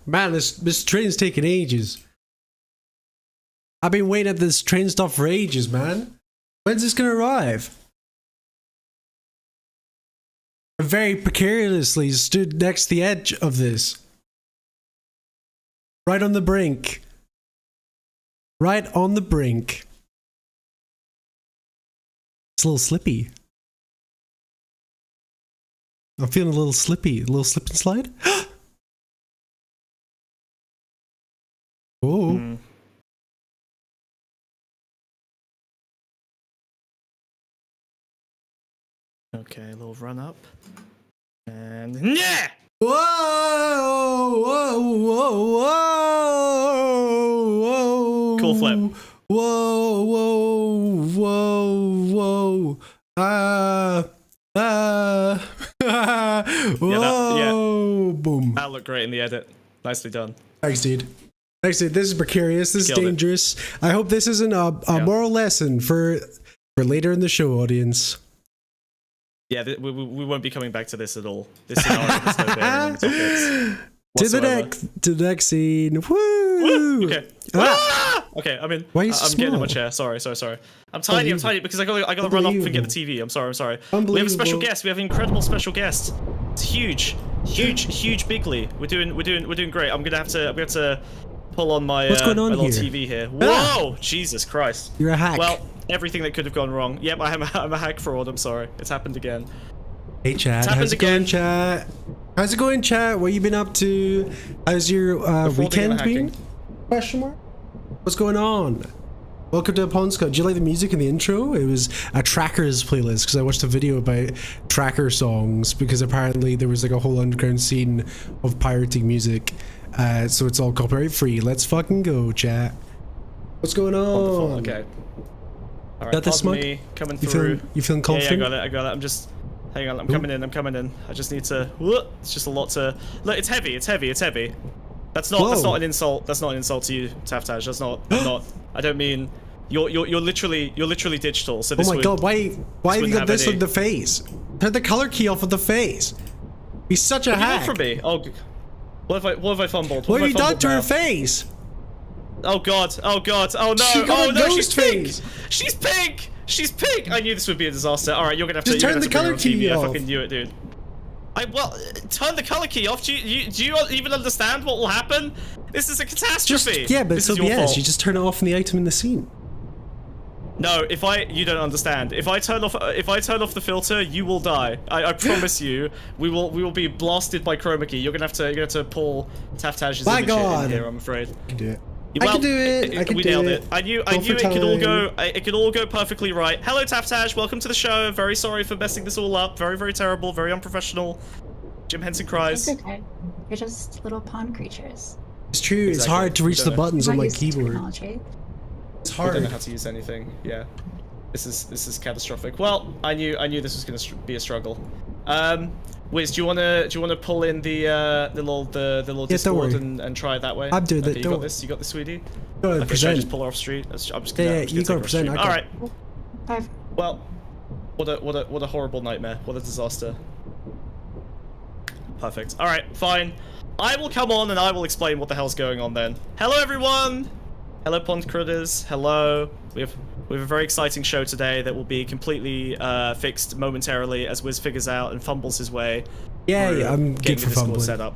Man, this train's taking ages. I've been waiting at this train stop for ages, man. When's this gonna arrive? I very precariously stood next to the edge of this. Right on the brink. Right on the brink. It's a little slippy. I'm feeling a little slippy. A little slip and slide. Oh. Okay, a little run up. And yeah! Whoa! Whoa! Whoa! Whoa! Cool flip. Whoa! Whoa! Whoa! Whoa! Whoa! Boom. That looked great in the edit. Nicely done. Thanks, dude. Thanks, dude. This is precarious. This is dangerous. I hope this isn't a moral lesson for later in the show, audience. Yeah, we won't be coming back to this at all. This scenario has no bearing on the topics whatsoever. To the next scene. Woo! Okay. Okay, I'm in. Why are you I'm getting in my chair. Sorry. I'm tiny because I gotta run off and get the TV. I'm sorry. We have a special guest. We have an incredible special guest. It's huge bigly. We're doing great. We have to pull on my What's going on my little here? TV here. Whoa! Jesus Christ. You're a hack. Well, everything that could have gone wrong. Yep, I'm a hack fraud. I'm sorry. It's happened again. Hey, Chad. How's it going, chat? How's it going, chat? What you been up to? How's your weekend been? Question mark? What's going on? Welcome to Pondscum. Did you like the music in the intro? It was a Trackers playlist because I watched a video about Tracker songs because apparently there was like a whole underground scene of pirating music. So it's all copyright free. Let's fucking go, chat. What's going on? Wonderful. Okay. All right. Got Me coming through. You feeling confident? Yeah, I got it. I'm just. Hang on. I'm coming in. I just need to. It's just a lot to. Look, it's heavy. That's not an insult. That's not an insult to you, Taftaj. That's not. I don't mean. You're literally digital. So this. Oh my god! Why have you got this on the face? Turn the color key off of the face. He's such a hack. What do you want from me? Oh. What have I fumbled? What have you done to her face? Oh god! Oh no! She got a ghost face. She's pink! I knew this would be a disaster. Alright, you're gonna have to turn the color key off. I fucking knew it, dude. Turn the color key off. Do you even understand what will happen? This is a catastrophe. But it's OBS. You just turn it off in the item in the scene. No, you don't understand. If I turn off the filter, you will die. I promise you. We will be blasted by chroma key. You're gonna have to pull Taftaj's image in here, I'm afraid. I can do it. Well, I can do it. We nailed it. I knew it could all go perfectly right. Hello, Taftaj. Welcome to the show. Very sorry for messing this all up. Very, very terrible. Very unprofessional. Jim Henson cries. It's okay. You're just little pawn creatures. It's true. Exactly. It's hard to reach the buttons on my keyboard. Technology. It's hard. I don't know how to use anything. Yeah. This is catastrophic. Well, I knew this was going to be a struggle. Wiz, do you wanna pull in the little Discord and try it that way? I'm doing that. You got this, sweetie. Go ahead, should I just pull her off street? I'm just gonna, you got to present. All right. Five. Well, what a horrible nightmare. What a disaster. Perfect. All right, fine. I will come on and I will explain what the hell's going on then. Hello, everyone. Hello, Pond Critters. Hello. We have a very exciting show today that will be completely fixed momentarily as Wiz figures out and fumbles his way. Yeah, I'm good for fumbling. Set up.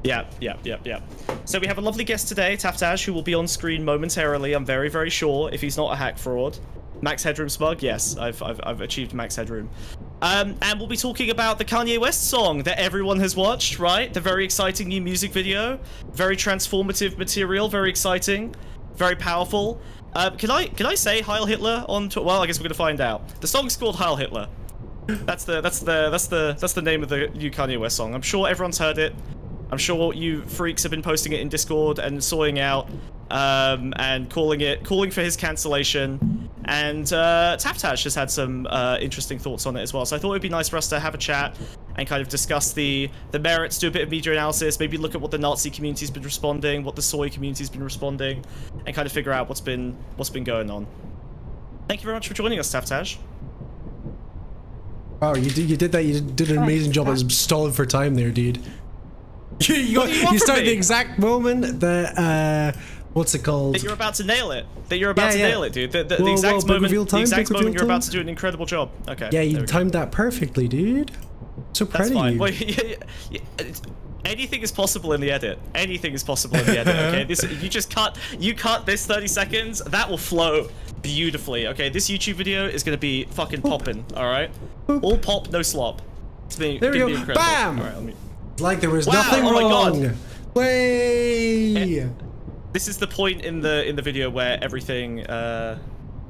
Yeah. So we have a lovely guest today, Taftaj, who will be on screen momentarily. I'm very, very sure if he's not a hack fraud. Max Headroom smug? Yes, I've achieved Max Headroom. And we'll be talking about the Kanye West song that everyone has watched, right? The very exciting new music video, very transformative material, very exciting, very powerful. Can I say Heil Hitler on? Well, I guess we're gonna find out. The song's called Heil Hitler. That's the name of the new Kanye West song. I'm sure everyone's heard it. I'm sure you freaks have been posting it in Discord and sawing out, and calling for his cancellation. And Taftaj has had some interesting thoughts on it as well. So I thought it'd be nice for us to have a chat and kind of discuss the merits, do a bit of media analysis, maybe look at what the Nazi community's been responding, what the soy community's been responding, and kind of figure out what's been going on. Thank you very much for joining us, Taftaj. Wow, you did that. You did an amazing job. I was stalling for time there, dude. You started the exact moment that what's it called? That you're about to nail it. That you're about to nail it, dude. The exact moment you're about to do an incredible job. Okay. Yeah, you timed that perfectly, dude. So proud of you. Wait, anything is possible in the edit. Anything is possible in the edit. Okay, you cut this 30 seconds. That will flow beautifully. Okay, this YouTube video is gonna be fucking popping. All right, all pop, no slop. It's been, there we go. Incredible. Bam! All right, like there was nothing wrong. Oh my god. Way. This is the point in the video where everything.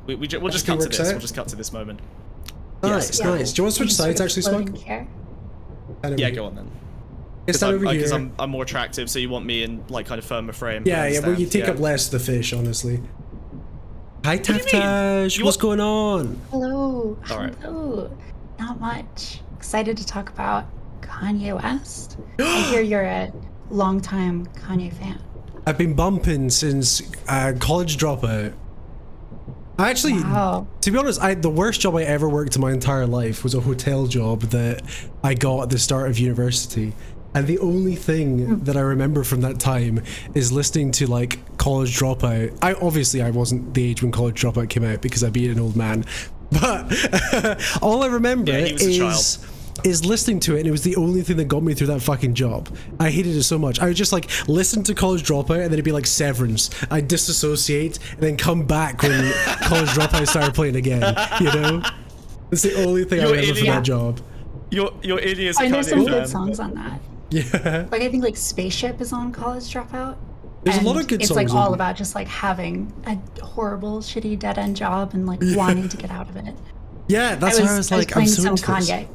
We'll just cut to this. We'll just cut to this moment. Nice, nice. Do you want to switch sides, actually, Smug? Yeah, go on then. Because I'm more attractive, so you want me in like kind of firmer frame. Yeah, but you take up less of the fish, honestly. Hi, Taftaj. What's going on? Hello. All right. Hello. Not much. Excited to talk about Kanye West. I hear you're a longtime Kanye fan. I've been bumping since college dropout. Actually, to be honest, the worst job I ever worked in my entire life was a hotel job that I got at the start of university. And the only thing that I remember from that time is listening to like College Dropout. I wasn't the age when College Dropout came out because I'd be an old man. But all I remember is listening to it, and it was the only thing that got me through that fucking job. I hated it so much. I would just like listen to College Dropout, and then it'd be like Severance. I'd disassociate, and then come back when College Dropout started playing again. You know, it's the only thing I remember from that job. Your idiots. I know some good songs on that. Yeah. Like I think like Spaceship is on College Dropout. There's a lot of good songs. It's like all about just like having a horrible, shitty, dead end job and like wanting to get out of it. Yeah, that's why I was like, I'm so into Kanye.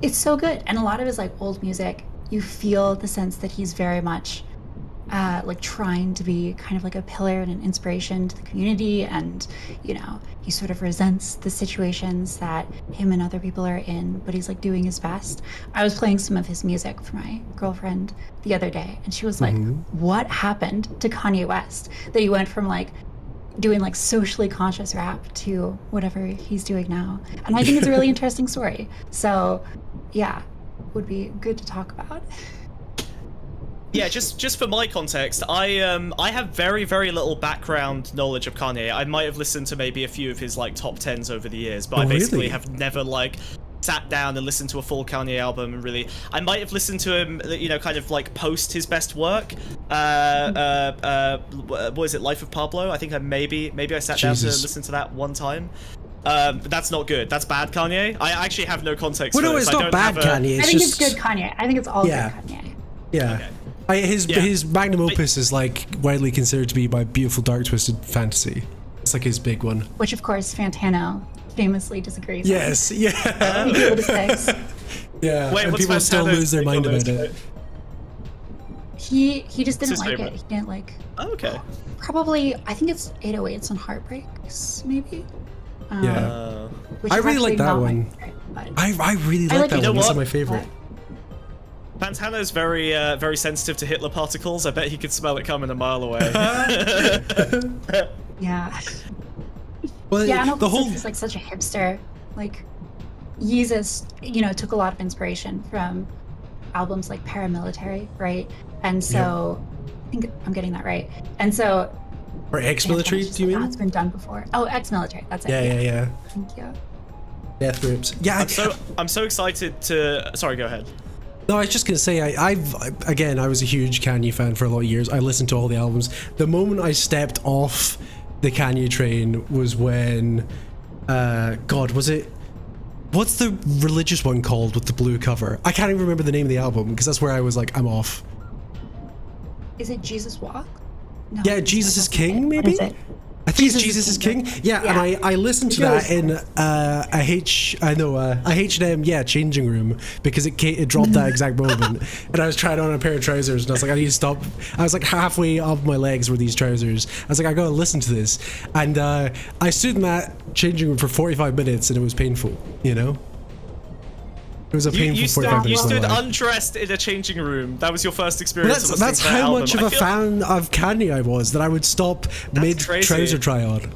It's so good, and a lot of his like old music, you feel the sense that he's very much like trying to be kind of like a pillar and an inspiration to the community, and you know, he sort of resents the situations that him and other people are in, but he's like doing his best. I was playing some of his music for my girlfriend the other day, and she was like, what happened to Kanye West that he went from like doing like socially conscious rap to whatever he's doing now? And I think it's a really interesting story. So yeah, would be good to talk about. Yeah, just for my context, I have very, very little background knowledge of Kanye. I might have listened to maybe a few of his like top 10s over the years, but I basically have never like sat down and listened to a full Kanye album and really. I might have listened to him, you know, kind of like post his best work. What is it, Life of Pablo? I think maybe I sat down to listen to that one time. But that's not good. That's bad Kanye. I actually have no context. Well, no, it's not bad Kanye. I think it's good Kanye. I think it's all good Kanye. Yeah. Okay. His magnum opus is like widely considered to be My Beautiful Dark Twisted Fantasy. It's like his big one. Which of course Fantano famously disagrees. Yes, on. yeah. Yeah. Wait, and people still lose their mind about it. He just didn't like it. He didn't like. Oh, okay. Probably, I think it's 808s and Heartbreaks, maybe. Yeah. I really like that one. I really like that one. It's my favorite. Fantano's very very sensitive to Hitler particles. I bet he could smell it coming a mile away. Yeah. Well, yeah, and the whole is like such a hipster. Like, Yeezus, you know, took a lot of inspiration from albums like Paramilitary, right? And so, I think I'm getting that right. And so, or ex-military, do you mean? That's been done before. Oh, ex-military. That's it. Yeah. Thank you. Death Grips. Yeah. I'm so excited to. Sorry, go ahead. No, I was just gonna say, I was a huge Kanye fan for a lot of years. I listened to all the albums. The moment I stepped off the Kanye train was when, was it? What's the religious one called with the blue cover? I can't even remember the name of the album because that's where I was like, I'm off. Is it Jesus Walk? No, yeah, Jesus is King, maybe? What is it? I think it's Jesus is King. Yeah, and I listened to that in a H&M, changing room, because it dropped that exact moment, and I was trying on a pair of trousers, and I was like, I need to stop. I was like halfway up my legs were these trousers. I was like, I gotta listen to this, and I stood in that changing room for 45 minutes, and it was painful, you know. It was a painful 45 minutes. You stood undressed in a changing room. That was your first experience. That's how much of a fan of Kanye I was, that I would stop mid trouser try on.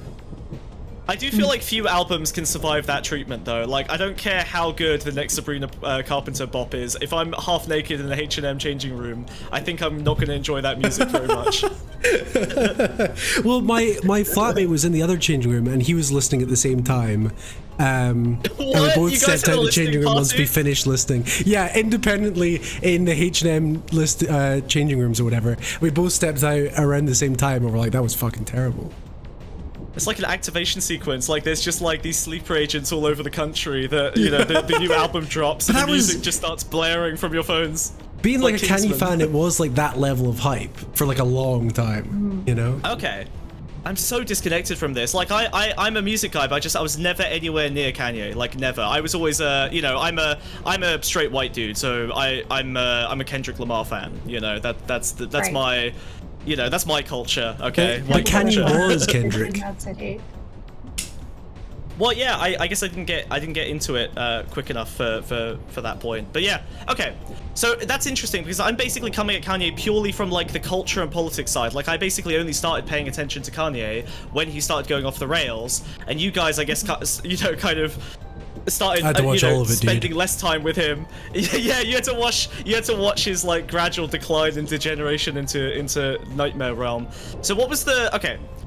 I do feel like few albums can survive that treatment, though. Like, I don't care how good the next Sabrina Carpenter bop is. If I'm half naked in the H&M changing room, I think I'm not going to enjoy that music very much. Well, my flatmate was in the other changing room, and he was listening at the same time. And we both stepped out of the changing room once we finished listening. Yeah, independently in the H&M changing rooms or whatever. We both stepped out around the same time, and we're like, that was fucking terrible. It's like an activation sequence. Like, there's just like these sleeper agents all over the country that, you know, the new album drops and the music just starts blaring from your phones. Being like a Kanye fan, it was like that level of hype for like a long time, you know? Okay. I'm so disconnected from this. Like, I'm a music guy, but I was never anywhere near Kanye. Like, never. I was always you know, I'm a straight white dude, so I'm a Kendrick Lamar fan. You know, that's right. My, you know, that's my culture. Okay. But Kanye was Kendrick. Well, yeah, I guess I didn't get into it quick enough for that point. But yeah, okay. So that's interesting because I'm basically coming at Kanye purely from like the culture and politics side. Like, I basically only started paying attention to Kanye when he started going off the rails, and you guys, I guess, you know, kind of started spending less time with him. Yeah, you had to watch his like gradual decline and degeneration into nightmare realm. So what was the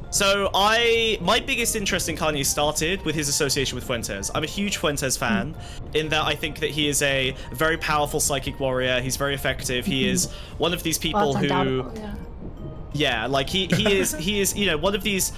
So my biggest interest in Kanye started with his association with Fuentes. I'm a huge Fuentes fan in that I think that he is a very powerful psychic warrior. He's very effective. He is one of these people who, yeah, like he is you know, one of these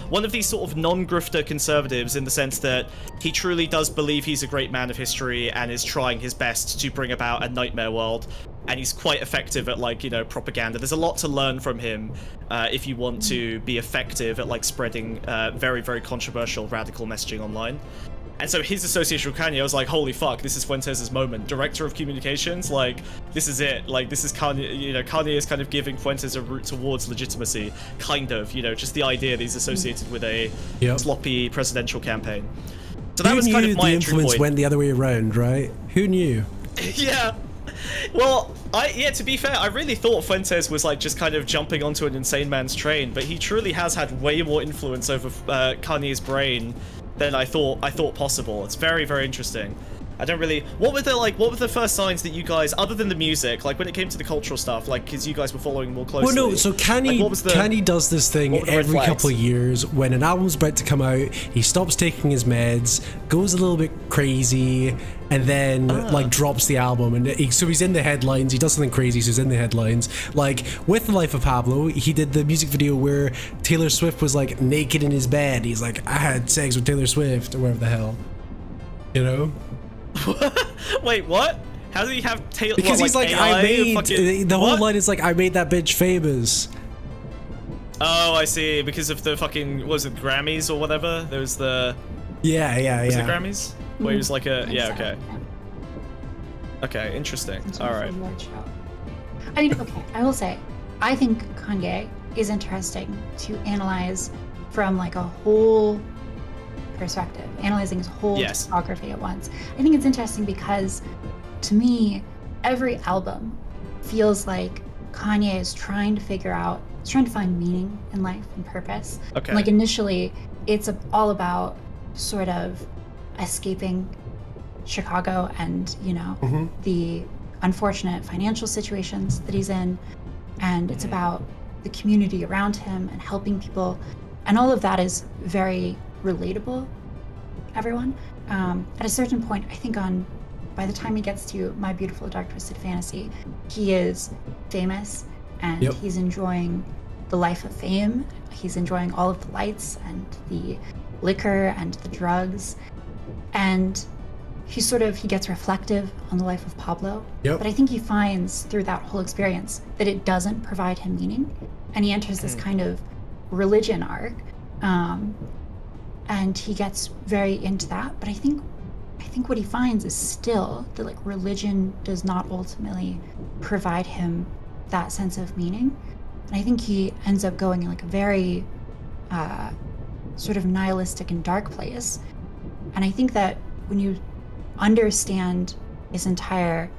sort of non-grifter conservatives in the sense that he truly does believe he's a great man of history and is trying his best to bring about a nightmare world. And he's quite effective at, like, you know, propaganda. There's a lot to learn from him if you want to be effective at, like, spreading very, very controversial radical messaging online. And so his association with Kanye, I was like, holy fuck, this is Fuentes' moment. Director of communications, like, this is it. Like, this is Kanye, you know, Kanye is kind of giving Fuentes a route towards legitimacy. Kind of, you know, just the idea that he's associated with a sloppy presidential campaign. So that was kind of my entry point. The influence went the other way around, right? Who knew? Yeah. Well, to be fair, I really thought Fuentes was like just kind of jumping onto an insane man's train, but he truly has had way more influence over Kanye's brain than I thought possible. It's very, very interesting. I don't really... What were the first signs that you guys, other than the music, like when it came to the cultural stuff, like, because you guys were following more closely? Well, no, so Kanye does this thing every couple of years. When an album's about to come out, he stops taking his meds, goes a little bit crazy, and then, like, drops the album. And so he's in the headlines. He does something crazy, so he's in the headlines. Like, with The Life of Pablo, he did the music video where Taylor Swift was, like, naked in his bed. He's like, I had sex with Taylor Swift, or whatever the hell. You know? Wait, what? How did he have Taylor? Because he's like, AI I made fucking, the whole line is like, I made that bitch famous. Oh, I see. Because of the fucking, what was it, Grammys or whatever? There was the was it Grammys? Where he was like a okay, interesting. All right. I mean, okay, I will say, I think Kanye is interesting to analyze from like a whole perspective, analyzing his whole discography at once. I think it's interesting because, to me, every album feels like Kanye is trying to find meaning in life and purpose. Okay. And like initially, it's all about sort of escaping Chicago and, you know, the unfortunate financial situations that he's in, and it's about the community around him and helping people, and all of that is very relatable, everyone. At a certain point, I think by the time he gets to My Beautiful Dark Twisted Fantasy, he is famous and he's enjoying the life of fame. He's enjoying all of the lights and the liquor and the drugs, and he gets reflective on the life of Pablo. But I think he finds through that whole experience that it doesn't provide him meaning, and he enters this kind of religion arc. And he gets very into that, but I think what he finds is still that like religion does not ultimately provide him that sense of meaning, and I think he ends up going in like a very sort of nihilistic and dark place. And I think that when you understand his entire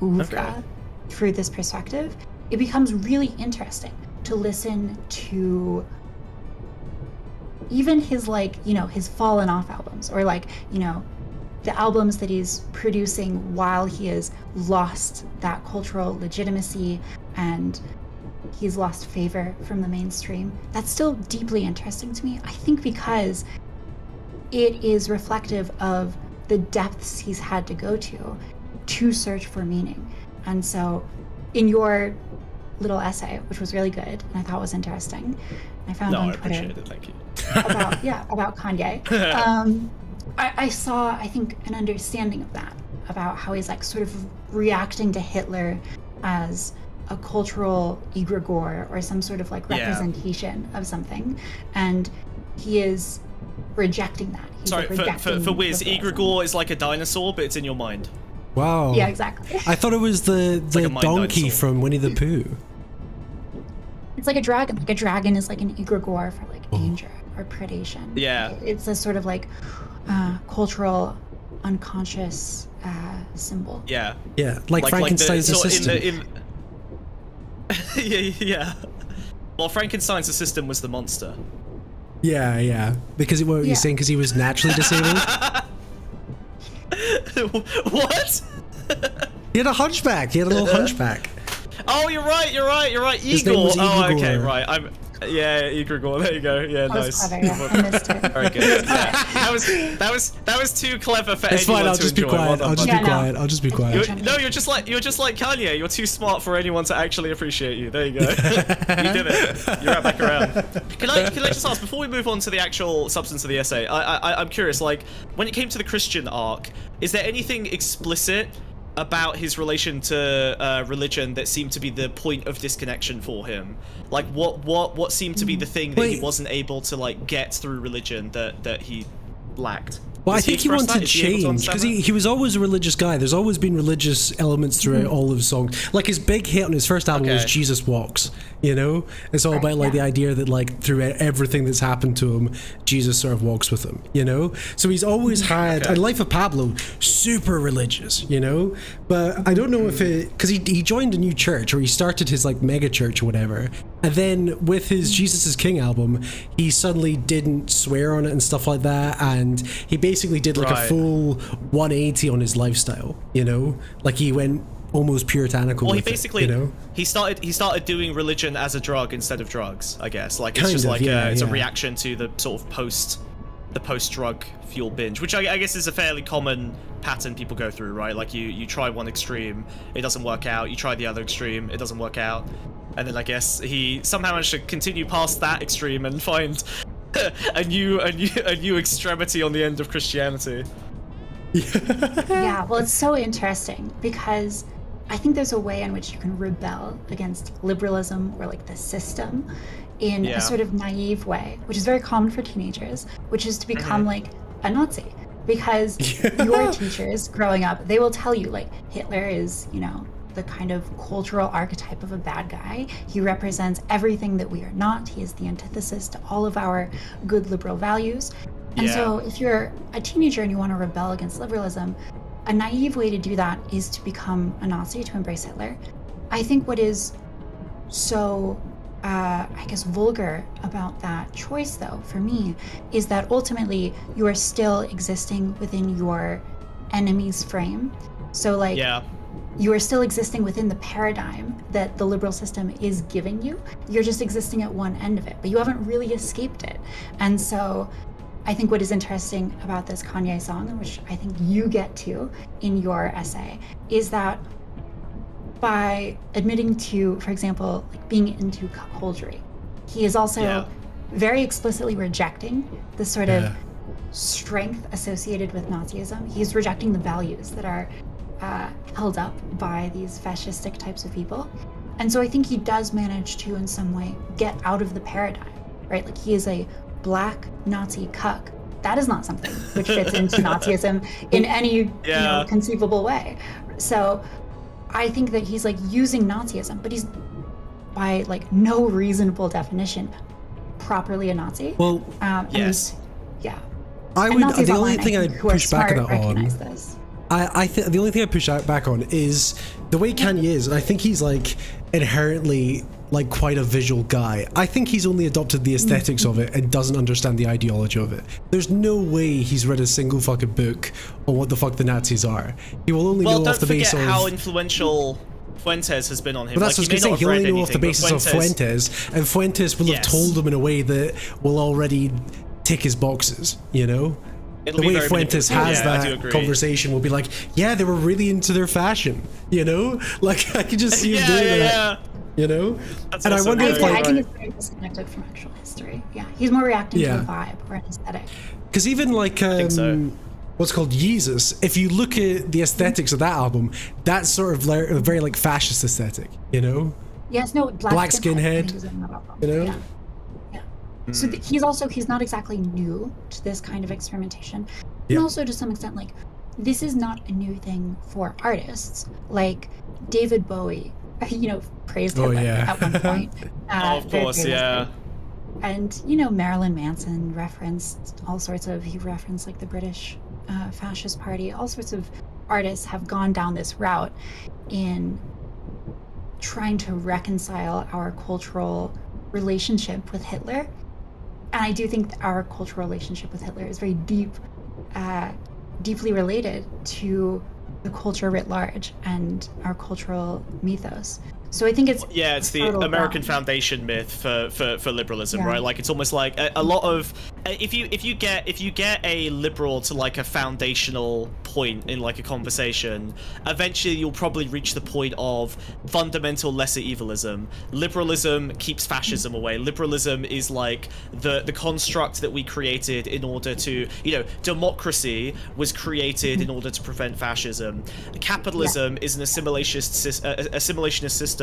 oeuvre through this perspective, it becomes really interesting to listen to even his like, his fallen off albums, or like, the albums that he's producing while he has lost that cultural legitimacy and he's lost favor from the mainstream, that's still deeply interesting to me. I think because it is reflective of the depths he's had to go to search for meaning. And so in your little essay, which was really good and I thought was interesting, I found on Twitter. I appreciate it, thank you. about Kanye. I saw, I think, an understanding of that, about how he's like sort of reacting to Hitler as a cultural egregore or some sort of like representation of something, and he is rejecting that. He's Sorry, for Wiz, egregore is like a dinosaur, but it's in your mind. Wow. Yeah, exactly. I thought it was the like donkey dinosaur from Winnie the Pooh. It's like a dragon. Like a dragon is like an egregore for like danger or predation. Yeah. It's a sort of like cultural unconscious symbol. Yeah. Yeah, like Frankenstein's assistant. Yeah. Well, Frankenstein's assistant was the monster. Yeah. Because what were you saying? Because he was naturally disabled? What? He had a hunchback. He had a little hunchback. Oh, you're right. His name Igor. was Oh, Igor. okay, right. Igor. There you go. Yeah, That nice. was clever, yeah. I missed it. Very good. Yeah. That was too clever for It's anyone fine. I'll to just be enjoy. quiet. Well I'll done, just bud. be quiet. I'll just be quiet. You're just like Kanye. You're too smart for anyone to actually appreciate you. There you go. You did it. You're right back around. Can I just ask, before we move on to the actual substance of the essay? I'm curious. Like, when it came to the Christian arc, is there anything explicit about his relation to religion that seemed to be the point of disconnection for him? Like, what seemed to be the thing that he wasn't able to like get through religion that he lacked? Well, I think he wanted change, because he was always a religious guy. There's always been religious elements throughout all of his songs. Like, his big hit on his first album was Jesus Walks, It's all about, like, the idea that, like, through everything that's happened to him, Jesus sort of walks with him, So he's always had, and Life of Pablo, super religious, But I don't know if it, because he joined a new church, or he started his, like, mega church or whatever, and then with his Jesus is King album, he suddenly didn't swear on it and stuff like that, and he basically did like a full 180 on his lifestyle, like he went almost puritanical. Well, with he basically, it, he started doing religion as a drug instead of drugs, I guess. Like, it's Kind just of, like yeah, it's a yeah. reaction to the sort of post-drug fuel binge, which I guess is a fairly common pattern people go through, right? Like, you try one extreme, it doesn't work out. You try the other extreme, it doesn't work out. And then I guess he somehow managed to continue past that extreme and find a new extremity on the end of Christianity. Yeah, well, it's so interesting because I think there's a way in which you can rebel against liberalism or like the system in a sort of naive way, which is very common for teenagers, which is to become like a Nazi. Because your teachers growing up, they will tell you like Hitler is, the kind of cultural archetype of a bad guy. He represents everything that we are not. He is the antithesis to all of our good liberal values. And so if you're a teenager and you want to rebel against liberalism, a naive way to do that is to become a Nazi, to embrace Hitler. I think what is so, vulgar about that choice, though, for me, is that ultimately you are still existing within your enemy's frame. So, like, you are still existing within the paradigm that the liberal system is giving you. You're just existing at one end of it, but you haven't really escaped it. And so I think what is interesting about this Kanye song, which I think you get to in your essay, is that by admitting to, for example, like being into cuckoldry, he is also very explicitly rejecting the sort of strength associated with Nazism. He's rejecting the values that are held up by these fascistic types of people. And so I think he does manage to, in some way, get out of the paradigm, right? Like, he is a black Nazi cuck. That is not something which fits into Nazism in any conceivable way. So I think that he's like using Nazism, but he's by like no reasonable definition properly a Nazi. Well, yes. I would. The only thing I'd push back on. This. I think the only thing I push out back on is the way Kanye is, and I think he's like inherently like quite a visual guy. I think he's only adopted the aesthetics of it and doesn't understand the ideology of it. There's no way he's read a single fucking book on what the fuck the Nazis are. He will only know off the basis of... Well, don't forget how influential Fuentes has been on him. But that's what I was going to say, he'll only know off the basis of Fuentes, and Fuentes will have told him in a way that will already tick his boxes, you know? The way Fuentes has that conversation will be like, yeah, they were really into their fashion, you know? Like, I could just see him doing that. You know, and I wonder if, like, I think it's very disconnected from actual history. Yeah, he's more reacting to a vibe or an aesthetic. Because even like what's called Jesus, if you look at the aesthetics of that album, that's sort of like a very like fascist aesthetic, you know. Yes, no, black skinhead, you know. Yeah. So he's not exactly new to this kind of experimentation, and also to some extent, like, this is not a new thing for artists. Like David Bowie, you know, praised Hitler at one point. Of course, yeah. And, you know, Marilyn Manson referenced all sorts of, he referenced like the British fascist party. All sorts of artists have gone down this route in trying to reconcile our cultural relationship with Hitler. And I do think that our cultural relationship with Hitler is very deeply related to the culture writ large and our cultural mythos. So I think it's the American foundation myth for liberalism, right? Like, it's almost like a lot of if you get a liberal to like a foundational point in like a conversation, eventually you'll probably reach the point of fundamental lesser evilism. Liberalism keeps fascism away. Liberalism is like the construct that we created in order to, you know, democracy was created in order to prevent fascism. Capitalism is an assimilationist system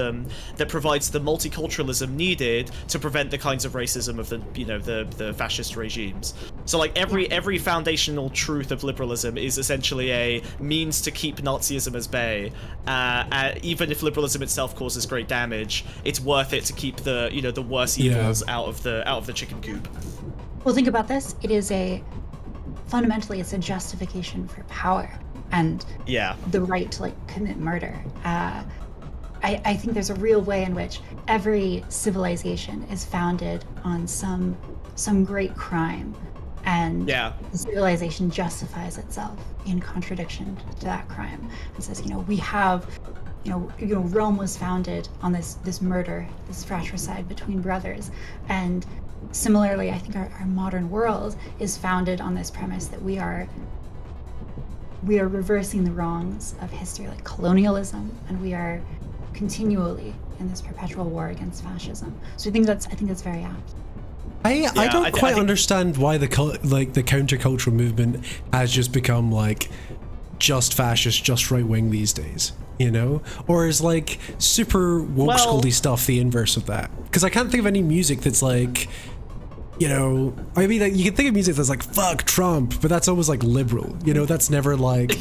that provides the multiculturalism needed to prevent the kinds of racism of the, you know, the fascist regimes. So like every foundational truth of liberalism is essentially a means to keep Nazism at bay. Even if liberalism itself causes great damage, it's worth it to keep the, you know, the worst evils out of the chicken coop. Well, think about this. It is fundamentally it's a justification for power and the right to like commit murder. I think there's a real way in which every civilization is founded on some great crime, and the civilization justifies itself in contradiction to that crime and says, you know, we have, you know, Rome was founded on this murder, this fratricide between brothers, and similarly, I think our modern world is founded on this premise that we are reversing the wrongs of history, like colonialism, and we are continually in this perpetual war against fascism. So I think that's very apt. I don't quite understand why the countercultural movement has just become like just fascist, just right wing these days, you know? Or is like super woke scoldy stuff the inverse of that? Because I can't think of any music that's like, you know, I mean, like, you can think of music that's like fuck Trump, but that's always like liberal, you know. That's never like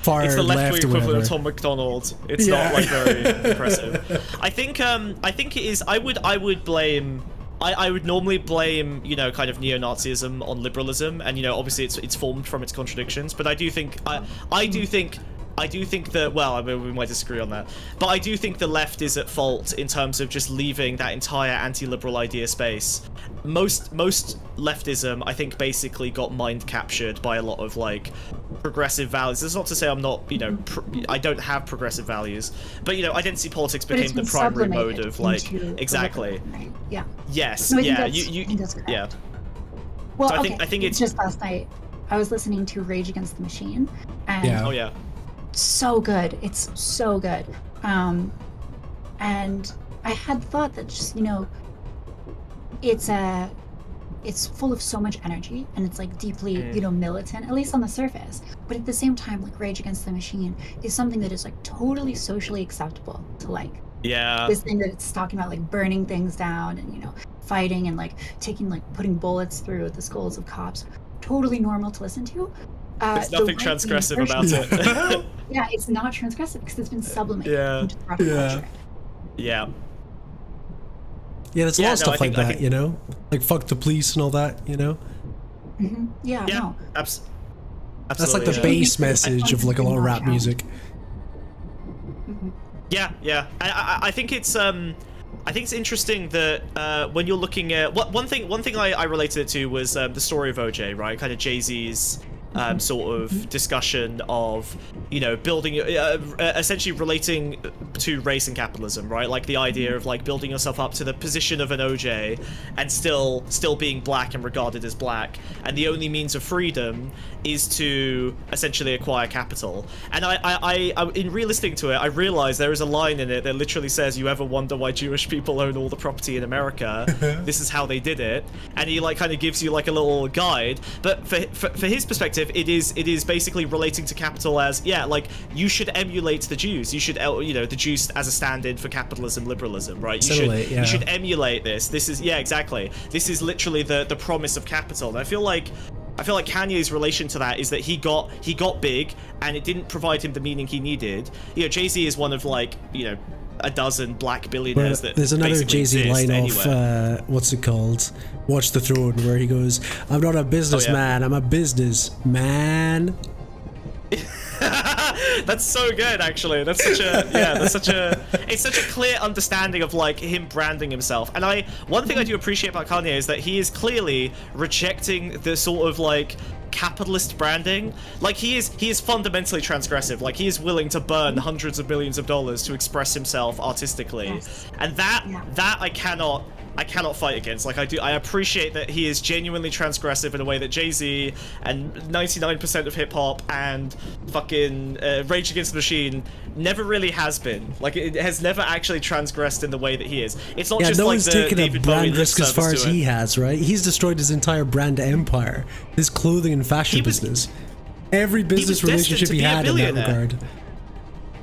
far it's the left wing or equivalent whatever. of Tom McDonald. It's not like very impressive. I think it is. I would blame. I would normally blame, you know, kind of neo-Nazism on liberalism, and, you know, obviously it's formed from its contradictions. But I do think I do think that, well, I mean, we might disagree on that, but I do think the left is at fault in terms of just leaving that entire anti-liberal idea space. Most leftism, I think, basically got mind captured by a lot of like progressive values. That's not to say I'm not, you know, I don't have progressive values, but, you know, identity politics became the primary mode of like exactly. Right? Yeah. Yes. No, yeah. Yeah. Well, so okay. I think it's just last night. I was listening to Rage Against the Machine, and oh yeah. So good. It's so good. And I had thought that just, you know, it's full of so much energy, and it's like deeply, you know, militant, at least on the surface. But at the same time, like Rage Against the Machine is something that is like totally socially acceptable to like. Yeah. This thing that it's talking about, like burning things down and, you know, fighting and like putting bullets through the skulls of cops. Totally normal to listen to. There's nothing transgressive about it. Yeah, it's not transgressive because it's been sublimated into the culture. Yeah. Yeah, there's a lot of stuff like that, you know? Like fuck the police and all that, you know? Mm-hmm. Yeah, no. Absolutely. That's like the base message of like a lot of rap music. Mm-hmm. Yeah. I think it's I think it's interesting that when you're looking at one thing I related it to was the story of OJ, right? Kind of Jay-Z's sort of discussion of, you know, building, essentially relating to race and capitalism, right? Like the idea of like building yourself up to the position of an OJ and still being black and regarded as black, and the only means of freedom is to essentially acquire capital. And I in re-listening to it, I realized there is a line in it that literally says, "You ever wonder why Jewish people own all the property in America? This is how they did it." And he like kind of gives you like a little guide, but for his perspective, it is basically relating to capital as, yeah, like you should emulate the Jews. You should, you know, the Jews as a stand-in for capitalism, liberalism, right? You should emulate this. This is, yeah, exactly. This is literally the promise of capital. And I feel like Kanye's relation to that is that he got big and it didn't provide him the meaning he needed. You know, Jay-Z is one of like, you know, a dozen black billionaires that there's another Jay-Z line anywhere. off what's it called, Watch the Throne, where he goes, "I'm not a businessman, I'm a businessman." That's so good, actually. That's such a it's such a clear understanding of like him branding himself. And one thing I do appreciate about Kanye is that he is clearly rejecting the sort of like capitalist branding. Like he is fundamentally transgressive. Like he is willing to burn hundreds of billions of dollars to express himself artistically. Yes. And that I cannot fight against. Like I appreciate that he is genuinely transgressive in a way that Jay-Z and 99% of hip-hop and fucking Rage Against the Machine never really has been. Like it has never actually transgressed in the way that he is. It's not just no like one's the taken a David brand Bowie risk as far as he has, right? He's destroyed his entire brand empire, his clothing and fashion business, every business relationship he had in that regard.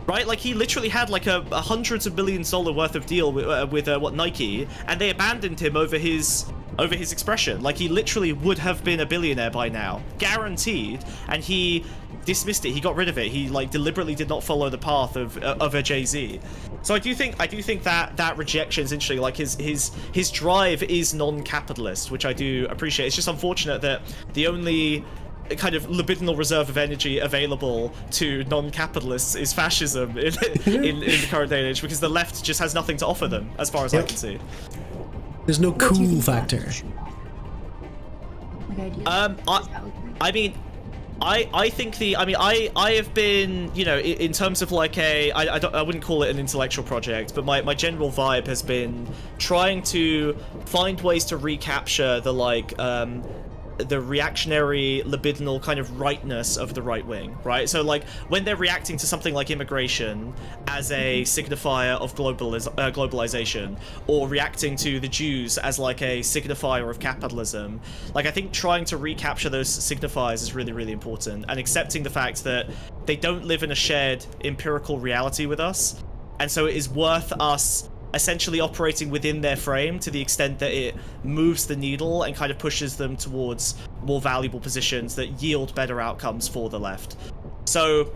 Right, like he literally had like a hundreds of billions dollar worth of deal with Nike, and they abandoned him over his expression. Like he literally would have been a billionaire by now, guaranteed, and he dismissed it. He got rid of it. He like deliberately did not follow the path of a Jay-Z. So I do think that rejection is interesting. Like his drive is non-capitalist, which I do appreciate. It's just unfortunate that the only kind of libidinal reserve of energy available to non-capitalists is fascism in the current day and age, because the left just has nothing to offer them, as far as I can see. There's no cool factor. I have been, you know, in terms of like I wouldn't call it an intellectual project, but my general vibe has been trying to find ways to recapture the like the reactionary libidinal kind of rightness of the right wing, right? So like when they're reacting to something like immigration as a signifier of globalization, or reacting to the Jews as like a signifier of capitalism, like I think trying to recapture those signifiers is really, really important, and accepting the fact that they don't live in a shared empirical reality with us, and so it is worth us essentially operating within their frame to the extent that it moves the needle and kind of pushes them towards more valuable positions that yield better outcomes for the left. So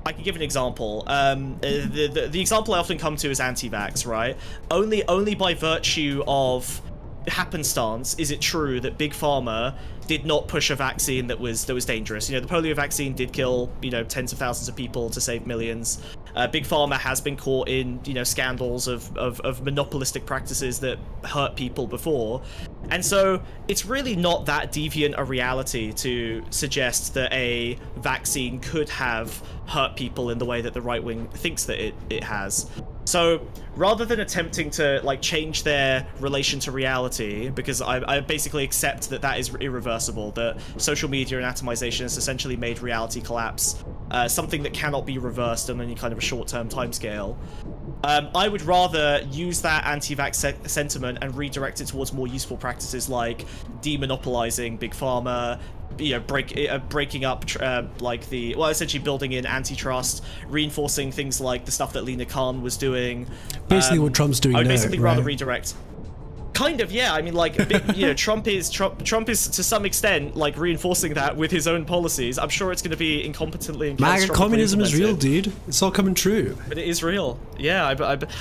I can give an example. The example I often come to is anti-vax, right? Only by virtue of happenstance is it true that Big Pharma did not push a vaccine that was dangerous. You know, the polio vaccine did kill, you know, tens of thousands of people to save millions. Big Pharma has been caught in, you know, scandals of monopolistic practices that hurt people before. And so it's really not that deviant a reality to suggest that a vaccine could have hurt people in the way that the right wing thinks that it has. So rather than attempting to like change their relation to reality, because I basically accept that is irreversible, that social media and atomization has essentially made reality collapse, something that cannot be reversed on any kind of a short-term timescale. I would rather use that anti-vax sentiment and redirect it towards more useful practices like demonopolizing Big Pharma, you know, breaking up essentially building in antitrust, reinforcing things like the stuff that Lina Khan was doing. Basically what Trump's doing now, I'd basically rather right? redirect. Kind of, yeah. I mean, like, you know, Trump is to some extent like reinforcing that with his own policies. I'm sure it's going to be incompetently and MAGA communism is real, dude. It's all coming true. But it is real. Yeah.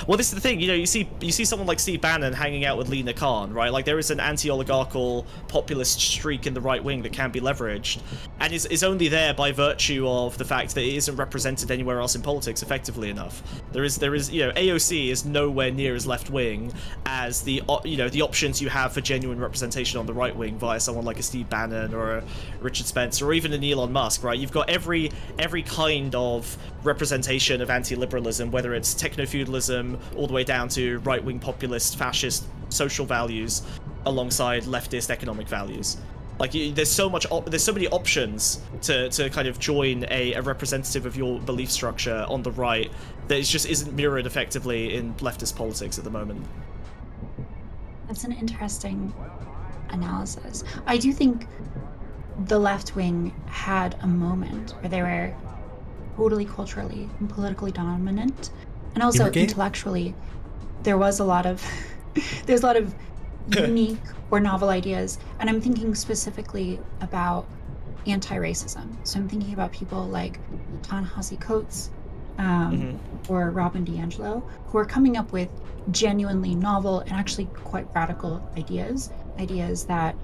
Well, this is the thing. You know, you see someone like Steve Bannon hanging out with Lina Khan, right? Like, there is an anti-oligarchical populist streak in the right wing that can be leveraged, and is only there by virtue of the fact that it isn't represented anywhere else in politics effectively enough. There is, AOC is nowhere near as left-wing as the options you have for genuine representation on the right wing via someone like a Steve Bannon or a Richard Spencer or even an Elon Musk, right? You've got every kind of representation of anti-liberalism, whether it's techno-feudalism all the way down to right-wing populist, fascist social values alongside leftist economic values. Like, there's so many options to kind of join a representative of your belief structure on the right that it just isn't mirrored effectively in leftist politics at the moment. That's an interesting analysis. I do think the left wing had a moment where they were totally culturally and politically dominant, and also intellectually. There was a lot of unique or novel ideas, and I'm thinking specifically about anti-racism. So I'm thinking about people like Ta-Nehisi Coates or Robin DiAngelo, who are coming up with genuinely novel and actually quite radical ideas that,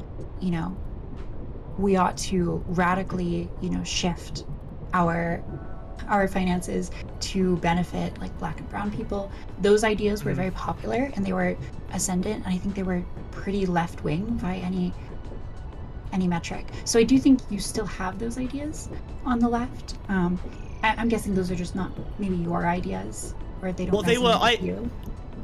we ought to radically, shift our finances to benefit like Black and brown people. Those ideas were very popular and they were ascendant, and I think they were pretty left-wing by any metric. So I do think you still have those ideas on the left. I'm guessing those are just not maybe your ideas, or they don't resonate with you.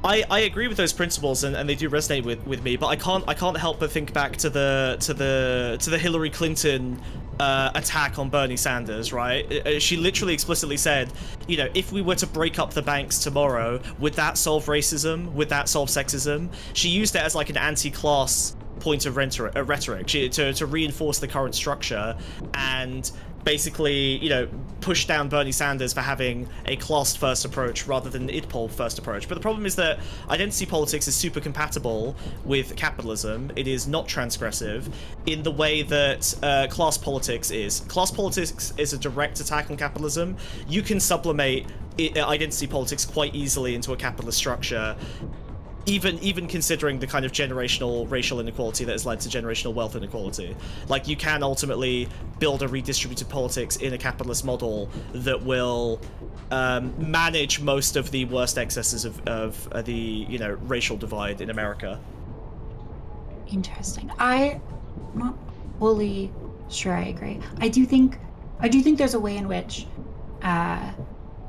I agree with those principles, and they do resonate with me, but I can't help but think back to the Hillary Clinton attack on Bernie Sanders, right? She literally explicitly said, if we were to break up the banks tomorrow, would that solve racism? Would that solve sexism? She used it as like an anti-class point of rhetoric to reinforce the current structure and basically, push down Bernie Sanders for having a class-first approach rather than an id-pol-first approach. But the problem is that identity politics is super compatible with capitalism. It is not transgressive in the way that class politics is. Class politics is a direct attack on capitalism. You can sublimate identity politics quite easily into a capitalist structure, even considering the kind of generational racial inequality that has led to generational wealth inequality. Like, you can ultimately build a redistributed politics in a capitalist model that will manage most of the worst excesses of the racial divide in America. Interesting. I'm not fully sure I agree. I do think there's a way in which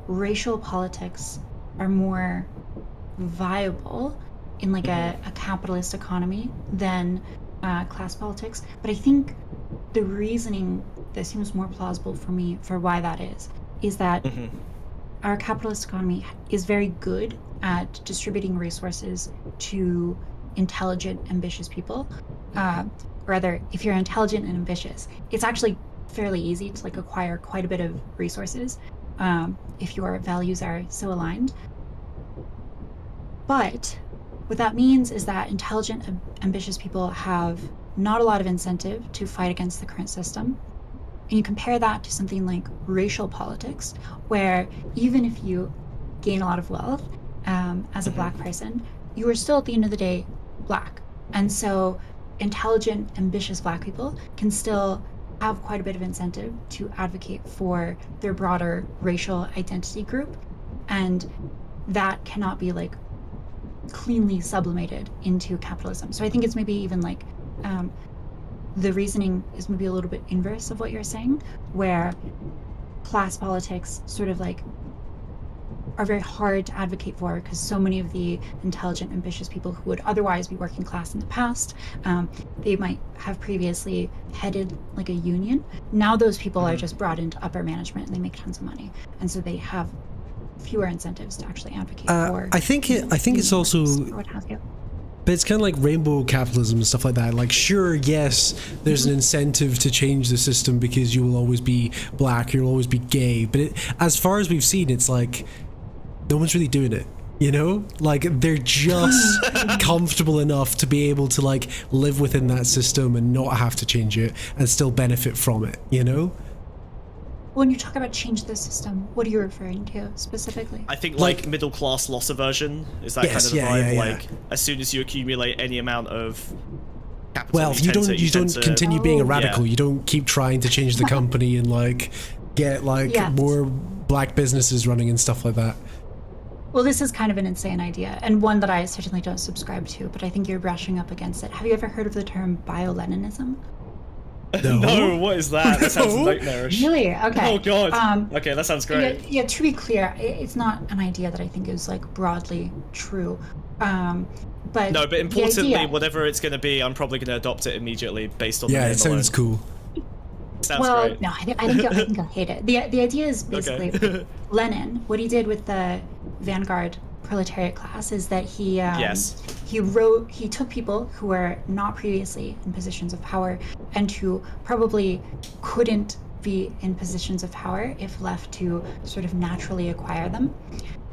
racial politics are more viable in like a capitalist economy than class politics. But I think the reasoning that seems more plausible for me for why that is that our capitalist economy is very good at distributing resources to intelligent, ambitious people. Rather, if you're intelligent and ambitious, it's actually fairly easy to like acquire quite a bit of resources if your values are so aligned. But what that means is that intelligent, ambitious people have not a lot of incentive to fight against the current system. And you compare that to something like racial politics, where even if you gain a lot of wealth as a Black person, you are still at the end of the day Black. And so intelligent, ambitious Black people can still have quite a bit of incentive to advocate for their broader racial identity group. And that cannot be like cleanly sublimated into capitalism. So I think it's maybe even like the reasoning is maybe a little bit inverse of what you're saying, where class politics sort of like are very hard to advocate for because so many of the intelligent, ambitious people who would otherwise be working class in the past, they might have previously headed like a union. Now those people are just brought into upper management and they make tons of money, and so they have fewer incentives to actually advocate for. I think it's also, but it's kind of like rainbow capitalism and stuff like that. Like, sure, yes, there's an incentive to change the system because you will always be Black, you'll always be gay. But as far as we've seen, it's like no one's really doing it. Like, they're just comfortable enough to be able to like live within that system and not have to change it and still benefit from it. When you talk about change the system, what are you referring to specifically? I think like middle class loss aversion is that kind of the vibe. Like, as soon as you accumulate any amount of capital, well, if you don't continue being a radical, you don't keep trying to change the company and like get like more Black businesses running and stuff like that. Well, this is kind of an insane idea, and one that I certainly don't subscribe to, but I think you're brushing up against it. Have you ever heard of the term bio-Leninism? No, what is that? That sounds nightmarish. Really? Okay. Oh god. Okay, that sounds great. Yeah, to be clear, it's not an idea that I think is like broadly true. But no, but importantly, whatever it's going to be, I'm probably going to adopt it immediately based on the name it sounds cool. Sounds great. No, I think you'll hate it. The idea is basically Lenin. What he did with the vanguard proletariat class is that he took people who were not previously in positions of power and who probably couldn't be in positions of power if left to sort of naturally acquire them,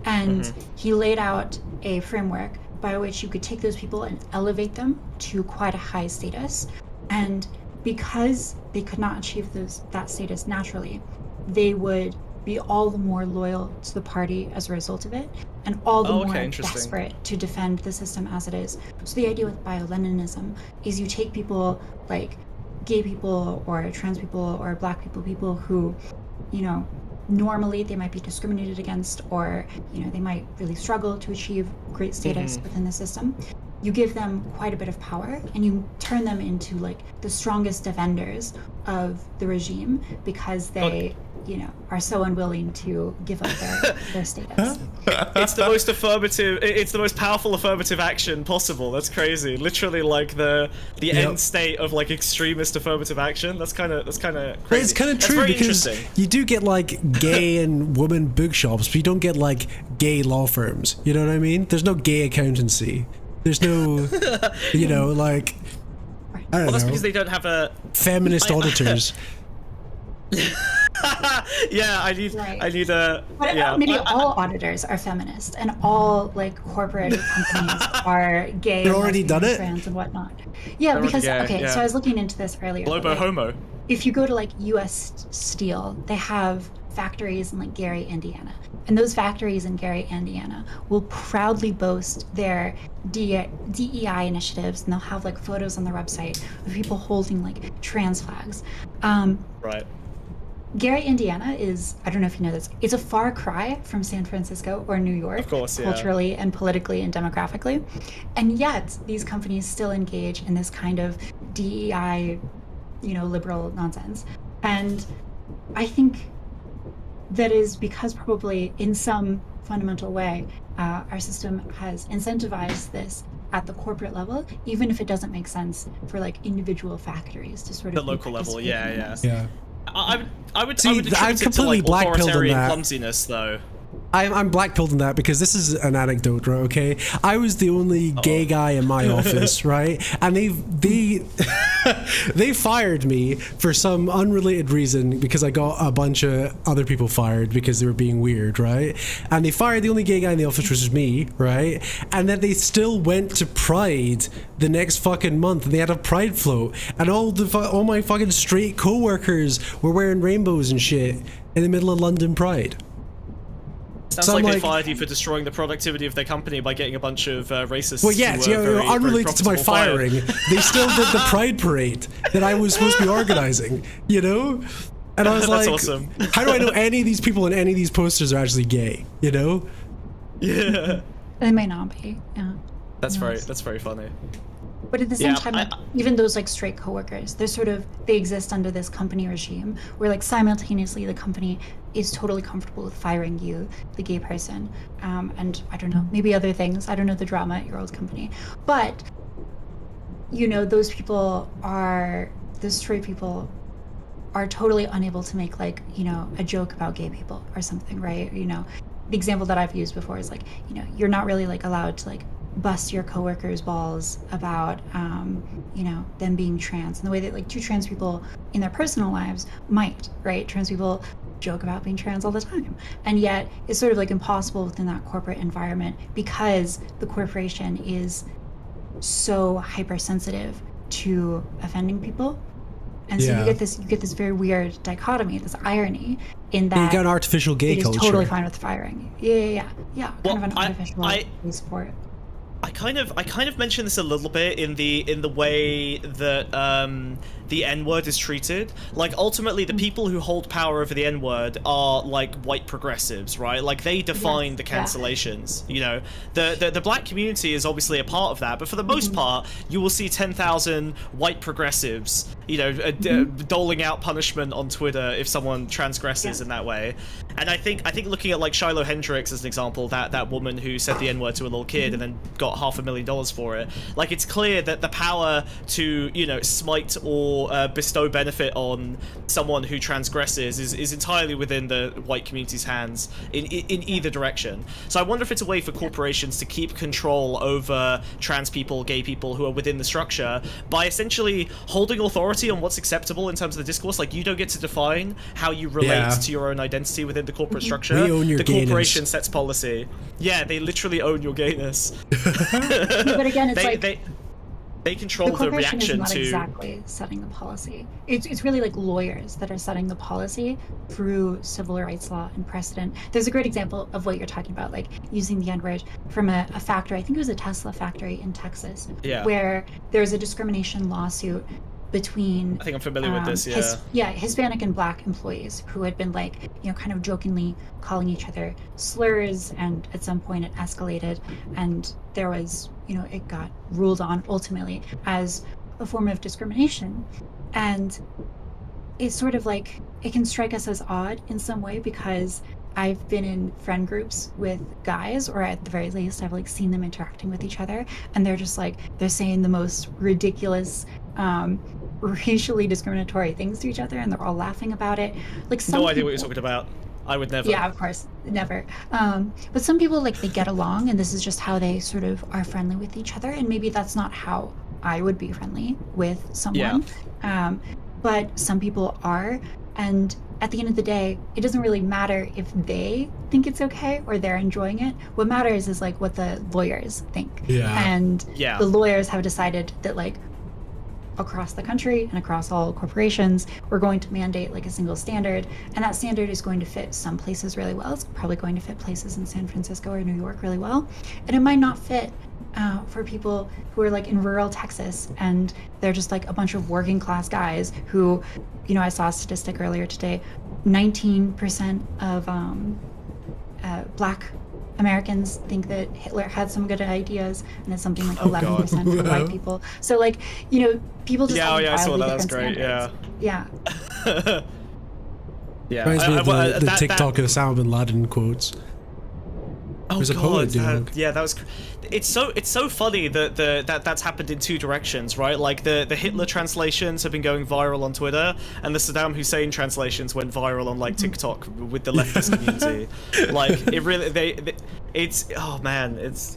and he laid out a framework by which you could take those people and elevate them to quite a high status, and because they could not achieve that status naturally, they would be all the more loyal to the party as a result of it, and all the more desperate to defend the system as it is. So the idea with bio-Leninism is you take people like gay people or trans people or black people who, you know, normally they might be discriminated against, or, you know, they might really struggle to achieve great status within the system. You give them quite a bit of power and you turn them into like the strongest defenders of the regime because they, you know, are so unwilling to give up their status. It's the most affirmative, it's the most powerful affirmative action possible. That's crazy. Literally like the end state of like extremist affirmative action. That's kind of crazy. Well, it's kind of true because you do get like gay and woman bookshops, but you don't get like gay law firms. You know what I mean? There's no gay accountancy. There's no, you know, like, I don't know. That's because they don't have a feminist auditors. Yeah, I need a. But maybe all auditors are feminist, and all like corporate companies are gay. They're already done it, trans and whatnot. Yeah, because so I was looking into this earlier. Lobo homo. If you go to like U.S. Steel, they have factories in like Gary, Indiana, and those factories in Gary, Indiana will proudly boast their DEI initiatives, and they'll have like photos on their website of people holding like trans flags. Right. Gary, Indiana is, I don't know if you know this, it's a far cry from San Francisco or New York, of course, culturally and politically and demographically. And yet these companies still engage in this kind of DEI, you know, liberal nonsense. And I think that is because probably in some fundamental way, our system has incentivized this at the corporate level, even if it doesn't make sense for like individual factories to sort of the local level. Yeah. I would See, attribute I'm completely it to like blackpilled on authoritarian that. Clumsiness, though. I'm blackpilled on that because this is an anecdote, right? Okay, I was the only gay guy in my office, right? And they fired me for some unrelated reason because I got a bunch of other people fired because they were being weird, right? And they fired the only gay guy in the office, which was me, right? And then they still went to Pride the next fucking month, and they had a Pride float, and all my fucking straight co-workers were wearing rainbows and shit in the middle of London Pride. Sounds like they fired you for destroying the productivity of their company by getting a bunch of racists. Well, yes, unrelated to my firing, they still did the Pride parade that I was supposed to be organizing, you know? And I was like, awesome. How do I know any of these people and any of these posters are actually gay, you know? Yeah. They may not be, yeah. That's very funny. But at the same time, like, even those like straight coworkers, they exist under this company regime where like simultaneously the company is totally comfortable with firing you, the gay person, and I don't know, maybe other things. I don't know the drama at your old company, but you know, those straight people are totally unable to make like, you know, a joke about gay people or something, right? You know, the example that I've used before is like, you know, you're not really like allowed to like bust your coworkers' balls about, you know, them being trans in the way that like two trans people in their personal lives might, right? Trans people joke about being trans all the time, and yet it's sort of like impossible within that corporate environment because the corporation is so hypersensitive to offending people, and so you get this very weird dichotomy, this irony in that you got an artificial gay culture. It's totally fine with firing. Yeah. Well, kind of an artificial support. I kind of mentioned this a little bit in the way that the N-word is treated. Like, ultimately, the people who hold power over the N-word are like white progressives, right? Like, they define the cancellations. You know, the black community is obviously a part of that, but for the most part, you will see 10,000 white progressives, you know, doling out punishment on Twitter if someone transgresses in that way. And I think looking at like Shiloh Hendricks as an example, that woman who said the N-word to a little kid and then got $500,000 for it, like, it's clear that the power to, you know, smite or bestow benefit on someone who transgresses is entirely within the white community's hands in either direction. So I wonder if it's a way for corporations to keep control over trans people, gay people who are within the structure by essentially holding authority on what's acceptable in terms of the discourse. Like, you don't get to define how you relate to your own identity within the corporate structure. We own your the gayness. Corporation sets policy. Yeah, they literally own your gayness. But again, it's they control the reaction is not to exactly setting the policy. It's really like lawyers that are setting the policy through civil rights law and precedent. There's a great example of what you're talking about, like using the N-word from a factory. I think it was a Tesla factory in Texas, where there's a discrimination lawsuit between, I think I'm familiar with this, Hispanic and black employees who had been, like, you know, kind of jokingly calling each other slurs, and at some point it escalated, and there was, you know, it got ruled on ultimately as a form of discrimination. And it's sort of like, it can strike us as odd in some way, because I've been in friend groups with guys, or at the very least I've like seen them interacting with each other, and they're just like, they're saying the most ridiculous racially discriminatory things to each other, and they're all laughing about it. Like, some no idea what you're talking about. I would never. Yeah, of course, never. But some people, like, they get along, and this is just how they sort of are friendly with each other, and maybe that's not how I would be friendly with someone. But some people are, and at the end of the day, it doesn't really matter if they think it's okay or they're enjoying it. What matters is like what the lawyers think. And the lawyers have decided that, like, across the country and across all corporations, we're going to mandate like a single standard, and that standard is going to fit some places really well. It's probably going to fit places in San Francisco or New York really well, and it might not fit for people who are like in rural Texas, and they're just like a bunch of working class guys who, you know, I saw a statistic earlier today, 19% of black Americans think that Hitler had some good ideas, and it's something like 11% for white people. So, like, you know, people just have I saw that. wildly That's great. standards. Reminds me of the TikTok of Osama bin Laden quotes. Oh There's a poet dialogue. that was. It's so funny that that's happened in two directions, right? Like the Hitler translations have been going viral on Twitter, and the Saddam Hussein translations went viral on like TikTok with the leftist community. Like, it really it's oh man, it's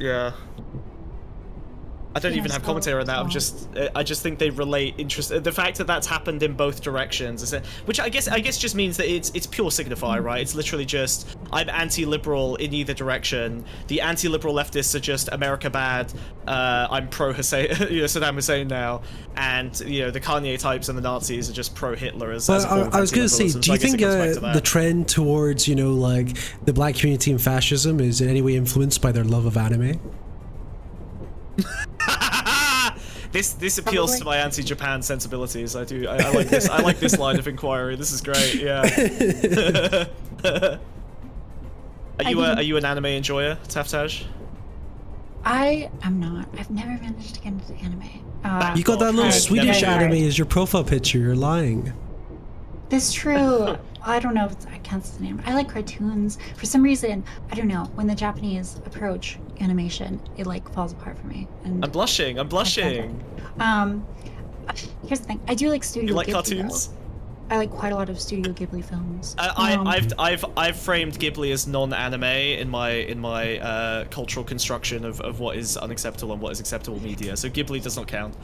I don't even have commentary on that. I just think they relate interest. The fact that that's happened in both directions, which I guess just means that it's pure signify, right? It's literally just, I'm anti-liberal in either direction. The anti-liberal leftists are just America bad. I'm pro Hussein, Saddam Hussein now, and the Kanye types and the Nazis are just pro Hitler as a form of I was going to say, do you think the trend towards like the black community and fascism is in any way influenced by their love of anime? This appeals to my anti-Japan sensibilities. I like this. I like this line of inquiry. This is great. Yeah. Are you an anime enjoyer, Taftaj? I am not. I've never managed to get into anime. You got that little Swedish anime as your profile picture. You're lying. That's true. I don't know if I can't say the name. I like cartoons. For some reason, I don't know. When the Japanese approach animation, it like falls apart for me. And I'm blushing. Here's the thing. I do like Studio Ghibli. You like cartoons? Though. I like quite a lot of Studio Ghibli films. I've framed Ghibli as non-anime in my cultural construction of what is unacceptable and what is acceptable media. So Ghibli does not count.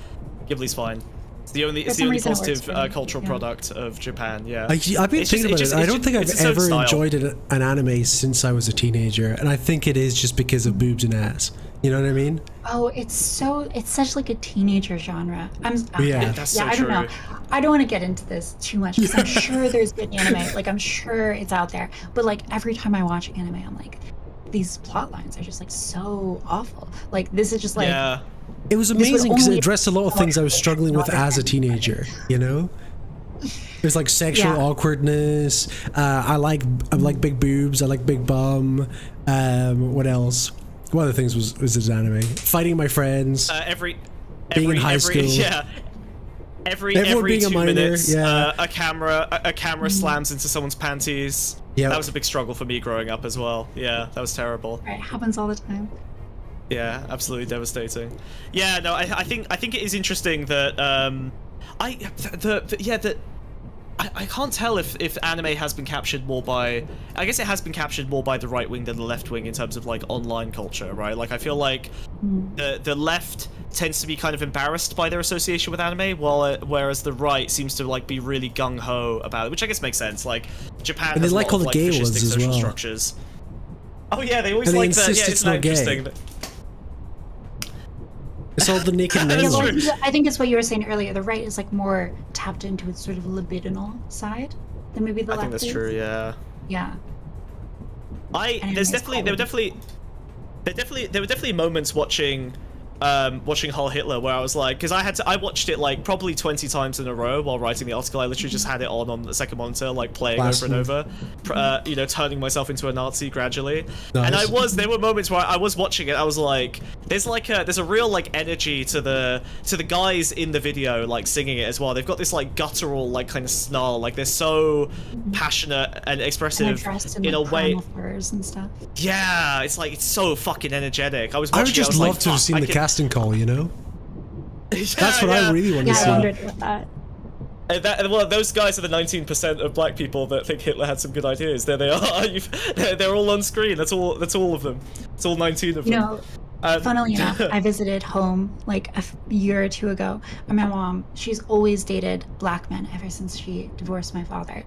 Ghibli's fine. It's the only positive cultural product of Japan. Yeah. I've been thinking about it. I don't think I've ever enjoyed an anime since I was a teenager, and I think it is just because of boobs and ass. You know what I mean? Oh, it's such like a teenager genre. That's so I don't true. know. I don't want to get into this too much because I'm sure there's good anime. Like, I'm sure it's out there. But like every time I watch anime, I'm like, these plot lines are just like so awful. Like this is just like it was amazing because it addressed a lot of things I was struggling with as a teenager, you know. There's like sexual awkwardness. I like big boobs. I like big bum. What else? One of the things was this anime. Fighting my friends. Being in high school. Yeah. Every being 2 a minor, minutes, a camera slams into someone's panties. Yeah, that was a big struggle for me growing up as well. Yeah, that was terrible. It happens all the time. Yeah, absolutely devastating. Yeah, no, I think it is interesting that I can't tell if anime has been captured more by... I guess it has been captured more by the right wing than the left wing in terms of like online culture, right? Like I feel like the left tends to be kind of embarrassed by their association with anime, whereas the right seems to like be really gung-ho about it, which I guess makes sense. Like Japan has a lot of like fascistic social structures. Oh yeah, they always like that. Yeah, isn't that interesting? It's all the naked men. I think it's what you were saying earlier. The right is like more tapped into its sort of libidinal side than maybe the left. I think that's true. Yeah. Yeah. There were definitely moments watching Heil Hitler where I was like, because I watched it like probably 20 times in a row while writing the article. I literally just had it on the second monitor, like playing over and over, you know, turning myself into a Nazi gradually. Nice. And there were moments where I was watching it, I was like, there's a real like energy to the guys in the video like singing it as well. They've got this like guttural like kind of snarl, like they're so passionate and expressive in a way. And stuff. Yeah, it's like it's so fucking energetic. I would just love to have seen the casting call, you know? That's what I really want to see. I wondered about that. Well, those guys are the 19% of black people that think Hitler had some good ideas. There they are. They're all on screen. That's all of them. It's all 19 of them. You know, funnily enough, I visited home like a year or two ago, and my mom, she's always dated black men ever since she divorced my father.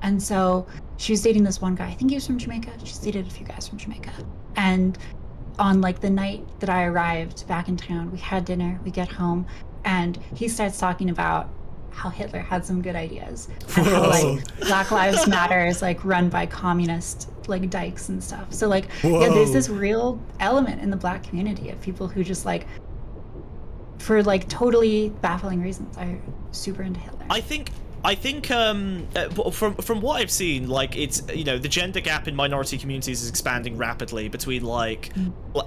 And so she was dating this one guy. I think he was from Jamaica. She's dated a few guys from Jamaica. And on like the night that I arrived back in town, we had dinner, we get home, and he starts talking about how Hitler had some good ideas and how like Black Lives Matter is like run by communist like dykes and stuff. So like yeah, there's this real element in the black community of people who just like, for like totally baffling reasons, are super into Hitler. I think from what I've seen, like it's, you know, the gender gap in minority communities is expanding rapidly between like,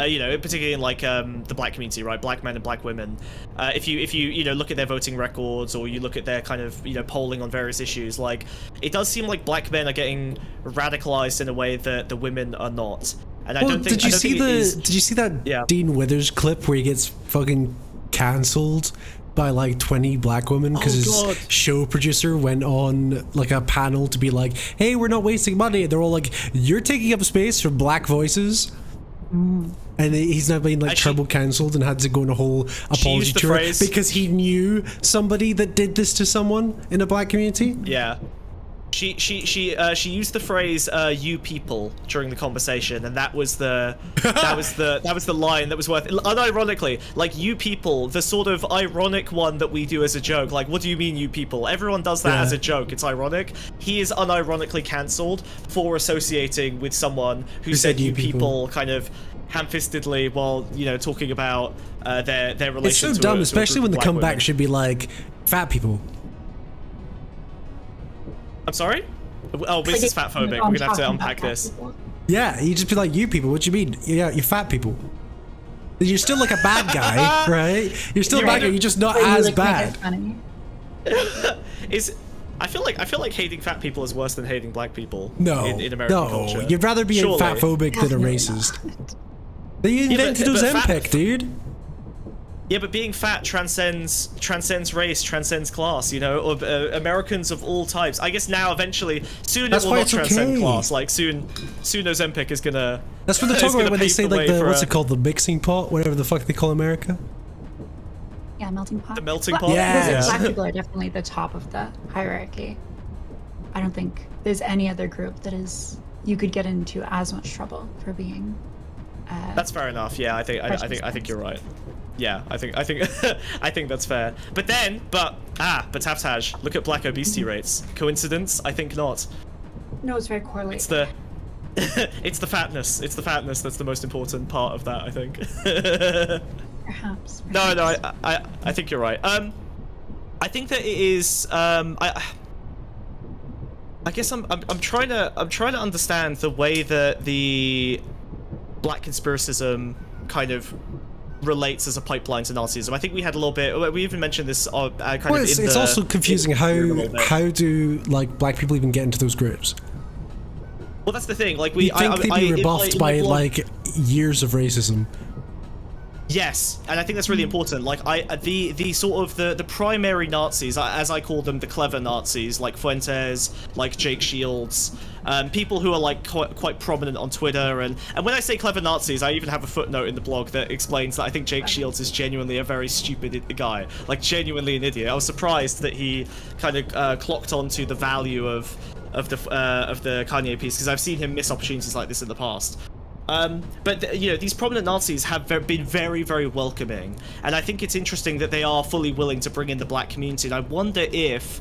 you know, particularly in like the black community, right? Black men and black women. If you know, look at their voting records or you look at their kind of, you know, polling on various issues, like it does seem like black men are getting radicalized in a way that the women are not. And I don't think. Did you see that Dean Withers clip where he gets fucking cancelled by like 20 black women because his show producer went on like a panel to be like, hey, we're not wasting money, and they're all like, you're taking up space for black voices. And he's now been like treble cancelled and had to go on a whole apology tour because he knew somebody that did this to someone in a black community. Yeah. She used the phrase "you people" during the conversation, and that was the line that was worth. Unironically, like "you people," the sort of ironic one that we do as a joke. Like, what do you mean, you people? Everyone does that as a joke. It's ironic. He is unironically cancelled for associating with someone who said "you people" kind of ham-fistedly while, you know, talking about their relation. It's so dumb, especially when the comeback should be like "fat people." I'm sorry? Oh, this is fat phobic. We're gonna have to unpack this. Yeah, you just be like, you people, what you mean? Yeah, you're fat people. You're still like a bad guy, right? You're still a bad guy, you're just not as bad. I feel like hating fat people is worse than hating black people in American culture. You'd rather be a fat phobic than a racist. They invented Ozempic, dude. Yeah, but being fat transcends race, transcends class, you know, or Americans of all types. I guess now, eventually, soon it will not transcend class. Like, soon Ozempic is gonna... That's what they're talking about when they say, like, what's it called? The mixing pot? Whatever the fuck they call America? Yeah, melting pot. The melting pot? Yeah. Black people are definitely the top of the hierarchy. I don't think there's any other group that is... You could get into as much trouble for being... That's fair enough. Yeah, I think you're right. Yeah, I think I think that's fair. But Taftaj, look at black obesity rates. Coincidence? I think not. No, it's very correlated. It's the It's the fatness. It's the fatness that's the most important part of that, I think. Perhaps. No, I think you're right. I think that it is. I guess I'm trying to understand the way that the black conspiracism kind of relates as a pipeline to Nazism. I think we had a little bit. We even mentioned this it's also confusing how do like black people even get into those groups? Well, that's the thing. Like you think they'd be rebuffed by like years of racism. Yes, and I think that's really important. Like the sort of the primary Nazis, as I call them, the clever Nazis, like Fuentes, like Jake Shields, people who are like quite prominent on Twitter, and when I say clever Nazis, I even have a footnote in the blog that explains that I think Jake Shields is genuinely a very stupid guy, like genuinely an idiot. I was surprised that he kind of clocked onto the value of the Kanye piece, because I've seen him miss opportunities like this in the past. But you know, these prominent Nazis have been very, very welcoming, and I think it's interesting that they are fully willing to bring in the black community. And I wonder if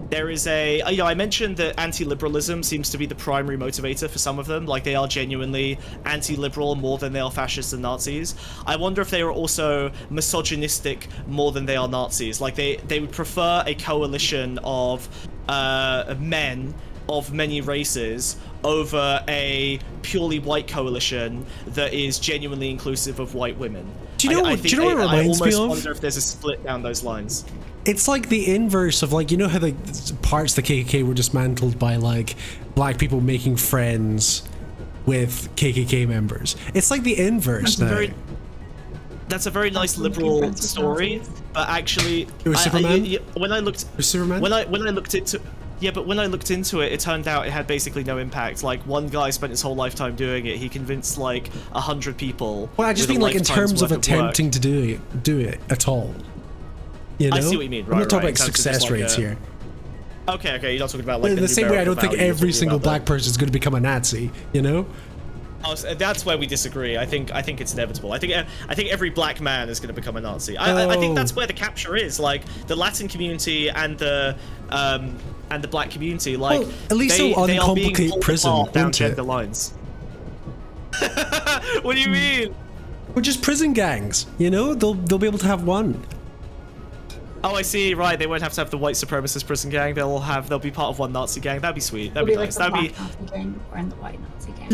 there is I mentioned that anti-liberalism seems to be the primary motivator for some of them. Like, they are genuinely anti-liberal more than they are fascists and Nazis. I wonder if they are also misogynistic more than they are Nazis. Like, they would prefer a coalition of men of many races over a purely white coalition that is genuinely inclusive of white women. Do you know what it reminds me of? I almost wonder if there's a split down those lines. It's like the inverse of, like, you know how the parts of the KKK were dismantled by like black people making friends with KKK members. It's like the inverse now. That's a very nice liberal story, but actually, it was Superman. When I looked into. Yeah, but when I looked into it, it turned out it had basically no impact. Like, one guy spent his whole lifetime doing it. He convinced like 100 people. Well, I just mean like in terms of attempting to do it at all. You know? I see what you mean. Right, I'm not talking right. about success rates here. Okay, you're not talking about like the same way I don't think every single black person is going to become a Nazi. You know? Oh, so that's where we disagree. I think it's inevitable. I think every black man is going to become a Nazi. I think that's where the capture is. Like, the Latin community and the black community, like, well, at least they'll uncomplicate prison down gender lines. What do you mean? Well, just prison gangs. You know, they'll be able to have one. Oh, I see. Right, they won't have to have the white supremacist prison gang. They'll be part of one Nazi gang. That'd be sweet. That'd be nice. Like the black Nazi gang or in the white Nazi gang.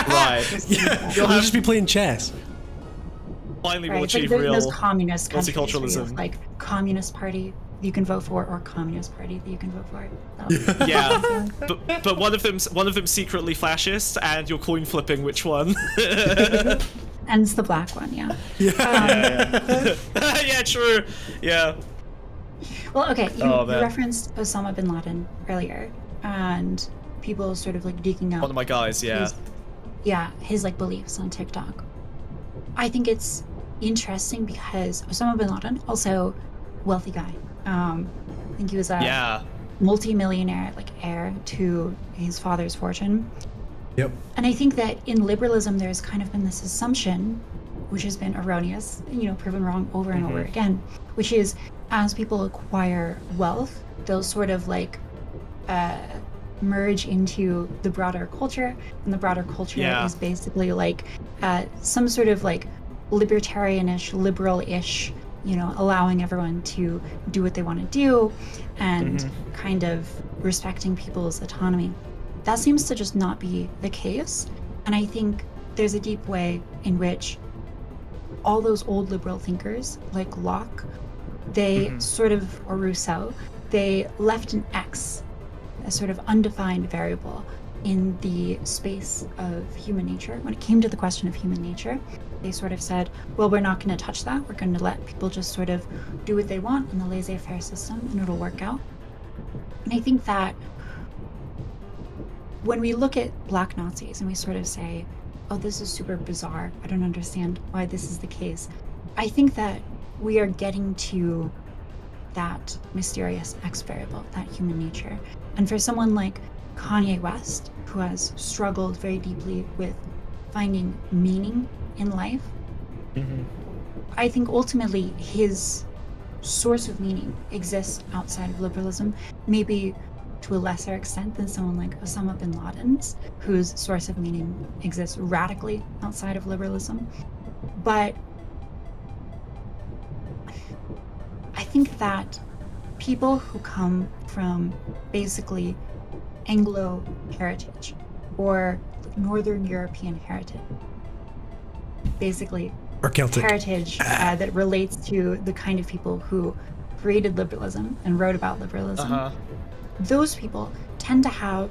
Right. Yeah. You'll just be playing chess. Finally, right. we'll achieve like real those communist multiculturalism. Like Communist Party you can vote for, or Communist Party that you can vote for. Yeah, but one of them's secretly fascist, and you're coin flipping which one. And it's the black one, yeah. Yeah, true. Yeah. Well, okay, you referenced Osama bin Laden earlier, and people sort of like digging up. One of my guys, yeah. His like beliefs on TikTok. I think it's interesting because Osama bin Laden, also wealthy guy. I think he was a multi-millionaire, like heir to his father's fortune. Yep. And I think that in liberalism, there's kind of been this assumption, which has been erroneous, proven wrong over and over again, which is as people acquire wealth, they'll sort of like merge into the broader culture, and the broader culture is basically like some sort of like libertarianish, liberal-ish, allowing everyone to do what they want to do and kind of respecting people's autonomy. That seems to just not be the case. And I think there's a deep way in which all those old liberal thinkers, like Locke, they sort of, or Rousseau, they left an X, a sort of undefined variable in the space of human nature. When it came to the question of human nature, they sort of said, well, we're not going to touch that. We're going to let people just sort of do what they want in the laissez-faire system, and it'll work out. And I think that when we look at black Nazis and we sort of say, oh, this is super bizarre, I don't understand why this is the case, I think that we are getting to that mysterious X variable, that human nature. And for someone like Kanye West, who has struggled very deeply with finding meaning in life, I think ultimately his source of meaning exists outside of liberalism, maybe to a lesser extent than someone like Osama bin Laden's, whose source of meaning exists radically outside of liberalism. But I think that people who come from basically Anglo heritage or Northern European heritage, basically or Celtic heritage that relates to the kind of people who created liberalism and wrote about liberalism, those people tend to have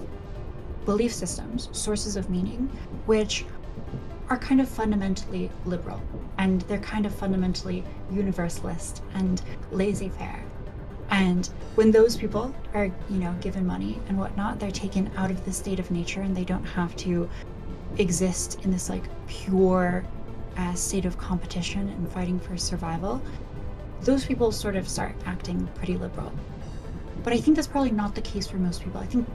belief systems, sources of meaning, which are kind of fundamentally liberal, and they're kind of fundamentally universalist and laissez-faire. And when those people are, given money and whatnot, they're taken out of the state of nature, and they don't have to exist in this like pure state of competition and fighting for survival. Those people sort of start acting pretty liberal. But I think that's probably not the case for most people. I think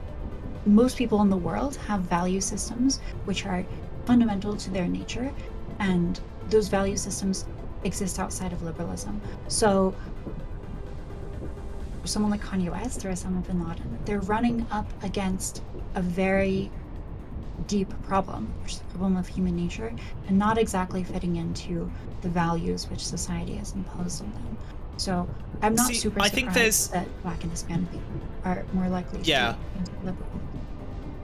most people in the world have value systems which are fundamental to their nature, and those value systems exist outside of liberalism. So someone like Kanye West or Osama bin Laden, they're running up against a very deep problem, which is the problem of human nature, and not exactly fitting into the values which society has imposed on them. So I'm not super surprised that Black and Hispanic people are more likely to be liberal.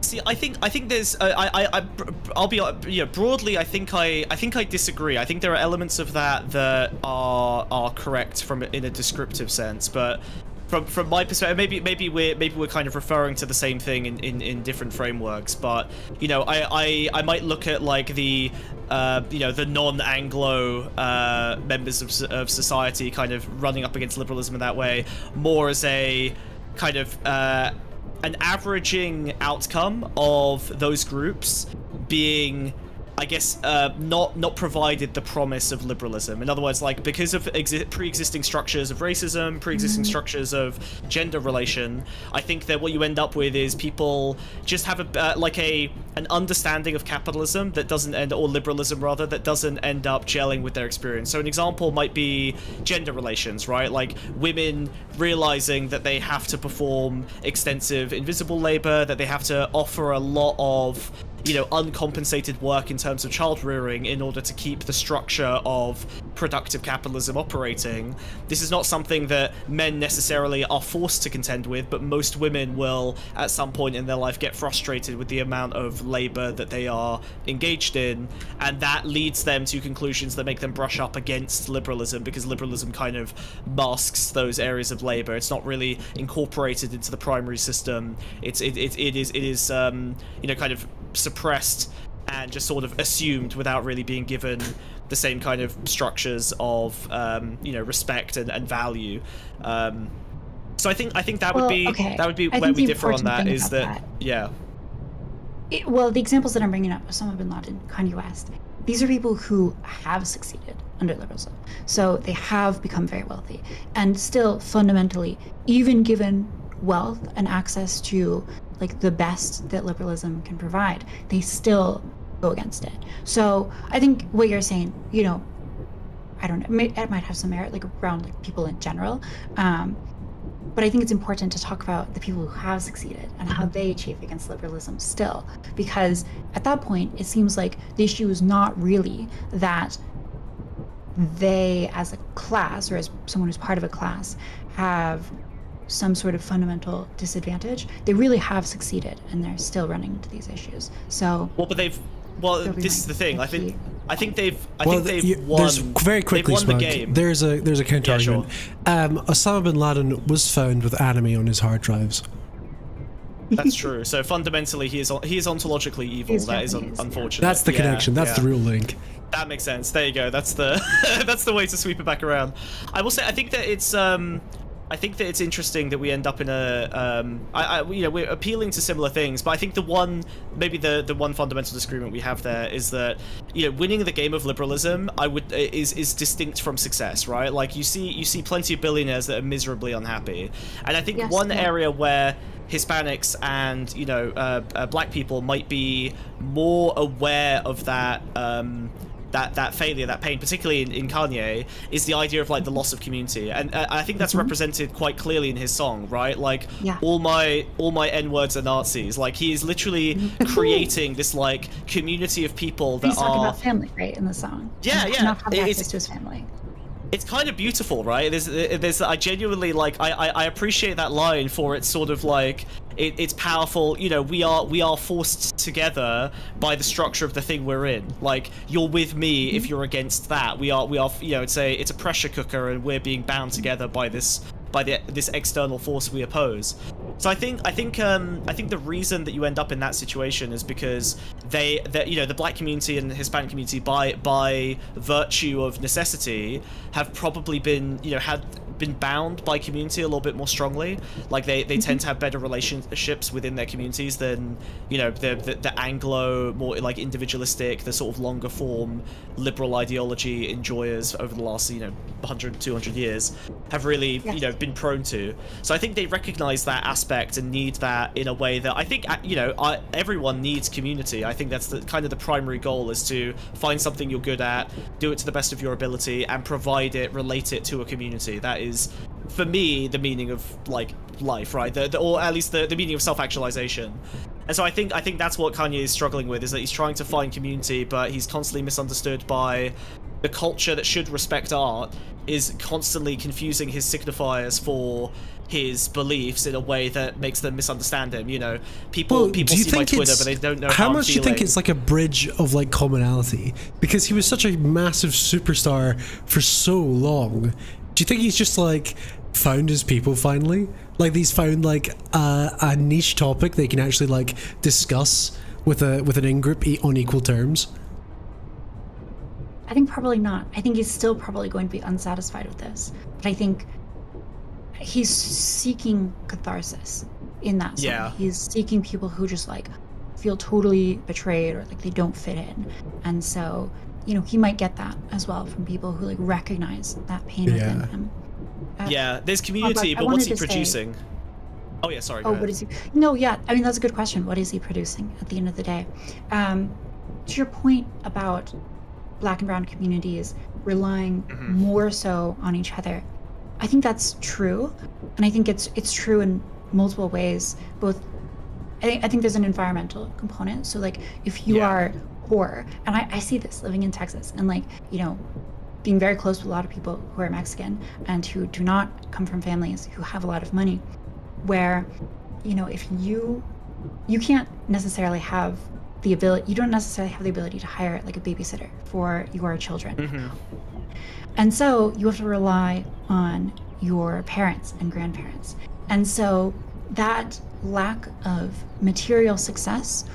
See, I think there's I'll be broadly I think I disagree. I think there are elements of that are correct in a descriptive sense, but from my perspective, maybe we're kind of referring to the same thing in different frameworks. But I might look at like the the non-Anglo members of society kind of running up against liberalism in that way more as a kind of an averaging outcome of those groups being, I guess, not provided the promise of liberalism. In other words, like because of pre-existing structures of racism, pre-existing structures of gender relation, I think that what you end up with is people just have an understanding of capitalism that doesn't end, or liberalism rather, that doesn't end up gelling with their experience. So an example might be gender relations, right? Like women realizing that they have to perform extensive invisible labor, that they have to offer a lot of uncompensated work in terms of child rearing in order to keep the structure of productive capitalism operating. This is not something that men necessarily are forced to contend with, but most women will at some point in their life get frustrated with the amount of labor that they are engaged in, and that leads them to conclusions that make them brush up against liberalism, because liberalism kind of masks those areas of labor. It's not really incorporated into the primary system. It is kind of suppressed and just sort of assumed without really being given the same kind of structures of respect and value. So I think that would be where we differ on that, is that. Well, the examples that I'm bringing up, Osama bin Laden, Kanye West, these are people who have succeeded under liberalism. So they have become very wealthy, and still fundamentally, even given wealth and access to like the best that liberalism can provide, they still go against it. So I think what you're saying, I don't know, it might have some merit, like around like people in general, but I think it's important to talk about the people who have succeeded and how they achieve against liberalism still, because at that point it seems like the issue is not really that they as a class, or as someone who's part of a class, have some sort of fundamental disadvantage. They really have succeeded, and they're still running into these issues. So this is the thing. I think they've won. There's very quickly, they've won the game. There's a counter argument. Sure. Osama bin Laden was found with anime on his hard drives. That's true. So fundamentally, he is ontologically evil. That is unfortunate. That's the connection. That's the real link. That makes sense. There you go. That's the that's the way to sweep it back around. I will say, I think that it's interesting that we end up in a we're appealing to similar things, but I think the one fundamental disagreement we have there is that winning the game of liberalism is distinct from success, right? Like you see plenty of billionaires that are miserably unhappy, and I think area where Hispanics and Black people might be more aware of that that failure, that pain, particularly in Kanye, is the idea of like the loss of community, and I think that's represented quite clearly in his song, right? Like all my N-words are Nazis. Like he is literally creating this like community of people that He's talking about family, right, in the song. Yeah. Not have access to his family. It's kind of beautiful, right? There's I genuinely like I appreciate that line for its sort of like it's powerful. You know, we are forced together by the structure of the thing we're in. Like you're with me if you're against that. We are you know, it's a pressure cooker, and we're being bound together by this external force we oppose. So I think the reason that you end up in that situation is because you know, the black community and the Hispanic community by virtue of necessity have probably been, you know, had been bound by community a little bit more strongly. Like they tend to have better relationships within their communities than, you know, the Anglo, more like individualistic, the sort of longer form liberal ideology enjoyers over the last, you know, 100, 200 years have really, you know, been prone to. So I think they recognize that aspect and need that in a way that I think, you know, everyone needs community. I think that's kind of the primary goal, is to find something you're good at, do it to the best of your ability, and relate it to a community. That is, for me, the meaning of like life, right? Or at least the meaning of self-actualization. And so I think that's what Kanye is struggling with, is that he's trying to find community, but he's constantly misunderstood by the culture that should respect art, is constantly confusing his signifiers for his beliefs in a way that makes them misunderstand him. You know, people see my Twitter, but they don't know how much do you think it's like a bridge of like commonality, because he was such a massive superstar for so long. Do you think he's just like found his people finally? Like he's found like a niche topic they can actually like discuss with an in-group on equal terms? I think probably not. I think he's still probably going to be unsatisfied with this. But I think he's seeking catharsis in that song. Yeah. He's seeking people who just like feel totally betrayed or like they don't fit in. And so, you know, he might get that as well from people who like recognize that pain within him. Yeah, there's community, but what's he producing? Oh yeah, sorry. What is he? No, yeah. I mean, that's a good question. What is he producing at the end of the day? To your point about Black and brown communities relying more so on each other, I think that's true, and I think it's true in multiple ways. Both, I think there's an environmental component. So like, if you are poor, and I see this living in Texas, and like, you know, being very close to a lot of people who are Mexican and who do not come from families who have a lot of money, where, you know, if you can't necessarily have the ability, you don't necessarily have the ability to hire like a babysitter for your children. And so you have to rely on your parents and grandparents. And so that lack of material success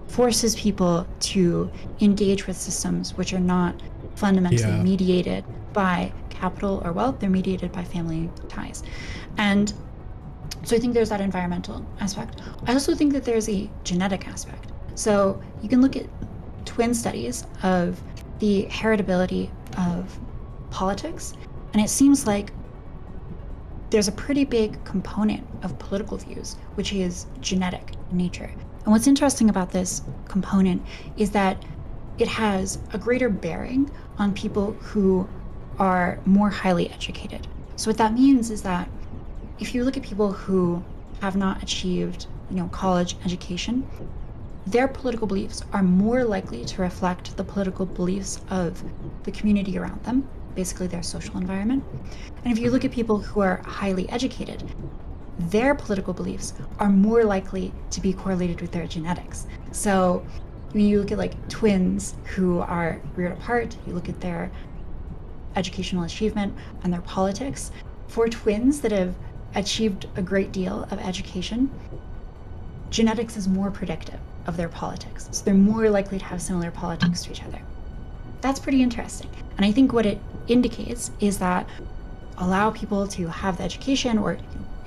forces people to engage with systems which are not fundamentally mediated by capital or wealth. They're mediated by family ties. And so I think there's that environmental aspect. I also think that there's a genetic aspect. So you can look at twin studies of the heritability of politics, and it seems like there's a pretty big component of political views which is genetic in nature. And what's interesting about this component is that it has a greater bearing on people who are more highly educated. So what that means is that if you look at people who have not achieved, you know, college education, their political beliefs are more likely to reflect the political beliefs of the community around them, basically their social environment. And if you look at people who are highly educated, their political beliefs are more likely to be correlated with their genetics. So when you look at like twins who are reared apart, you look at their educational achievement and their politics. For twins that have achieved a great deal of education, genetics is more predictive of their politics. So they're more likely to have similar politics to each other. That's pretty interesting. And I think what it indicates is that allow people to have the education, or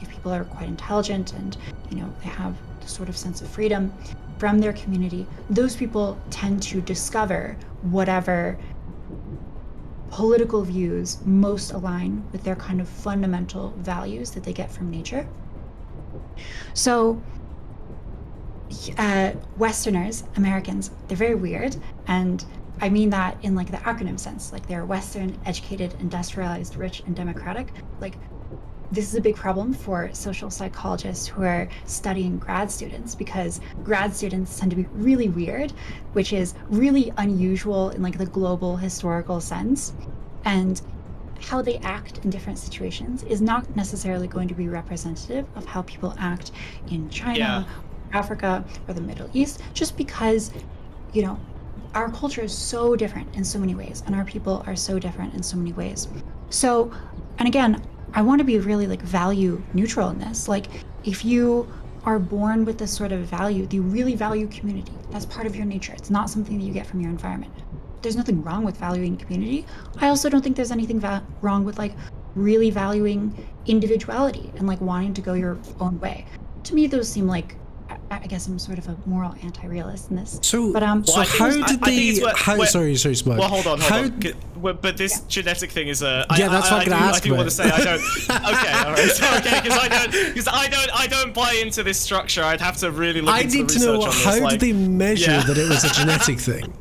if people are quite intelligent and, you know, they have the sort of sense of freedom from their community, those people tend to discover whatever political views most align with their kind of fundamental values that they get from nature. So Westerners, Americans, they're very weird, and I mean that in like the acronym sense, like they're Western, educated, industrialized, rich, and democratic. Like this is a big problem for social psychologists who are studying grad students, because grad students tend to be really weird, which is really unusual in like the global historical sense. And how they act in different situations is not necessarily going to be representative of how people act in China, Africa, or the Middle East, just because, you know, our culture is so different in so many ways, and our people are so different in so many ways. So, and again, I want to be really like value neutral in this. Like, if you are born with this sort of value, you really value community. That's part of your nature. It's not something that you get from your environment. There's nothing wrong with valuing community. I also don't think there's anything wrong with like really valuing individuality and like wanting to go your own way. To me, those seem like, I guess I'm sort of a moral anti-realist in this. So, but so how did they? Sorry, Smug. Well, hold on. But this genetic thing is a. That's what I'm gonna ask. I do want to say I don't. Okay, all right. So, okay, because I don't buy into this structure. I'd have to really look into the research on this. I need to know how did they measure that it was a genetic thing?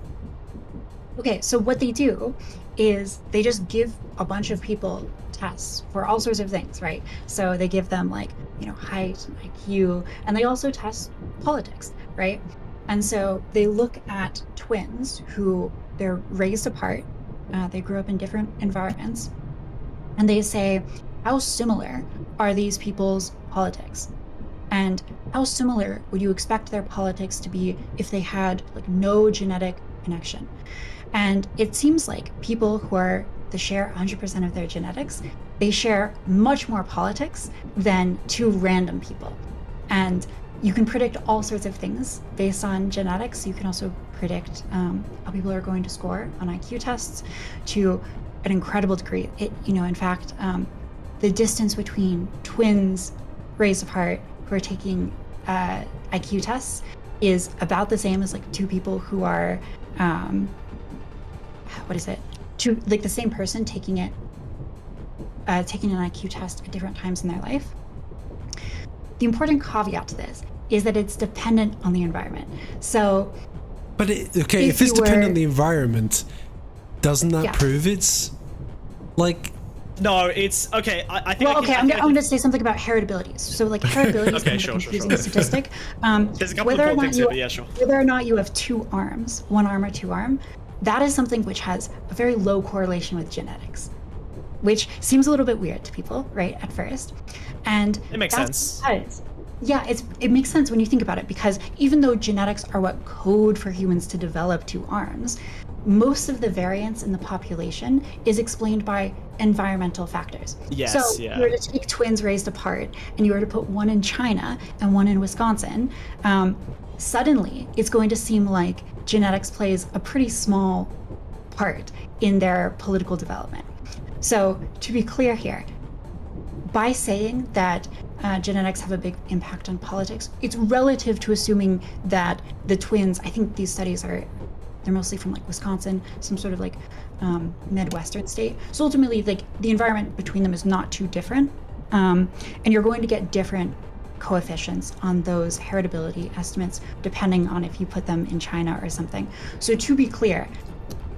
Okay, so what they do is they just give a bunch of people tests for all sorts of things, right? So they give them like, you know, height, and IQ, and they also test politics, right? And so they look at twins who they're raised apart, they grew up in different environments, and they say, how similar are these people's politics? And how similar would you expect their politics to be if they had like no genetic connection? And it seems like people who share 100% of their genetics, they share much more politics than two random people. And you can predict all sorts of things based on genetics. You can also predict how people are going to score on IQ tests to an incredible degree. In fact, the distance between twins raised apart who are taking IQ tests is about the same as like two people who are the same person taking an IQ test at different times in their life. The important caveat to this is that it's dependent on the environment. So, but if it's dependent on the environment, doesn't that prove it's like? No, it's okay. I think. Well, I'm going to say something about heritability. So, like, heritability is kind of a confusing statistic. There's a couple of important things here, but yeah, sure. Whether or not you have two arms, one arm or two arm, that is something which has a very low correlation with genetics, which seems a little bit weird to people, right, at first. And it makes sense. It makes sense when you think about it, because even though genetics are what code for humans to develop two arms, most of the variance in the population is explained by environmental factors. Yes, so if you were to take twins raised apart and you were to put one in China and one in Wisconsin, suddenly it's going to seem like genetics plays a pretty small part in their political development. So to be clear here, by saying that genetics have a big impact on politics, it's relative to assuming that the twins, I think these studies they're mostly from like Wisconsin, some sort of like Midwestern state. So ultimately, like the environment between them is not too different. And you're going to get different coefficients on those heritability estimates depending on if you put them in China or something. So to be clear,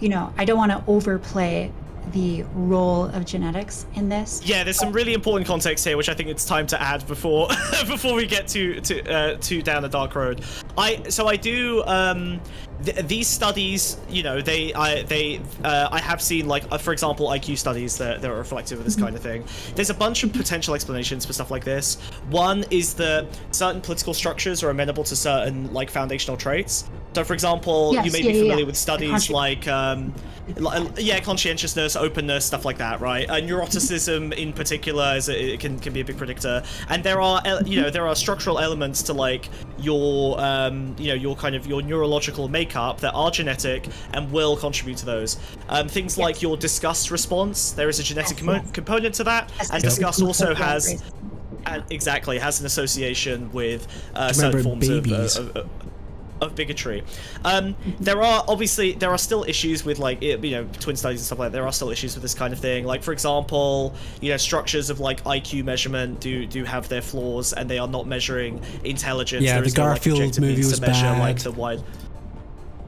I don't want to overplay the role of genetics in this. Yeah, there's some really important context here, which I think it's time to add before we get to down the dark road. These studies, I have seen, like, for example, IQ studies that are reflective of this kind of thing. There's a bunch of potential explanations for stuff like this. One is that certain political structures are amenable to certain, like, foundational traits. So, for example, you may be familiar with studies like, conscientiousness, openness, stuff like that, right? Neuroticism in particular it can be a big predictor. And there are structural elements to, like, your neurological makeup that are genetic and will contribute to those. Things like your disgust response, there is a genetic component to that, and disgust also has an association with certain forms of bigotry. There are still issues with, like, twin studies and stuff like that. There are still issues with this kind of thing. Like, for example, structures of, like, IQ measurement do have their flaws, and they are not measuring intelligence. Yeah, there is the Garfield movie was to measure, bad. like, the wide.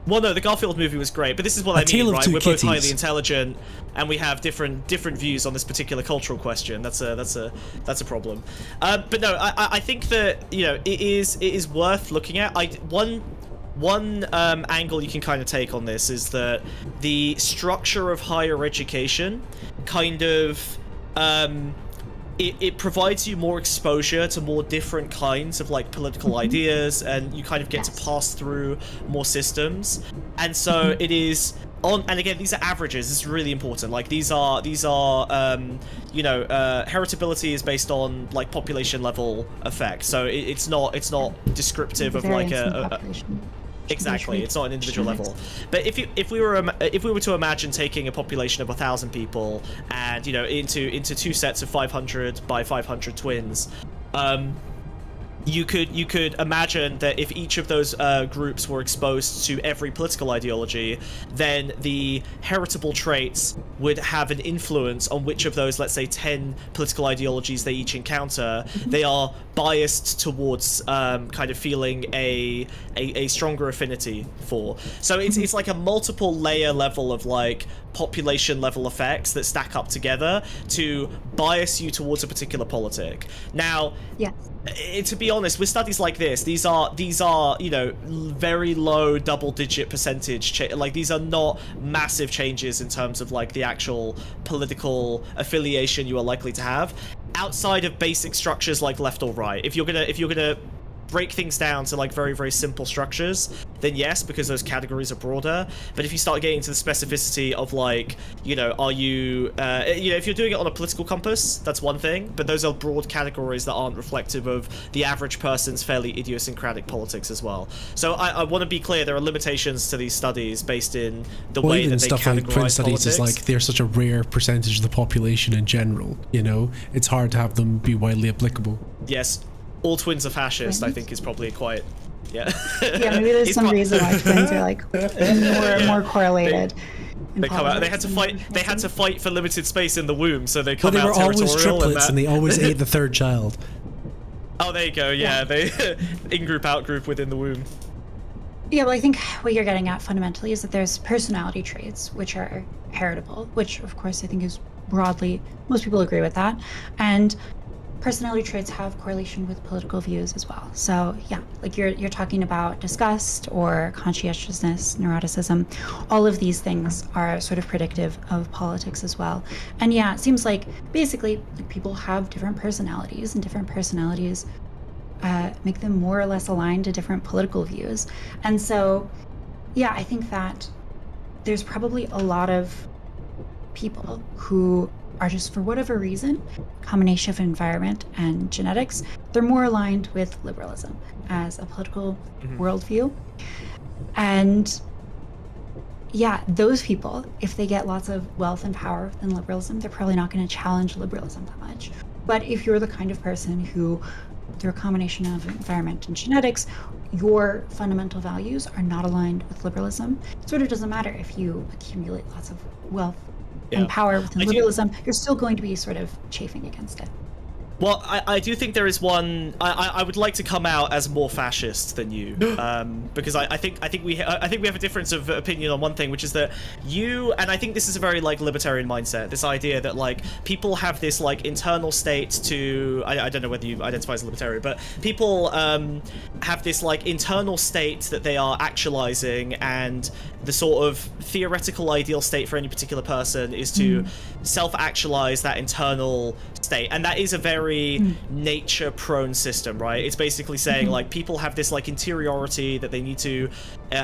Well, no, the Garfield movie was great, but this is what I mean, right? We're both highly intelligent, and we have different views on this particular cultural question. That's a problem. But no, I think that it is worth looking at. One angle you can kind of take on this is that the structure of higher education kind of it provides you more exposure to more different kinds of like political ideas, and you kind of get to pass through more systems. And so it is on, and again, these are averages. This is really important. Like these are heritability is based on like population level effect. So it's not descriptive of like a exactly, it's not an individual level. But if we were to imagine taking a population of 1,000 people and into two sets of 500 by 500 twins, you could imagine that if each of those groups were exposed to every political ideology, then the heritable traits would have an influence on which of those, let's say, 10 political ideologies they each encounter, they are biased towards kind of feeling a stronger affinity for. So it's like a multiple layer level of like population level effects that stack up together to bias you towards a particular politic. Now, to be honest, with studies like this, these are very low double-digit percentage. Like these are not massive changes in terms of like the actual political affiliation you are likely to have, outside of basic structures like left or right. If you're gonna break things down to like very, very simple structures, then yes, because those categories are broader. But if you start getting into the specificity of like, are you, if you're doing it on a political compass, that's one thing, but those are broad categories that aren't reflective of the average person's fairly idiosyncratic politics as well. So I want to be clear, there are limitations to these studies based in the way that they categorize like studies politics. Is like they're such a rare percentage of the population in general, it's hard to have them be widely applicable. Yes. All twins are fascist, I think, is probably quite, yeah, maybe there's some reason why twins are like more correlated. They come out. They had to fight. They had to fight for limited space in the womb, so they come out territorial. But they were always triplets, and they always ate the third child. Oh, there you go. Yeah, they in-group, out-group within the womb. Yeah, well, I think what you're getting at fundamentally is that there's personality traits which are heritable, which of course I think is broadly, most people agree with that, and personality traits have correlation with political views as well. So yeah, like you're talking about disgust or conscientiousness, neuroticism, all of these things are sort of predictive of politics as well. And yeah, it seems like basically like people have different personalities, and different personalities make them more or less aligned to different political views. And so yeah, I think that there's probably a lot of people who are just, for whatever reason, combination of environment and genetics, they're more aligned with liberalism as a political worldview. And yeah, those people, if they get lots of wealth and power within liberalism, they're probably not going to challenge liberalism that much. But if you're the kind of person who, through a combination of environment and genetics, your fundamental values are not aligned with liberalism, it sort of doesn't matter if you accumulate lots of wealth and power within liberalism, you're still going to be sort of chafing against it. Well, I do think there is one. I would like to come out as more fascist than you, because I think we have a difference of opinion on one thing, which is that you, and I think this is a very like libertarian mindset. This idea that like people have this like internal state to I don't know whether you identify as a libertarian, but people have this like internal state that they are actualizing, and the sort of theoretical ideal state for any particular person is to self-actualize that internal state, and that is a very nature-prone system, right? It's basically saying like people have this like interiority that they need to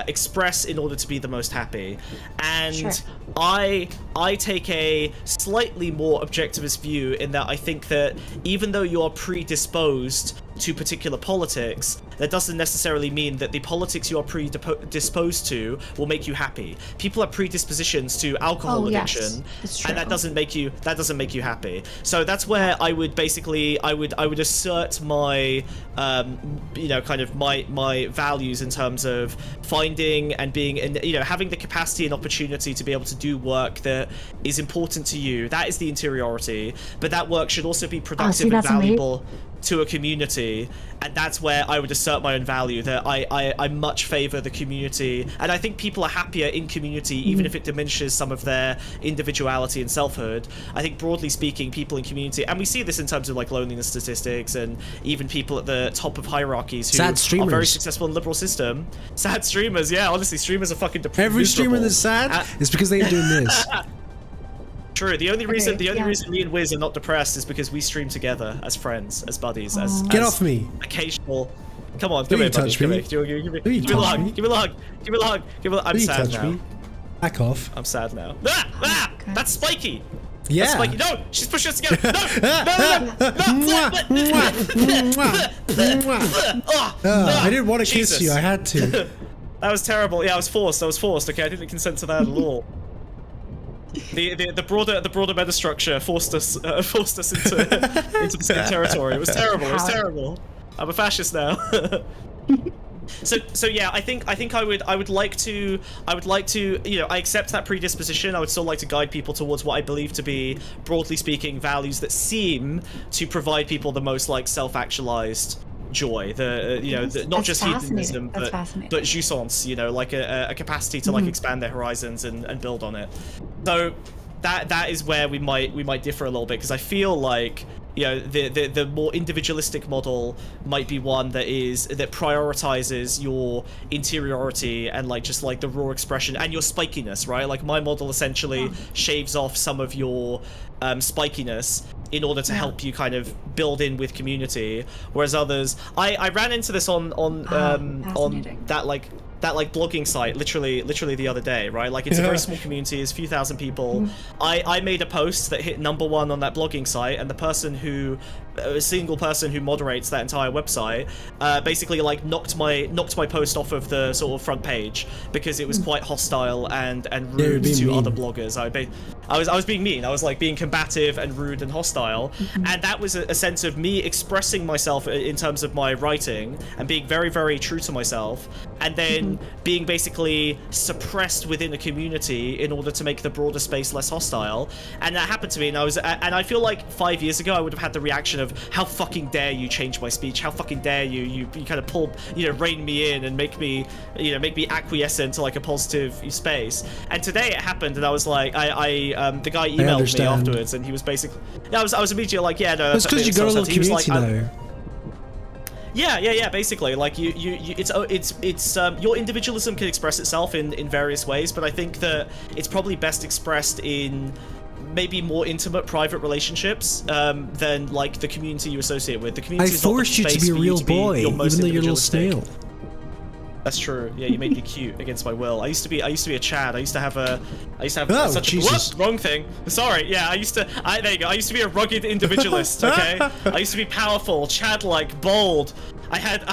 express in order to be the most happy, and I take a slightly more objectivist view in that I think that even though you are predisposed to particular politics, that doesn't necessarily mean that the politics you are predisposed to will make you happy. People have predispositions to alcohol addiction, and that doesn't make you happy. So that's where I would basically I would assert my kind of my values in terms of finding and being, and having the capacity and opportunity to be able to do work that is important to you. That is the interiority, but that work should also be productive and valuable. to a community, and that's where I would assert my own value, that I much favor the community, and I think people are happier in community even if it diminishes some of their individuality and selfhood. I think broadly speaking, people in community, and we see this in terms of like loneliness statistics and even people at the top of hierarchies who are very successful in the liberal system. Sad streamers, yeah, honestly, streamers are fucking depressed. Every streamer that's sad is because they ain't doing this. True. The only reason me and Wiz are not depressed is because we stream together as friends, as buddies, as get off me. Occasional. Come on, come here, buddy. Give me a hug. Give me a hug. Give me a hug. I'm sad now. Back off. I'm sad now. Ah! That's spiky. Yeah. That's spiky. No, she's pushing us together. No. I didn't want to kiss you. I had to. That was terrible. Yeah, I was forced. Okay, I didn't consent to that at all. The broader metastructure forced us into the same territory. It was terrible. I'm a fascist now. So yeah, I think I would like to, you know, I accept that predisposition. I would still like to guide people towards what I believe to be, broadly speaking, values that seem to provide people the most like self-actualized joy, not just hedonism, but jouissance, you know, like a capacity to like expand their horizons and build on it. So that is where we might differ a little bit, because I feel like, you know, the more individualistic model might be one that prioritizes your interiority and like just like the raw expression and your spikiness, right? Like my model essentially shaves off some of your spikiness in order to help you kind of build in with community, whereas others, I ran into this on that blogging site literally the other day, right? Like it's a very small community, it's a few thousand people. I made a post that hit #1 on that blogging site, and a single person who moderates that entire website basically like knocked my post off of the sort of front page because it was quite hostile and rude to other bloggers. I was being mean. I was like being combative and rude and hostile, and that was a sense of me expressing myself in terms of my writing and being very, very true to myself, and then being basically suppressed within a community in order to make the broader space less hostile. And that happened to me, and I feel like 5 years ago I would have had the reaction of, how fucking dare you change my speech? How fucking dare you kind of rein me in and make me acquiescent to like a positive space. And today it happened, and I was like, the guy emailed me afterwards, and he was basically, I was immediately like, yeah, no, that's because you got a little community though. Yeah. Basically, like it's your individualism can express itself in various ways, but I think that it's probably best expressed in maybe more intimate, private relationships than like the community you associate with. The community. I forced you to be a real boy, even though you're a little snail. That's true. Yeah, you made me cute against my will. I used to be a Chad. I used to have such Jesus. a wrong thing. Sorry. Yeah, there you go. I used to be a rugged individualist. Okay. I used to be powerful, Chad-like, bold. I had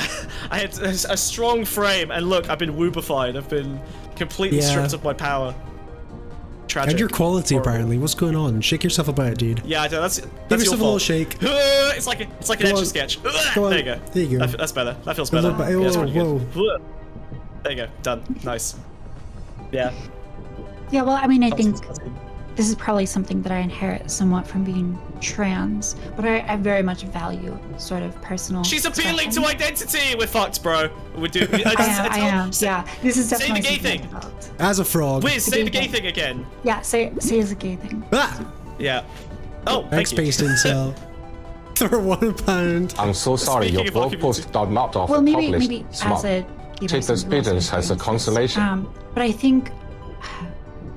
a strong frame, and look, I've been woobified. I've been completely stripped of my power. Tragic. And your quality, apparently. What's going on? Shake yourself about it, dude. Yeah, that's Give your yourself fault. A little shake. It's like an etch a sketch. There you go. There you go. That's better. That feels better. Whoa. There you go. Done. Nice. Yeah. Yeah, well, I mean, I think this is probably something that I inherit somewhat from being trans, but I very much value sort of personal. She's appealing to identity. We're fucked, bro. We're doing. I am. Yeah, this is definitely say the gay thing. As a frog. Wiz, say the gay thing again. Yeah, say as a gay thing. Yeah. Oh, thank you. X-based incel. For £1. I'm so sorry, your blog post got knocked off. Well, maybe as a take the experience as a consolation. But I think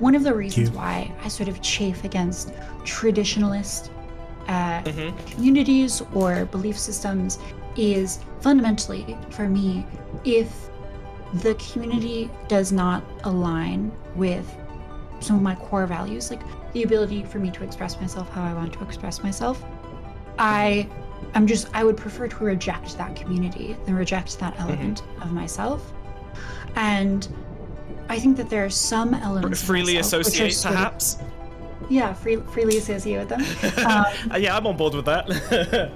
one of the reasons why I sort of chafe against traditionalist communities or belief systems is fundamentally, for me, if the community does not align with some of my core values, like the ability for me to express myself how I want to express myself, I would prefer to reject that community than reject that element of myself. And I think that there are some elements freely associate, perhaps. Freely associate with them. Yeah, I'm on board with that.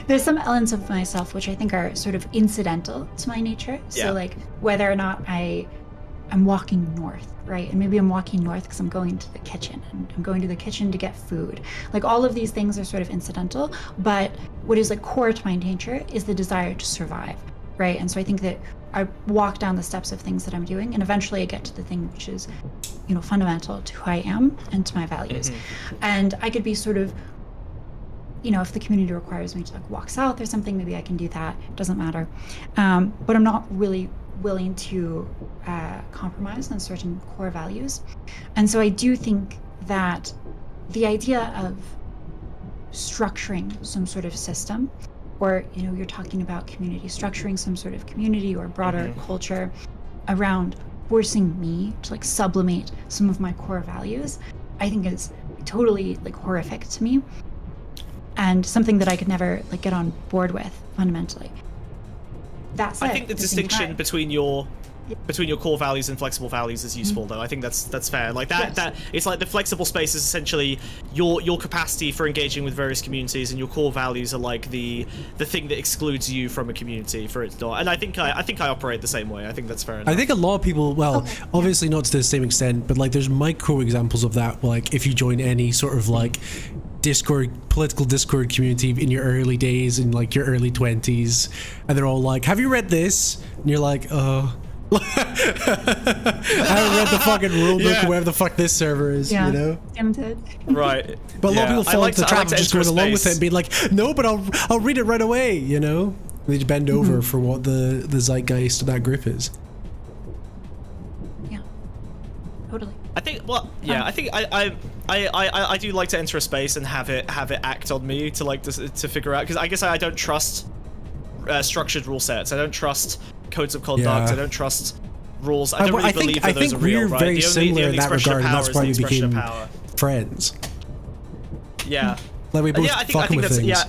There's some elements of myself which I think are sort of incidental to my nature. So like whether or not I'm walking north, right? And maybe I'm walking north because I'm going to the kitchen, and I'm going to the kitchen to get food. Like all of these things are sort of incidental, but what is like core to my nature is the desire to survive, right? And so I think that I walk down the steps of things that I'm doing, and eventually I get to the thing which is, you know, fundamental to who I am and to my values. And I could be sort of, you know, if the community requires me to like walk south or something, maybe I can do that. It doesn't matter. But I'm not really willing to compromise on certain core values. And so I do think that the idea of structuring some sort of system, or, you know, you're talking about community, structuring some sort of community or broader culture around forcing me to like sublimate some of my core values, I think is totally like horrific to me, and something that I could never like get on board with fundamentally. That said, I think the distinction between your core values and flexible values is useful, though. I think that's fair. Like that it's like the flexible space is essentially your capacity for engaging with various communities, and your core values are like the thing that excludes you from a community for it to not. And I think I operate the same way. I think that's fair enough. I think a lot of people, well, obviously not to the same extent, but like there's micro examples of that. Like if you join any sort of like political Discord community in your early days, in like your early 20s, and they're all like, have you read this? And you're like, I haven't read the fucking rulebook or whatever the fuck this server is, you know? Tempted. Right. But a lot of people fall into the trap of just going along with it and being like, no, but I'll read it right away, you know? They just bend over for what the zeitgeist of that group is. Yeah. Totally. I think, well, yeah, I think I do like to enter a space and have it act on me to like to figure out, because I guess I don't trust structured rule sets. I don't trust codes of conduct. I don't trust rules. I don't really believe that those are real, right? Very similar in that regard, and that's why we became friends. Yeah. Like we both fucking with things.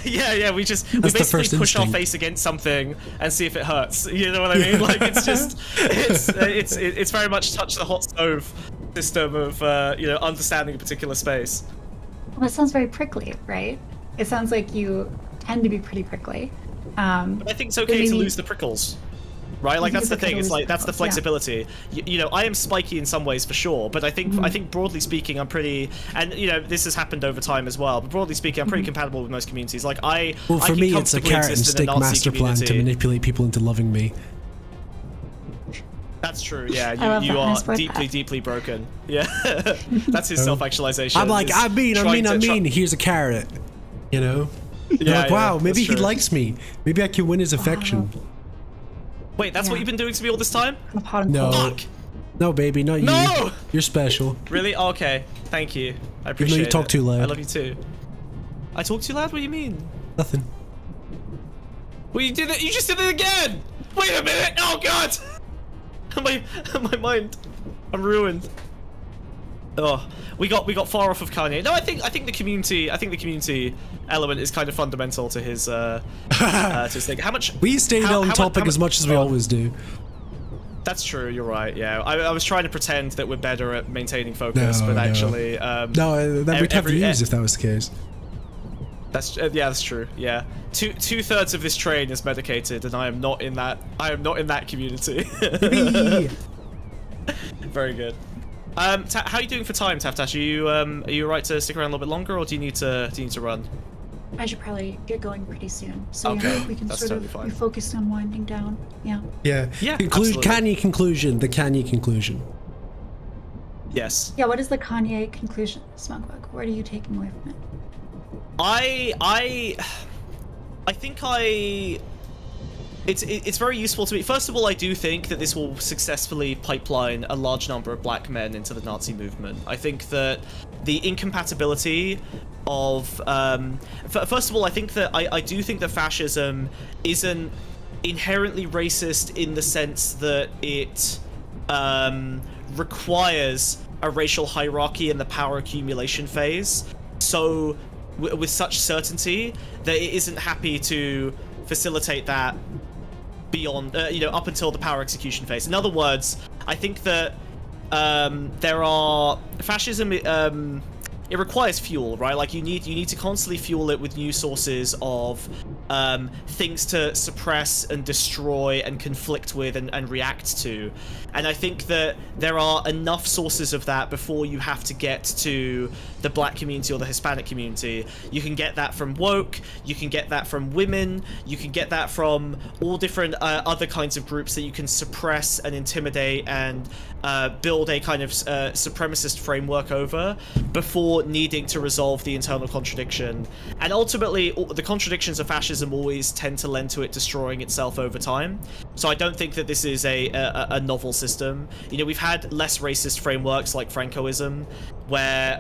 Yeah, we basically push our face against something and see if it hurts. You know what I mean? Like it's just it's very much touch the hot stove system of you know, understanding a particular space. Well, that sounds very prickly, right? It sounds like you tend to be pretty prickly. But I think it's okay to lose the prickles, right? Like that's the thing. It's like that's the flexibility. You know, I am spiky in some ways for sure, but I think broadly speaking, I'm pretty. And you know, this has happened over time as well. But broadly speaking, I'm pretty compatible with most communities. Like well, for me, it's a carrot and stick master plan to manipulate people into loving me. That's true. Yeah, you are deeply broken. Yeah, that's his self-actualization. I'm like, I mean. Here's a carrot. You know. Yeah, like, wow, maybe he likes me. Maybe I can win his affection. Wait, that's what you've been doing to me all this time? No. Fuck. No, baby, not you. No! You're special. Really? Okay. Thank you. I appreciate it. Even though you talk too loud. I love you too. I talk too loud? What do you mean? Nothing. Well, you did it. You just did it again. Wait a minute. Oh God. my mind. I'm ruined. Oh, we got far off of Kanye. No, I think the community element is kind of fundamental to his to his thing. How much we stayed on topic as much as we always do. That's true. You're right. Yeah, I was trying to pretend that we're better at maintaining focus, but actually, no, that we'd have views if that was the case. That's that's true. Yeah, two-thirds of this train is medicated, and I am not in that. I am not in that community. Very good. How are you doing for time, Taftaj? Are you alright to stick around a little bit longer, or do you need to run? I should probably get going pretty soon, so okay. We can That's sort totally of fine. be focused on winding down. Yeah. Kanye conclusion. The Kanye conclusion. Yes. Yeah. What is the Kanye conclusion, Smugbook? What are you taking away from it? I think it's very useful to me. First of all, I do think that this will successfully pipeline a large number of black men into the Nazi movement. I think that the incompatibility of first of all, I think that I do think that fascism isn't inherently racist in the sense that it requires a racial hierarchy in the power accumulation phase so with such certainty that it isn't happy to facilitate that beyond you know, up until the power execution phase. In other words, I think that there are fascism it requires fuel, right? Like you need to constantly fuel it with new sources of things to suppress and destroy and conflict with and react to. And I think that there are enough sources of that before you have to get to the black community or the Hispanic community. You can get that from woke, you can get that from women, you can get that from all different other kinds of groups that you can suppress and intimidate and build a kind of supremacist framework over before needing to resolve the internal contradiction. And ultimately, the contradictions of fascism always tend to lend to it destroying itself over time. So I don't think that this is a novel system. You know, we've had less racist frameworks like Francoism, where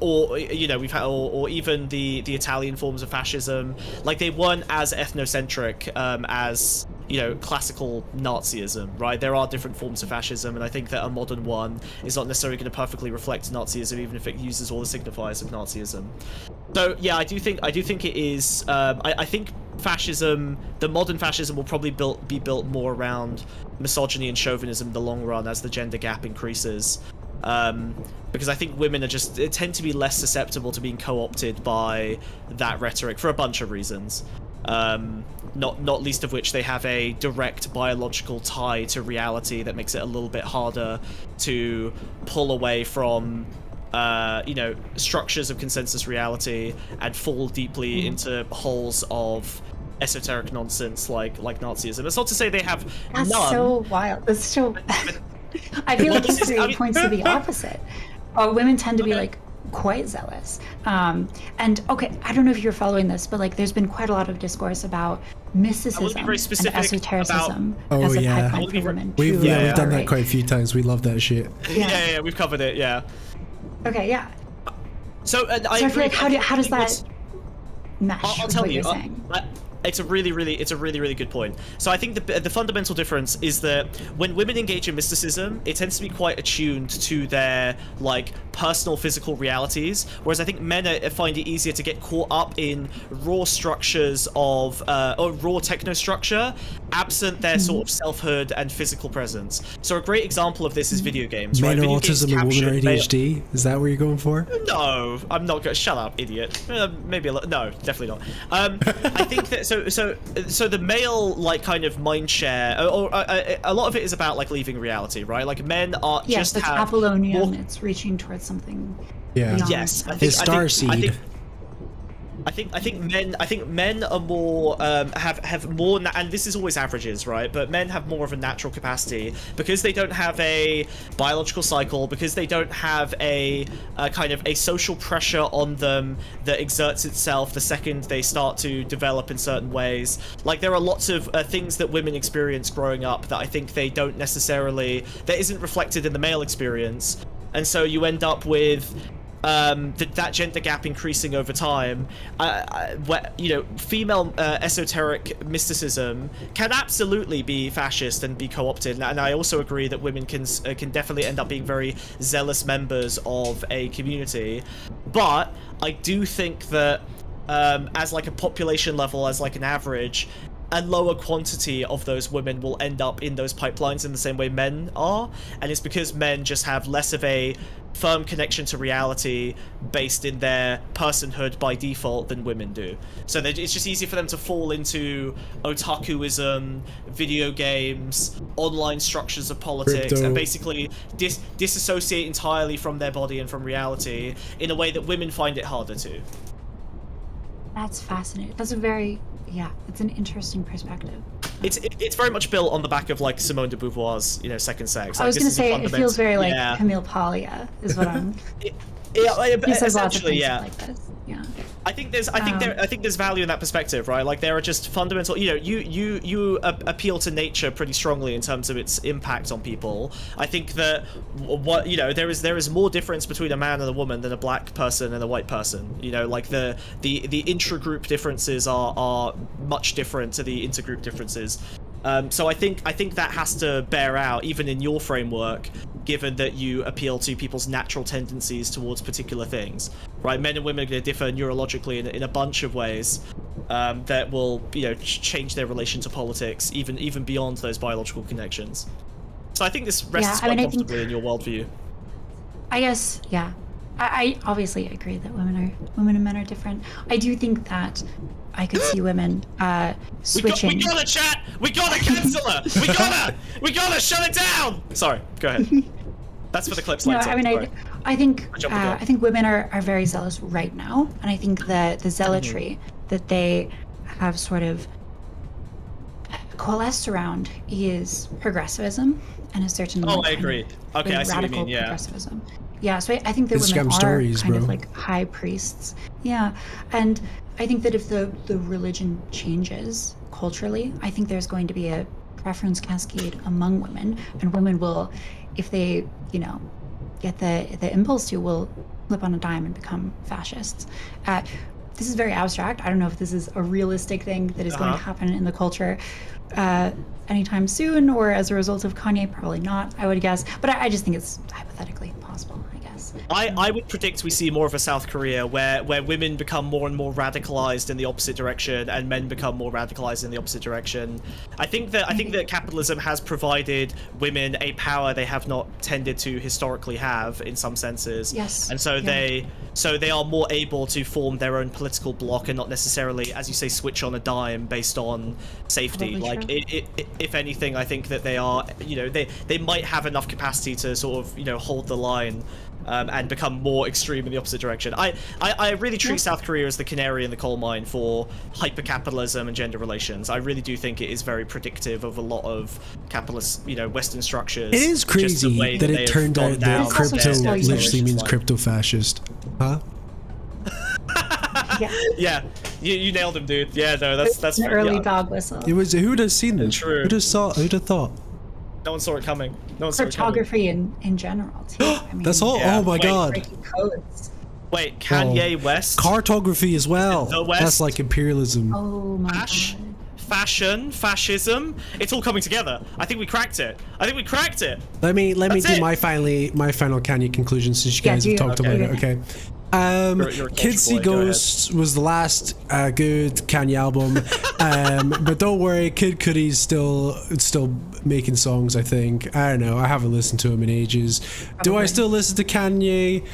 or you know, we've had or even the Italian forms of fascism. Like, they weren't as ethnocentric as, you know, classical Nazism, right? There are different forms of fascism, and I think that a modern one is not necessarily going to perfectly reflect Nazism, even if it uses all the signifiers of Nazism. So yeah, I do think it is. I think fascism, the modern fascism, will probably be built more around misogyny and chauvinism in the long run as the gender gap increases. Because I think women tend to be less susceptible to being co-opted by that rhetoric for a bunch of reasons. Not least of which they have a direct biological tie to reality that makes it a little bit harder to pull away from you know, structures of consensus reality and fall deeply into holes of esoteric nonsense like Nazism. It's not to say they have That's none. so wild. That's so I feel like history points to the opposite. Women tend to be like quite zealous. And okay, I don't know if you're following this, but like there's been quite a lot of discourse about mysticism and esotericism as a pipeline for women. We've done that quite a few times. We love that shit. Yeah, we've covered it. Yeah. Okay, yeah. So I feel like how does that match with what you're saying? It's a really good point. So I think the fundamental difference is that when women engage in mysticism, it tends to be quite attuned to their like personal physical realities, whereas I think men find it easier to get caught up in raw structures of or raw technostructure, absent their sort of selfhood and physical presence. So a great example of this is video games. Men right? are autism and women are ADHD. Is that what you're going for? No, I'm not going. Shut up, idiot. Maybe a little. No, definitely not. I think that. So the male like kind of mind share, or a lot of it is about like leaving reality, right? Like men are just it's have Apollonian. It's reaching towards something. Yeah. Beyond. Yes. It's starseed. I think men are more have more, and this is always averages, right? But men have more of a natural capacity because they don't have a biological cycle, because they don't have a kind of a social pressure on them that exerts itself the second they start to develop in certain ways. Like there are lots of things that women experience growing up that I think they don't necessarily, that isn't reflected in the male experience, and so you end up with that gender gap increasing over time. Where, you know, female esoteric mysticism can absolutely be fascist and be co-opted, and I also agree that women can definitely end up being very zealous members of a community. But I do think that as like a population level, as like an average, a lower quantity of those women will end up in those pipelines in the same way men are, and it's because men just have less of a firm connection to reality based in their personhood by default than women do. So it's just easier for them to fall into otakuism, video games, online structures of politics, Crypto. and basically disassociate entirely from their body and from reality in a way that women find it harder to. That's fascinating. That's a very, it's an interesting perspective. It's very much built on the back of like Simone de Beauvoir's, you know, Second Sex. Like, I was going to say it feels very like Camille Paglia is what I'm. He says lots of things like this. Yeah. I think there's value in that perspective, right? Like there are just fundamental, you know, you appeal to nature pretty strongly in terms of its impact on people. I think that what, you know, there is more difference between a man and a woman than a black person and a white person. You know, like the intra-group differences are much different to the intergroup differences. So I think that has to bear out even in your framework, given that you appeal to people's natural tendencies towards particular things, right? Men and women are going to differ neurologically in a bunch of ways that will, you know, change their relation to politics, even beyond those biological connections. So I think this rests quite comfortably in your worldview. I guess, I obviously agree that women and men are different. I do think that I could see women switching. We gotta chat. We gotta cancel her. We gotta shut it down. Sorry, go ahead. That's for the clips. No, I mean, I think women are very zealous right now, and I think that the zealotry that they have sort of coalesced around is progressivism and a certain I agree. Okay, I see what you mean. Yeah. Progressivism. Yeah, so I think that Instagram women stories, are kind bro. of like high priests. Yeah, and I think that if the religion changes culturally, I think there's going to be a preference cascade among women, and women will, if they, get the impulse to, will flip on a dime and become fascists. This is very abstract. I don't know if this is a realistic thing that is going to happen in the culture anytime soon, or as a result of Kanye, probably not, I would guess. But I just think it's hypothetically possible, I guess. I would predict we see more of a South Korea where women become more and more radicalized in the opposite direction and men become more radicalized in the opposite direction. I think that capitalism has provided women a power they have not tended to historically have in some senses. Yes. And so they are more able to form their own political bloc and not necessarily, as you say, switch on a dime based on safety. Probably like if anything, I think that they are, they might have enough capacity to sort of, hold the line. And become more extreme in the opposite direction. I really treat South Korea as the canary in the coal mine for hyper-capitalism and gender relations. I really do think it is very predictive of a lot of capitalist, Western structures. It is crazy that it turned out that crypto literally means crypto-fascist. Huh? Yeah. You nailed him, dude. Yeah, no, that's an early dog whistle. It was, who'd have seen it? True. Who'd have thought? No one saw it coming. Cryptography in general too. I mean, That's all. Oh my god. breaking codes. Wait, Kanye West. Cartography as well. The West. That's like imperialism. Oh my god. Fashion, fascism. It's all coming together. I think we cracked it. Let me do my final Kanye conclusion, since you guys have talked about it. Okay. You're a Kids See boy, go Ghosts was the last good Kanye album, but don't worry, Kid Cudi's still making songs. I think. I don't know. I haven't listened to him in ages. Do I still listen to Kanye?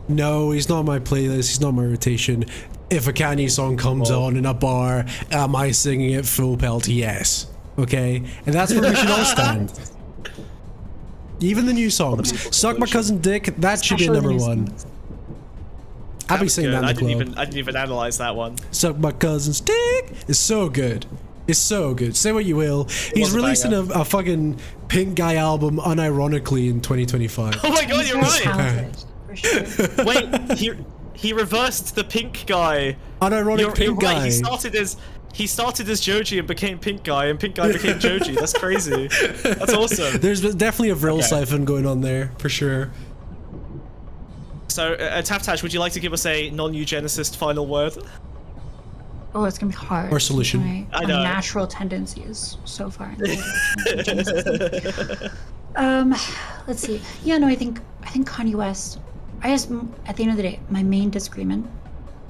No, he's not on my playlist. He's not on my rotation. If a Kanye song comes on in a bar, am I singing it full pelt? Yes. Okay, and that's where we should all stand. Even the new songs. Suck My Cousin Dick. That should be number one. I'll be saying that in the club. I didn't even analyze that one. Suck My Cousin's Dick. It's so good. It's so good. Say what you will. He's releasing a fucking Pink Guy album unironically in 2025. Oh my god, you're right. Talented, for sure. Wait, he reversed the Pink Guy. Unironic Pink Guy. Right. He started as Joji and became Pink Guy, and Pink Guy became Joji. That's crazy. That's awesome. There's definitely a Vril siphon going on there, for sure. So, Taftaj, would you like to give us a non-eugenicist final word? Oh, it's gonna be hard. Or solution. My natural tendencies so far. Let's see. Yeah, no, I think Kanye West. I guess at the end of the day, my main disagreement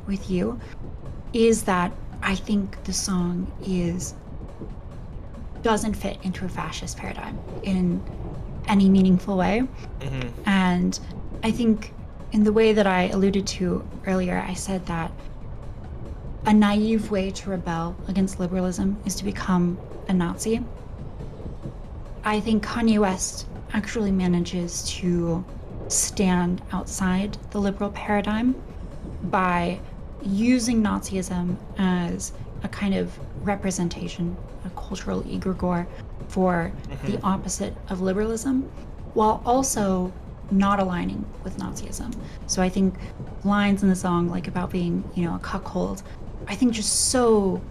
with you is that I think the song doesn't fit into a fascist paradigm in any meaningful way, and I think, in the way that I alluded to earlier, I said that a naive way to rebel against liberalism is to become a Nazi. I think Kanye West actually manages to stand outside the liberal paradigm by using Nazism as a kind of representation, a cultural egregore for the opposite of liberalism, while also not aligning with Nazism. So I think lines in the song, like about being, a cuckold, I think just so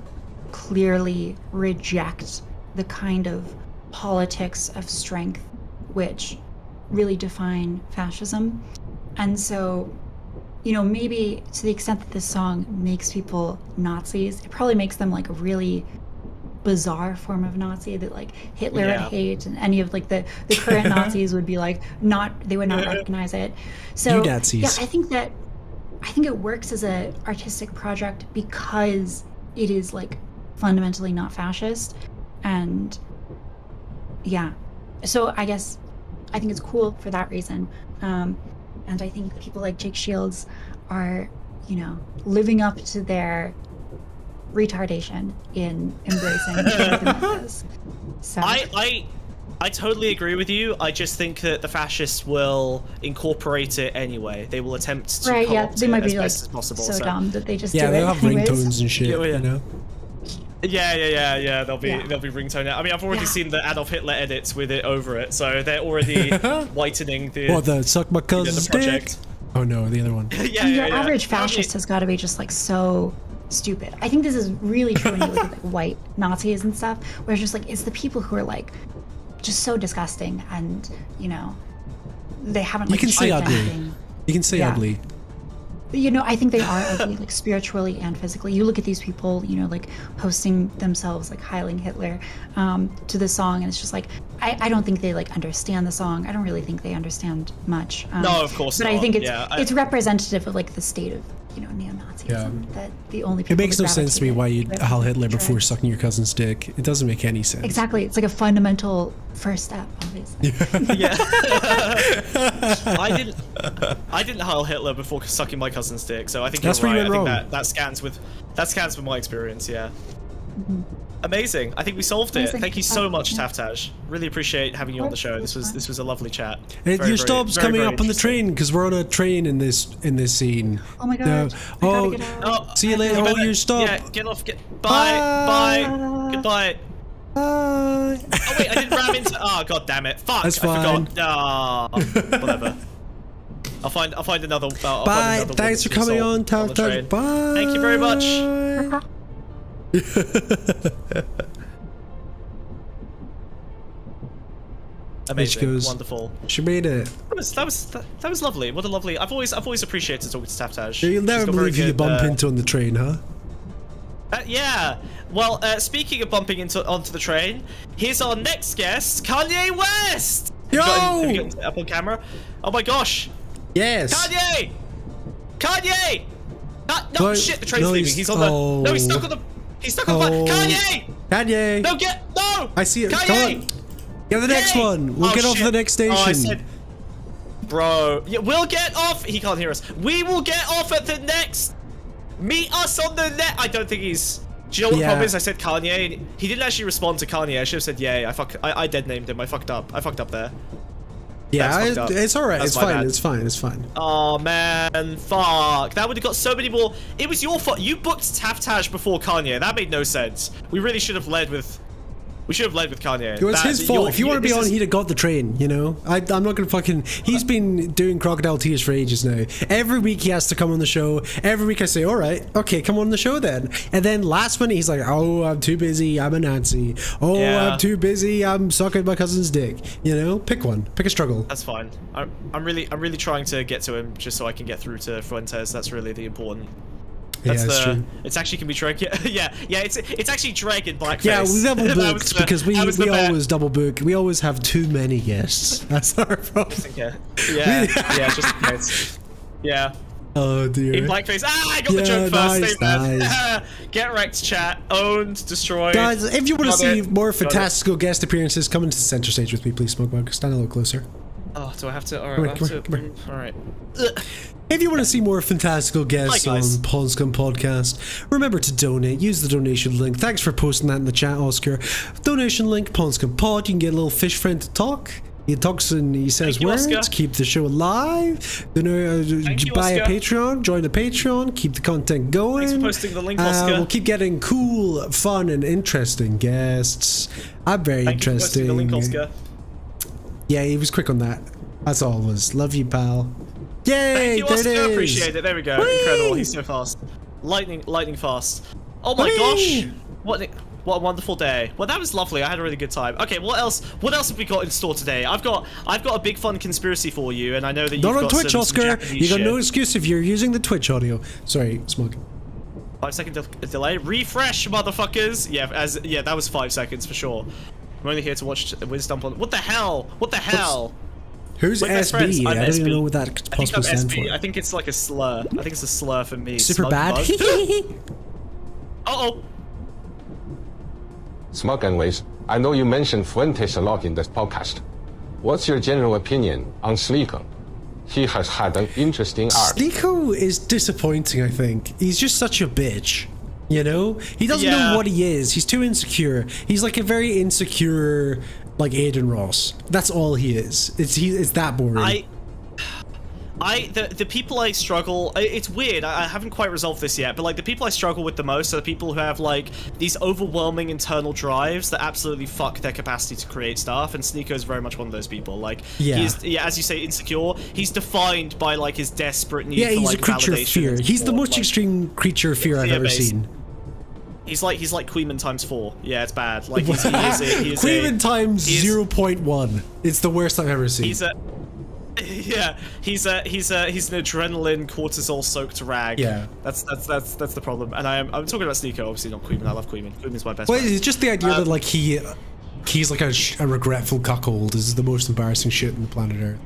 clearly reject the kind of politics of strength which really define fascism. And so, maybe to the extent that this song makes people Nazis, it probably makes them like a really bizarre form of Nazi that like Hitler would hate, and any of like the current Nazis would be like they would not recognize it. So yeah, I think it works as a artistic project because it is like fundamentally not fascist, and so I guess I think it's cool for that reason, and I think people like Jake Shields are living up to their retardation in embracing the mythos. So I I totally agree with you. I just think that the fascists will incorporate it anyway. They will attempt to co-opt they might it be as like best as possible. so dumb that they just yeah, do they'll it have anyways. ringtones and shit, you know? Yeah. There'll be ringtone. I mean, I've already seen the Adolf Hitler edits with it over it, so they're already whitening the. What, the suck my cousin's dick? Oh no, the other one. Your average fascist has got to be just like so stupid. I think this is really true when you look at like white Nazis and stuff, where it's just like it's the people who are like just so disgusting, and you know they haven't. Like, you can say ugly. anything. You can say ugly. You know, I think they are ugly, like spiritually and physically. You look at these people, you know, like posting themselves, like heiling Hitler to the song, and it's just like, I don't think they like understand the song. I don't really think they understand much. No, of course but not. I think it's representative of like the state of, you know, neo-Nazism. That the only people it makes no sense to me why you'd heil Hitler before sucking your cousin's dick. It doesn't make any sense. Exactly. It's like a fundamental first step, obviously. Yeah. I didn't heil Hitler before sucking my cousin's dick, so I think that's you're right. where you went I wrong. think that scans with my experience. Yeah. Amazing. I think we solved it. Thank you so much, Taftaj. Really appreciate having you on the show. This was a lovely chat. Your stop's coming up on the train because we're on a train in this scene. Oh my god. See you later. Oh, your stop. Yeah, get off. Bye. Goodbye. Bye. Oh wait, I didn't ram into. Oh god damn it! Fuck! That's fine. I forgot. Whatever. I'll find another. Bye. Thanks for coming on, Taftaj. Bye. Thank you very much. Amazing, wonderful. She made it. That was lovely. What a lovely. I've always appreciated talking to Taftaj. You'll never believe who you bump into on the train, huh? Yeah. Well, speaking of bumping onto the train, here's our next guest, Kanye West. Yo! Have you got it up on camera? Oh my gosh. Yes. Kanye. No, shit. The train's leaving. He's on the. No, he's stuck on the. He's stuck on the. Kanye. No, I see it. Kanye. Come on. Get the next one. We'll get off the next station. I said, bro. Yeah, we'll get off. He can't hear us. We will get off at the next. Meet us on the net. I don't think he's. Do you know what the problem is? I said Kanye. He didn't actually respond to Kanye. I should have said yay. I dead named him. I fucked up. I fucked up there. Yeah, it's all right. It's fine. It's fine. It's fine. Oh man, fuck! That would have got so many more. It was your fault. You booked Taftaj before Kanye. That made no sense. We really should have led with. We should have led with Kanye. It was his fault. If you want to be on, he'd have got the train, you know? I'm not going to fucking... He's been doing crocodile tears for ages now. Every week he has to come on the show. Every week I say, all right, okay, come on the show then. And then last minute he's like, oh, I'm too busy, I'm a Nazi. Oh, I'm too busy, I'm sucking my cousin's dick. You know? Pick one. Pick a struggle. That's fine. I'm really trying to get to him just so I can get through to Fuentes. That's really the important... That's true. It's actually can be Drake. Yeah. It's actually Drake in blackface. Yeah, we double booked because we always double book. We always have too many guests. That's our problem. Yeah, just in case. Yeah. Oh dear. In blackface. I got the joke first. Nice. Get wrecked, chat. Owned, destroyed. Guys, if you want to see more fantastical guest appearances, come into the center stage with me, please, Smokebug. Stand a little closer. Oh, do I have to? All right, all right. If you want to see more fantastical guests on Pondscum Podcast, remember to donate. Use the donation link. Thanks for posting that in the chat, Oscar. Donation link, Pondscum Pod. You can get a little fish friend to talk. He talks and he says words. Oscar. Keep the show alive. Buy a Patreon. Join the Patreon. Keep the content going. Thanks for posting the link, Oscar. We'll keep getting cool, fun, and interesting guests. I'm very interesting. Thank you for posting the link, Oscar. Yeah, he was quick on that. That's all it was. Love you, pal. Yay! Thank you, Oscar. There it is. Appreciate it. There we go. Whee! Incredible. He's so fast. Lightning fast. Oh my gosh! What a wonderful day. Well, that was lovely. I had a really good time. Okay, what else have we got in store today? I've got a big fun conspiracy for you, and I know that you've got not on Twitch, Oscar. You got no shit. excuse if you're using the Twitch audio. Sorry, Smug. 5 second delay. Refresh, motherfuckers. Yeah, that was 5 seconds for sure. I'm only here to watch Wiz dump on. What the hell? What the hell? Who's SB? I don't even know what that could possibly stand for. I think it's like a slur. I think it's a slur for me. Super bad. Uh-oh. Smug and Wiz, I know you mentioned Fuentes a lot in this podcast. What's your general opinion on Slico? He has had an interesting arc. Slico is disappointing, I think. He's just such a bitch. You know, he doesn't know what he is. He's too insecure. He's like a very insecure, like Aiden Ross. That's all he is. It's that boring. The people I struggle, it's weird, I haven't quite resolved this yet, but like the people I struggle with the most are the people who have like these overwhelming internal drives that absolutely fuck their capacity to create stuff, and Sneeko is very much one of those people. Like, he's, as you say, insecure. He's defined by like his desperate need for like validation. Yeah, he's a creature of fear. He's the most extreme creature of fear I've ever seen. He's like Queeman times 4. Yeah, it's bad. Like he is Queeman times 0.1. It's the worst I've ever seen. He's an adrenaline cortisol-soaked rag. Yeah, that's the problem. And I'm talking about Sneeko, obviously not Queeman. I love Queeman. Queeman's my best friend. It's just the idea that like he's like a regretful cuckold is the most embarrassing shit on the planet Earth.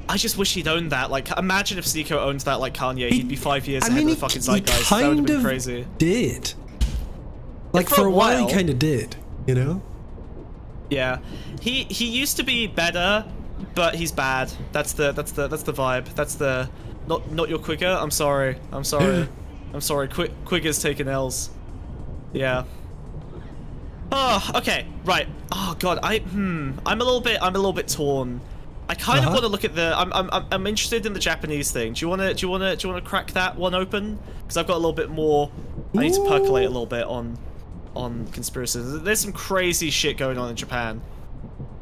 I just wish he'd owned that. Like, imagine if Sneeko owned that like Kanye. He'd be 5 years ahead of the fucking zeitgeist. That would have been crazy. Did. Like for a while he kind of did, you know? Yeah, he used to be better, but he's bad. That's the vibe. That's the not your Quigger. I'm sorry. I'm sorry. Quigger's taking L's. Yeah. Oh, okay, right. Oh god, I'm a little bit torn. I kind of want to look at the. I'm interested in the Japanese thing. Do you wanna crack that one open? Because I've got a little bit more. I need to percolate a little bit on conspiracies. There's some crazy shit going on in Japan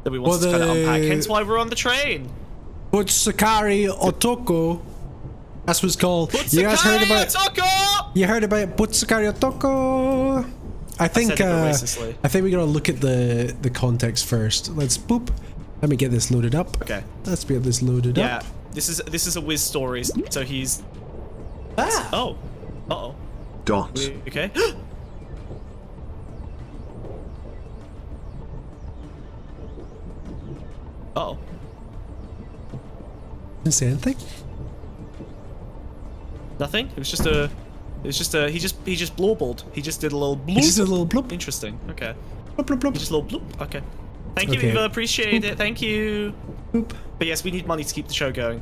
that we want to kind of unpack. Hence why we're on the train. Butsukari Otoko. That's what it's called. You guys heard about Otoko? You heard about Butsukari Otoko? I think we gotta look at the context first. Let's boop. Let me get this loaded up. Okay. Let's get this loaded up. Yeah. This is a whiz story. So he's. Oh. Uh-oh. Dot. Okay. Uh-oh. Didn't say anything? Nothing? It was just a he just blorbled. He just did a little bloop. He just did a little bloop. Interesting. Okay. Bloop, bloop, bloop. Just a little bloop. Okay. Thank you, Eva. Appreciate it. Thank you. Boop. But yes, we need money to keep the show going.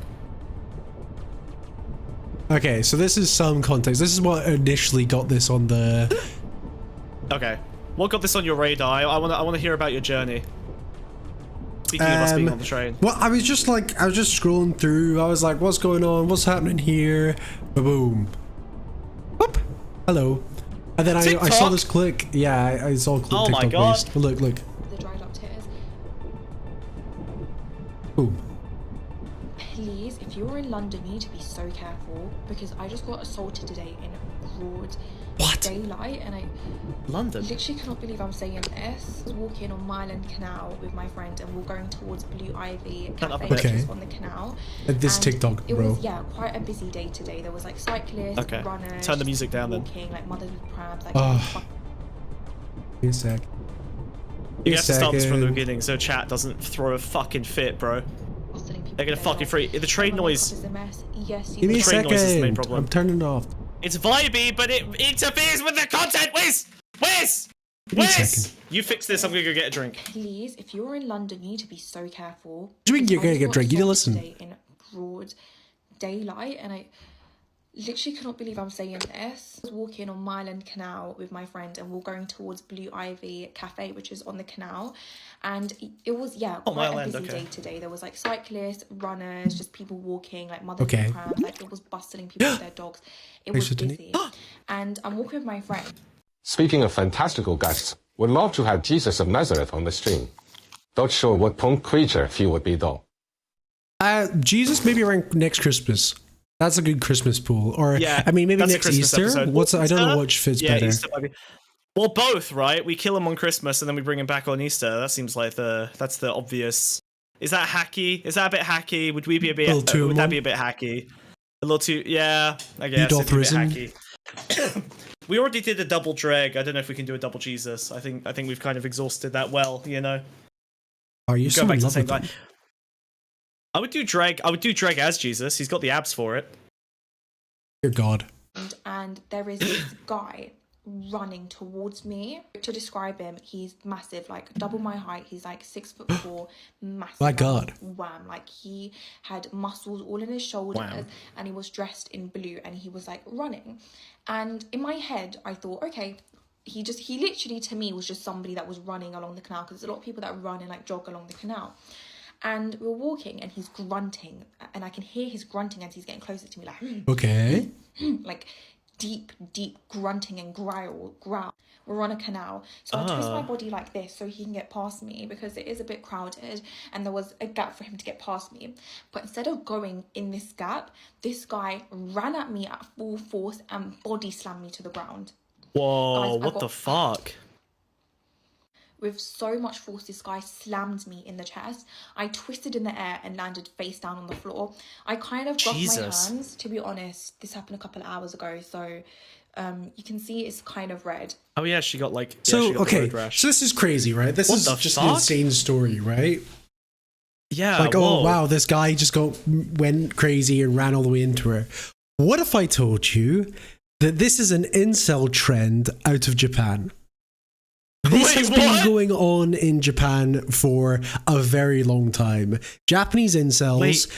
Okay, so this is some context. This is what initially got this on the. Okay. What got this on your radar? I wanna hear about your journey. Speaking of us being on the train. Well, I was just scrolling through. I was like, what's going on? What's happening here? Boom. Whoop. Hello. And then I saw this click. Yeah, I saw a click. Oh TikTok my god. Based. Look. The dried up tears. Boom. Please, if you're in London, you need to be so careful because I just got assaulted today in broad daylight, and I literally cannot believe I'm saying this. I was walking on Mile End Canal with my friend, and we're going towards Blue Ivy Cafe, which is on the canal. This TikTok, bro. It was quite a busy day today. There was like cyclists, runners, turn the music down walking, like mothers with prams, like. Give me a sec. You have to start this from the beginning so chat doesn't throw a fucking fit, bro. They're gonna fucking free. The train noise. Yes, give me a second. Noise is the main problem. I'm turning it off. It's vibey, but it interferes with the content. Where's? You fix this. I'm gonna go get a drink. Please, if you're in London, you need to be so careful. Do you mean you're gonna get a drink? You need to listen. In broad daylight, and I literally cannot believe I'm saying this. I was walking on Mile End Canal with my friend, and we're going towards Blue Ivy Cafe, which is on the canal. And it was quite a busy day today. There was like cyclists, runners, just people walking, like mothers with prams, like it was bustling people with their dogs. It was busy. And I'm walking with my friend. Speaking of fantastical gusts, would love to have Jesus of Nazareth on the stream. Not sure what punk creature he would be though. Jesus maybe around next Christmas. That's a good Christmas pool. Or I mean maybe next Easter. I don't know which fits better. Easter might be. Well, both, right? We kill him on Christmas and then we bring him back on Easter. That seems like that's the obvious. Is that hacky? Is that a bit hacky? Would we be a bit? Would that be a bit hacky? A little too, yeah. I guess it'd be a bit hacky. We already did a double dreg. I don't know if we can do a double Jesus. I think we've kind of exhausted that well. You know. Are you so back to the same guy? I would do dreg. I would do dreg as Jesus. He's got the abs for it. Dear God. And there is this guy running towards me. To describe him, he's massive, like double my height. He's like 6'4", massive. My God. Wham! Like he had muscles all in his shoulders, and he was dressed in blue, and he was like running. And in my head, I thought, okay, he literally to me was just somebody that was running along the canal, because there's a lot of people that run and like jog along the canal. And we were walking, and he's grunting, and I can hear his grunting as he's getting closer to me, like okay, like deep grunting and growl. We're on a canal, so I twist my body like this so he can get past me, because it is a bit crowded and there was a gap for him to get past me. But instead of going in this gap, this guy ran at me at full force and body slammed me to the ground. Whoa, guys, what the fuck? With so much force, this guy slammed me in the chest. I twisted in the air and landed face down on the floor. I kind of got my hands, to be honest. This happened a couple of hours ago, so you can see it's kind of red. Oh yeah, she got like okay. So this is crazy, right? This is just an insane story, right? Yeah. Like, oh wow, this guy just went crazy and ran all the way into her. What if I told you that this is an incel trend out of Japan? This has been going on in Japan for a very long time. Japanese incels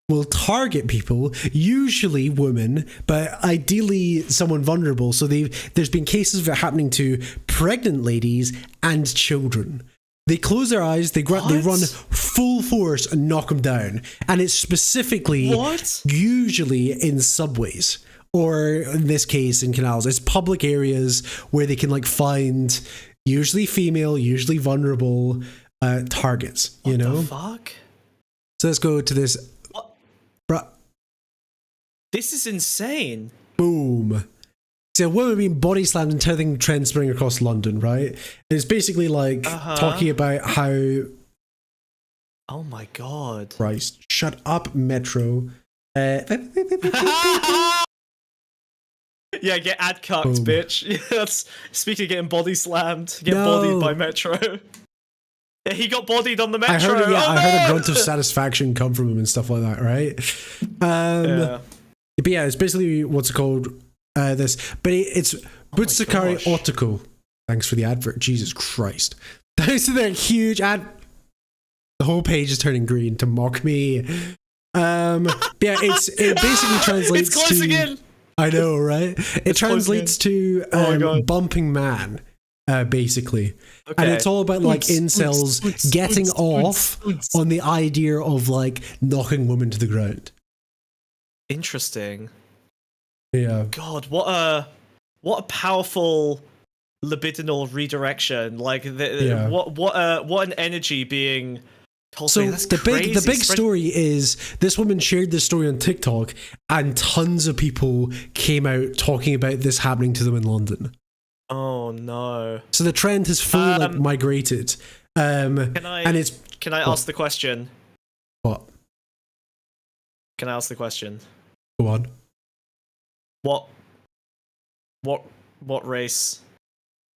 will target people, usually women, but ideally someone vulnerable. So there's been cases of it happening to pregnant ladies and children. They close their eyes, they run full force and knock them down. And it's specifically usually in subways, or in this case in canals. It's public areas where they can like find usually female, usually vulnerable targets, you know? What the fuck? So let's go to this. Bruh. This is insane. Boom. So a woman being body slammed and everything trend spreading across London, right? And it's basically like talking about how... Oh my God. Christ. Shut up, Metro. Yeah, get ad cucked, bitch. That's speaking of getting body slammed, bodied by Metro. Yeah, he got bodied on the Metro. I heard a grunt of satisfaction come from him and stuff like that, right? But yeah, it's basically what's it called? It's Butsukari Otoko. Thanks for the advert. Jesus Christ. Thanks to their huge ad. The whole page is turning green to mock me. Yeah, it basically translates it's close to... again. I know, right? It translates to bumping man, basically. Okay. And it's all about like incels getting off on the idea of like knocking women to the ground. Interesting. Yeah. God, what a powerful libidinal redirection. Like what an energy being So the big story is this woman shared this story on TikTok, and tons of people came out talking about this happening to them in London. Oh no! So the trend has fully migrated. Can I ask the question? What? Can I ask the question? Go on. What race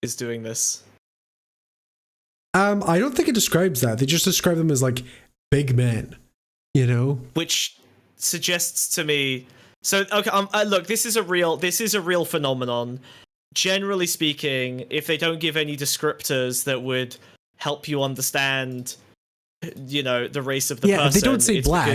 is doing this? I don't think it describes that. They just describe them as like big men, you know? Which suggests to me. So okay, look, this is a real phenomenon. Generally speaking, if they don't give any descriptors that would help you understand, you know, the race of the person, they don't say black.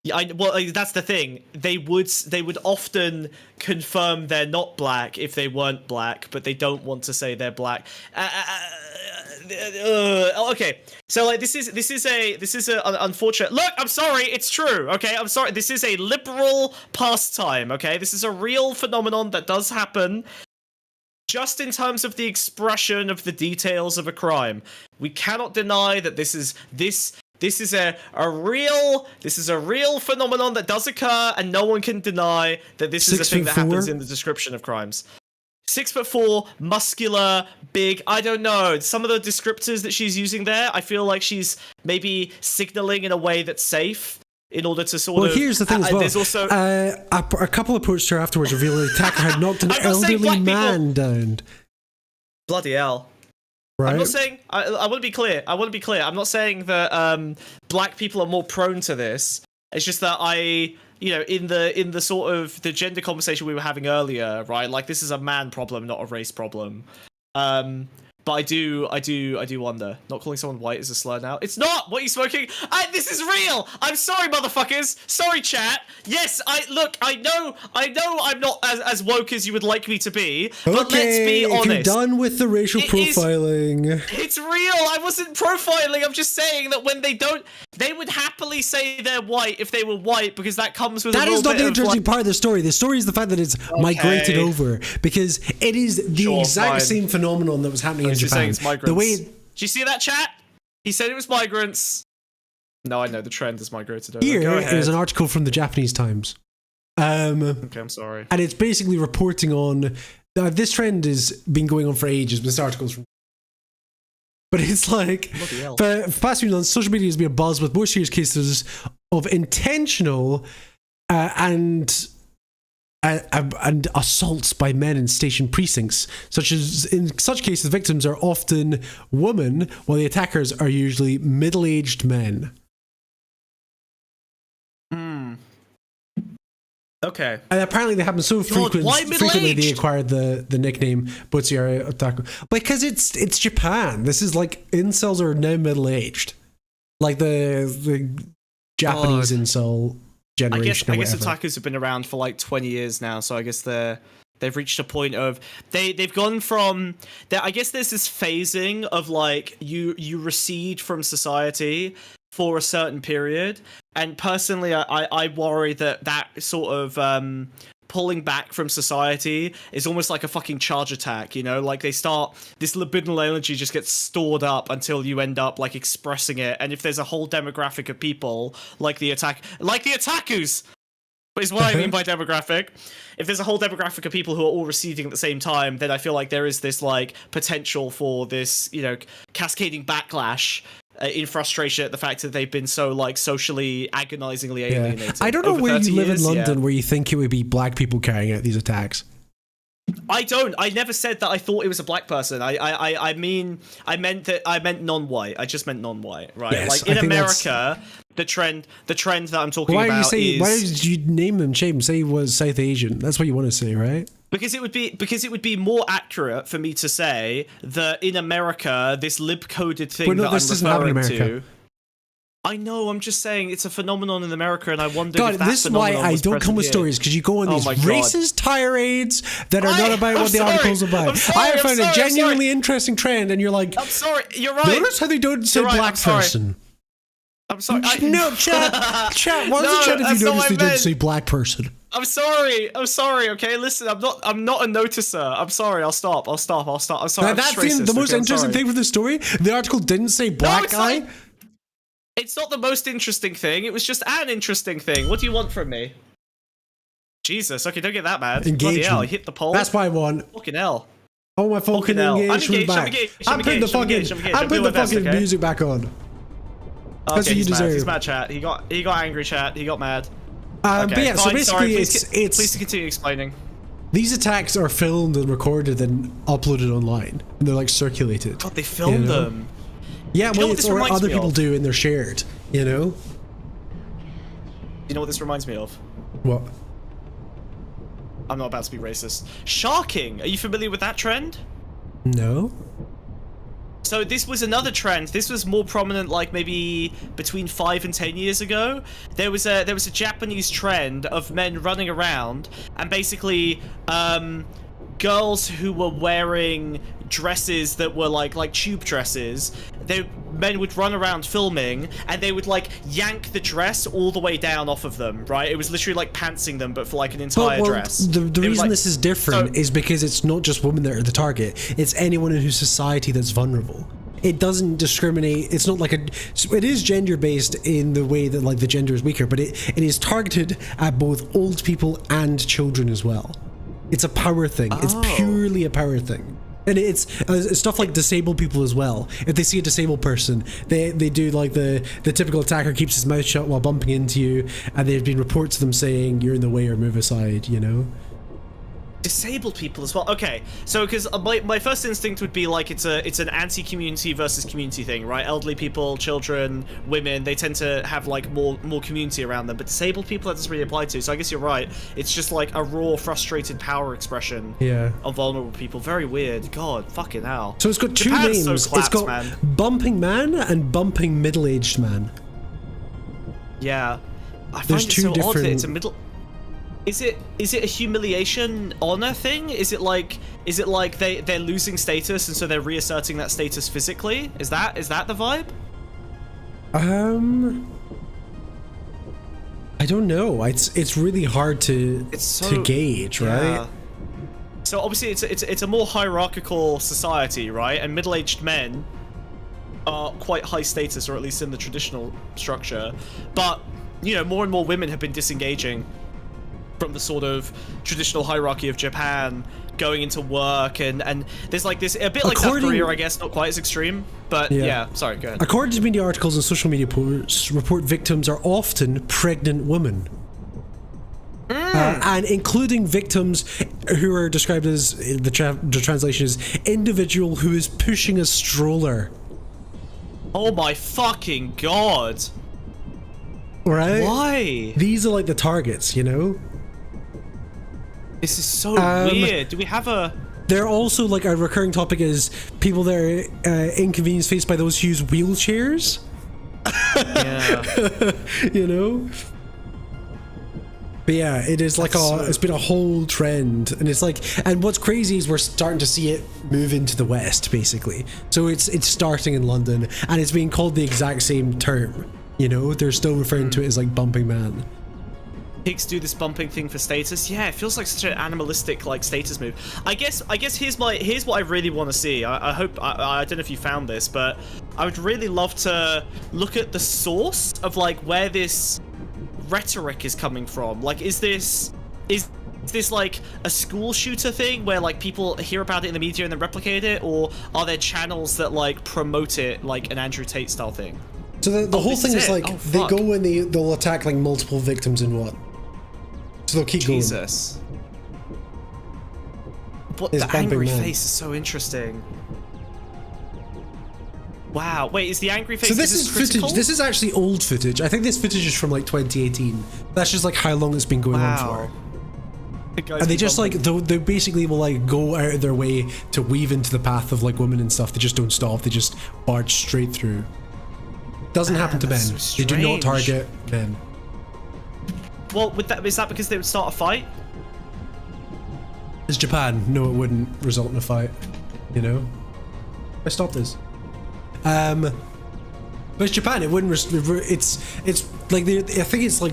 That's the thing. They would often confirm they're not black if they weren't black, but they don't want to say they're black. Okay, so like this is a unfortunate. Look, I'm sorry, it's true. Okay, I'm sorry. This is a liberal pastime. Okay, this is a real phenomenon that does happen. Just in terms of the expression of the details of a crime, we cannot deny that this is a real phenomenon that does occur, and no one can deny that this is a thing that happens in the description of crimes. 6'4", muscular, big. I don't know. Some of the descriptors that she's using there, I feel like she's maybe signaling in a way that's safe in order to sort of. Well, here's the thing as well. There's also a couple approached her afterwards, revealing the attacker had knocked an elderly man down. Bloody hell. Right. I'm not saying. I want to be clear. I'm not saying that black people are more prone to this. It's just that in the sort of the gender conversation we were having earlier, right? Like, this is a man problem, not a race problem. But I do wonder. Not calling someone white is a slur now. It's not! What are you smoking? This is real! I'm sorry, motherfuckers! Sorry, chat! Yes, I know I'm not as woke as you would like me to be, but let's be honest. You're done with the racial profiling. It's real! I wasn't profiling, I'm just saying that when they would happily say they're white if they were white, because that comes with a little bit of... That is not the interesting part of the story. The story is the fact that it's migrated over, because it is the exact same phenomenon that was happening in Japan. It's migrants. Did you see that, chat? He said it was migrants. No, I know the trend has migrated over. Here is an article from the Japanese Times. Okay, I'm sorry. And it's basically reporting on this trend has been going on for ages. This article's from, but it's like for past few months, social media has been a buzz with more serious cases of intentional and assaults by men in station precincts, such as in such cases victims are often women while the attackers are usually middle-aged men. Okay. And apparently they happen so frequently they acquired the nickname Butsuya Otaku. Because it's Japan. This is like, incels are now middle-aged. Like the Japanese incel generation. I guess otakus have been around for like 20 years now, so I guess they've reached a point of they've gone from I guess there's this phasing of like you recede from society for a certain period, and personally I worry that sort of pulling back from society is almost like a fucking charge attack, like they start, this libidinal energy just gets stored up until you end up like expressing it, and if there's a whole demographic of people like the otakus is what I mean by demographic. If there's a whole demographic of people who are all receding at the same time, then I feel like there is this like potential for this, cascading backlash in frustration at the fact that they've been so like socially agonizingly alienated. I don't know where you live in London where you think it would be black people carrying out these attacks. I never said that I thought it was a black person. I meant non-white. I just meant non-white, right? Yes, like in America, the trend that I'm talking why about is... Why did you name them shame? Say he was South Asian. That's what you want to say, right? Because it would be more accurate for me to say that in America, this lib-coded thing that I'm referring to... I know, I'm just saying it's a phenomenon in America, and I wonder if that this is why I don't come with stories, because you go on these racist tirades that are not about what the article's about. I have found a genuinely interesting trend, and you're like, I'm sorry, you're right. Notice how they don't say black person. I'm sorry. No, chat. Why does the chat if you notice they don't say black person? I'm sorry. Okay, listen, I'm not a noticer. I'm sorry. I'll stop. I'm sorry. That's the most interesting thing for the story. The article didn't say black guy. It's not the most interesting thing. It was just an interesting thing. What do you want from me? Jesus. Okay, don't get that mad. Bloody hell, I hit the poll. That's what I want. Fucking hell. Oh, my fucking engagement back. I'm putting the fucking music back on. That's what you deserve. He's mad, chat. He got angry, chat. He got mad. But yeah, so basically please continue explaining. These attacks are filmed and recorded and uploaded online. And they're like circulated. God, they filmed them. Yeah, well, it's what other people do and they're shared, You know what this reminds me of? What? I'm not about to be racist. Sharking! Are you familiar with that trend? No. So this was another trend. This was more prominent like maybe between 5 and 10 years ago. There was a Japanese trend of men running around and basically girls who were wearing dresses that were like tube dresses, men would run around filming and they would like yank the dress all the way down off of them, right? It was literally like pantsing them, but for like an entire dress. The reason this is different is because it's not just women that are the target, it's anyone in whose society that's vulnerable. It doesn't discriminate. It's not like it is gender based in the way that like the gender is weaker, but it is targeted at both old people and children as well. It's a power thing. It's purely a power thing. And it's stuff like disabled people as well. If they see a disabled person, they do like the typical attacker keeps his mouth shut while bumping into you, and there's been reports of them saying you're in the way or move aside, Disabled people as well. Okay, so because my first instinct would be like it's an anti-community versus community thing, right? Elderly people, children, women, they tend to have like more community around them, but disabled people that doesn't really apply to. So I guess you're right. It's just like a raw, frustrated power expression. Yeah. Of vulnerable people. Very weird. God, fucking hell. So it's got two Japan's names. So clapped, it's got man. bumping man and bumping middle-aged man. Yeah. I find There's it two so odd that different- it's a middle. Is it a humiliation honor thing? Is it like they're losing status and so they're reasserting that status physically? Is that the vibe? I don't know. It's really hard to gauge, right? Yeah. So obviously it's a more hierarchical society, right? And middle-aged men are quite high status, or at least in the traditional structure. But you know, more and more women have been disengaging from the sort of traditional hierarchy of Japan, going into work, and there's like this a bit like South Korea, I guess, not quite as extreme, but yeah. Sorry, go ahead. According to media articles and social media posts, report victims are often pregnant women. And including victims who are described as, the translation is, individual who is pushing a stroller. Oh my fucking god. Right? Why? These are like the targets, you know? This is so weird. Do we have a... They're also, like, a recurring topic is people that are inconvenience faced by those who use wheelchairs. Yeah. You know? But yeah, it is like it's been a whole trend, and it's like, and what's crazy is we're starting to see it move into the West, basically. So it's starting in London, and it's being called the exact same term. You know, they're still referring to it as like bumping man. Pigs do this bumping thing for status. Yeah, it feels like such an animalistic like status move. I guess here's what I really want to see. I hope I don't know if you found this, but I would really love to look at the source of like where this rhetoric is coming from. Like, is this like a school shooter thing where like people hear about it in the media and then replicate it, or are there channels that like promote it like an Andrew Tate style thing? So the whole thing is like they fuck. go and they'll attack like multiple victims in one. So they'll keep Jesus. What, the angry face is so interesting. Wow. Wait, is the angry face? So this is critical? footage. This is actually old footage. I think this footage is from like 2018. That's just like how long it's been going on for. And they just like they basically will like go out of their way to weave into the path of like women and stuff. They just don't stop. They just barge straight through. Doesn't happen to men. So they do not strange. target men. Well, is that because they would start a fight? It's Japan. No, it wouldn't result in a fight. You know. I stopped this. But it's Japan. It wouldn't. It's like I think it's like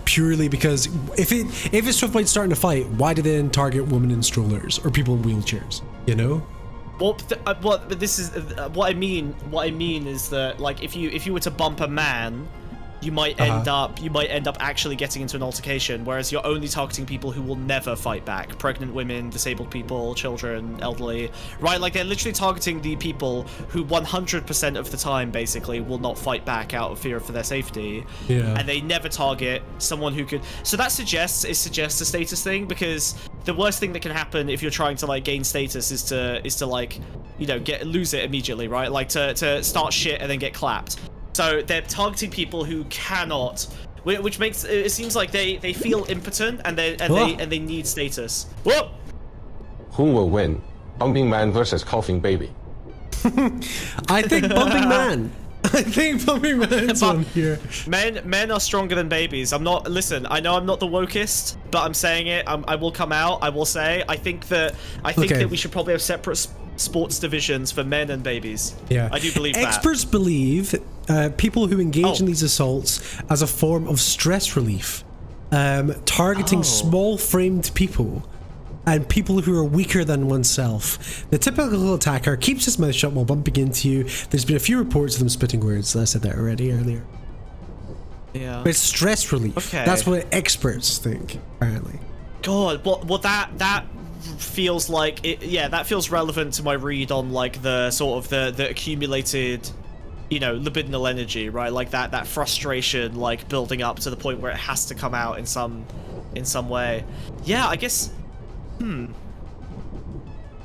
purely because if it's to avoid starting a fight, why do they then target women in strollers or people in wheelchairs? You know. But this is what I mean. What I mean is that like if you were to bump a man, you might end up actually getting into an altercation, whereas you're only targeting people who will never fight back. Pregnant women, disabled people, children, elderly, right? Like they're literally targeting the people who 100% of the time basically will not fight back out of fear for their safety. Yeah. And they never target someone who could. So that suggests a status thing, because the worst thing that can happen if you're trying to like gain status is to like, you know, lose it immediately, right? Like to start shit and then get clapped. So they're targeting people who cannot, which makes it seems like they feel impotent and they need status. Whoa! Who will win? Bumping man versus coughing baby. I think bumping man. I think bumping man's on here. Men are stronger than babies. I'm not. Listen, I know I'm not the wokest, but I'm saying it. I will come out. I will say. I think that we should probably have separate sports divisions for men and babies. Yeah, I do believe that. Experts believe people who engage in these assaults as a form of stress relief, targeting small-framed people and people who are weaker than oneself. The typical attacker keeps his mouth shut while bumping into you. There's been a few reports of them spitting words. I said that already earlier. Yeah. But it's stress relief. Okay. That's what experts think, apparently. God, well that feels like it. Yeah, that feels relevant to my read on like the sort of the accumulated, you know, libidinal energy, right? Like that frustration, like building up to the point where it has to come out in some way. Yeah, I guess.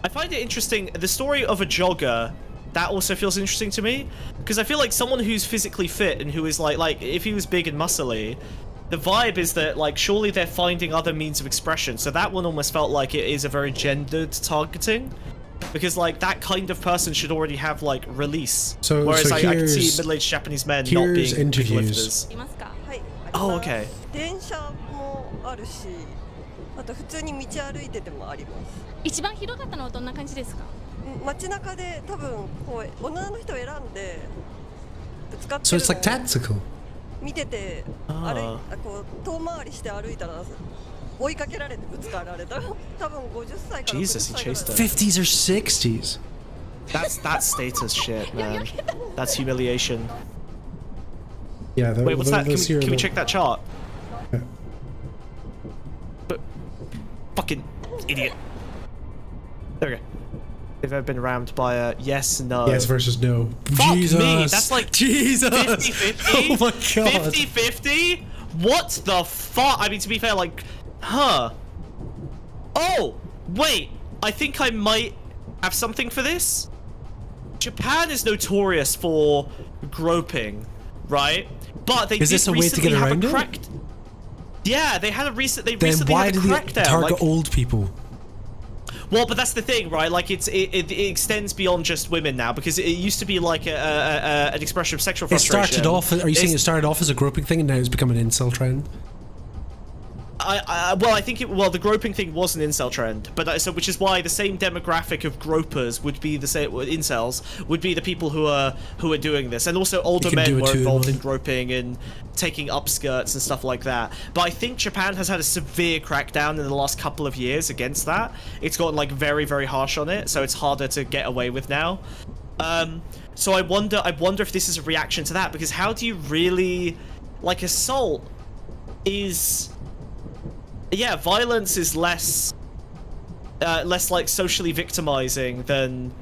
I find it interesting. The story of a jogger, that also feels interesting to me, because I feel like someone who's physically fit and who is like if he was big and muscly, the vibe is that like surely they're finding other means of expression. So that one almost felt like it is a very gendered targeting, because like that kind of person should already have like release. Whereas I can see middle-aged Japanese men not being interviews. Big lifters. Oh, okay. 電車もあるし、あと普通に道歩いててもあります。一番ひどかったのはどんな感じですか？街中で多分こう女の人を選んでぶつかって So る it's like tactical. のを見てて、こう遠回りして歩いたら追いかけられてぶつかられた。多分50歳から60歳ぐらい。 50s or 60s. That's status shit, man. That's humiliation. Yeah. Wait, what's that? Can we check that chart? But, fucking idiot. There we go. They've ever been rammed by a yes, no. Yes versus no. Fuck Jesus. me, that's like Jesus. 50-50. Oh my god. 50-50? What the fuck? I mean, to be fair, like, huh. Oh, wait. I think I might have something for this. Japan is notorious for groping, right? But they is this a way to get around it? Yeah, they had a recently had a crackdown. Then why do they target old people? Well, but that's the thing, right? Like, it extends beyond just women now, because it used to be like an expression of sexual frustration. It started off. Are you saying it started off as a groping thing and now it's become an incel trend? Well, I think the groping thing was an incel trend, but so which is why the same demographic of gropers would be the same incels would be the people who are doing this, and also older men were involved in groping and taking upskirts and stuff like that. But I think Japan has had a severe crackdown in the last couple of years against that. It's gotten like very, very harsh on it, so it's harder to get away with now. So I wonder if this is a reaction to that, because how do you really, like, assault is. Yeah, violence is less like socially victimizing than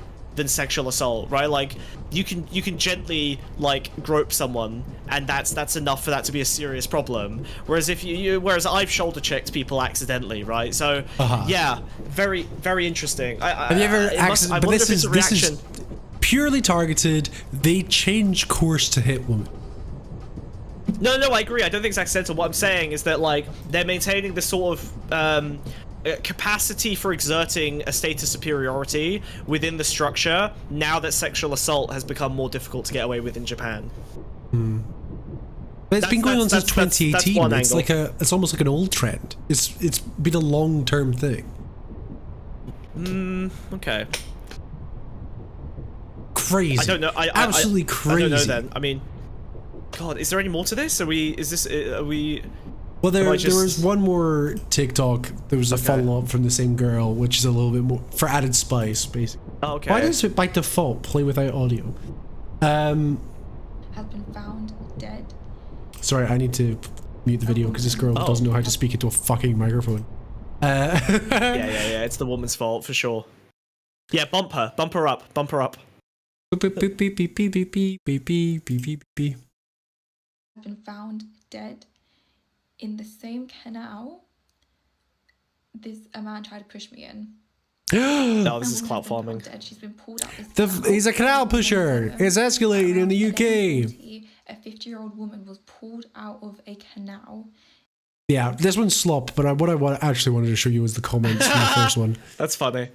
sexual assault, right? Like you can gently like grope someone, and that's enough for that to be a serious problem. Whereas whereas I've shoulder checked people accidentally, right? So yeah, very, very interesting. Have you ever accidentally? But this is purely targeted. They change course to hit women. No, I agree. I don't think it's accidental. What I'm saying is that, like, they're maintaining this sort of capacity for exerting a status superiority within the structure now that sexual assault has become more difficult to get away with in Japan. But it's been going on since 2018. It's almost like an old trend. It's been a long-term thing. Okay. Crazy. I don't know. Absolutely crazy. I don't know then. I mean, God, is there any more to this? Are we? Well, there was one more TikTok. There was a follow-up from the same girl, which is a little bit more for added spice, basically. Oh, okay. Why does it by default play without audio? Has been found dead. Sorry, I need to mute the video because this girl doesn't know how to speak into a fucking microphone. Yeah. It's the woman's fault for sure. Yeah, bump her up. Beep, beep, beep, beep, beep, beep, beep, beep, beep, beep, beep. Been found dead in the same canal a man tried to push me in. No, this is clout farming. She's been pulled out He's a canal pusher. It's escalated in the UK. A 50-year-old woman was pulled out of a canal. Yeah, this one's slop, but what I actually wanted to show you was the comments from the first one. That's funny.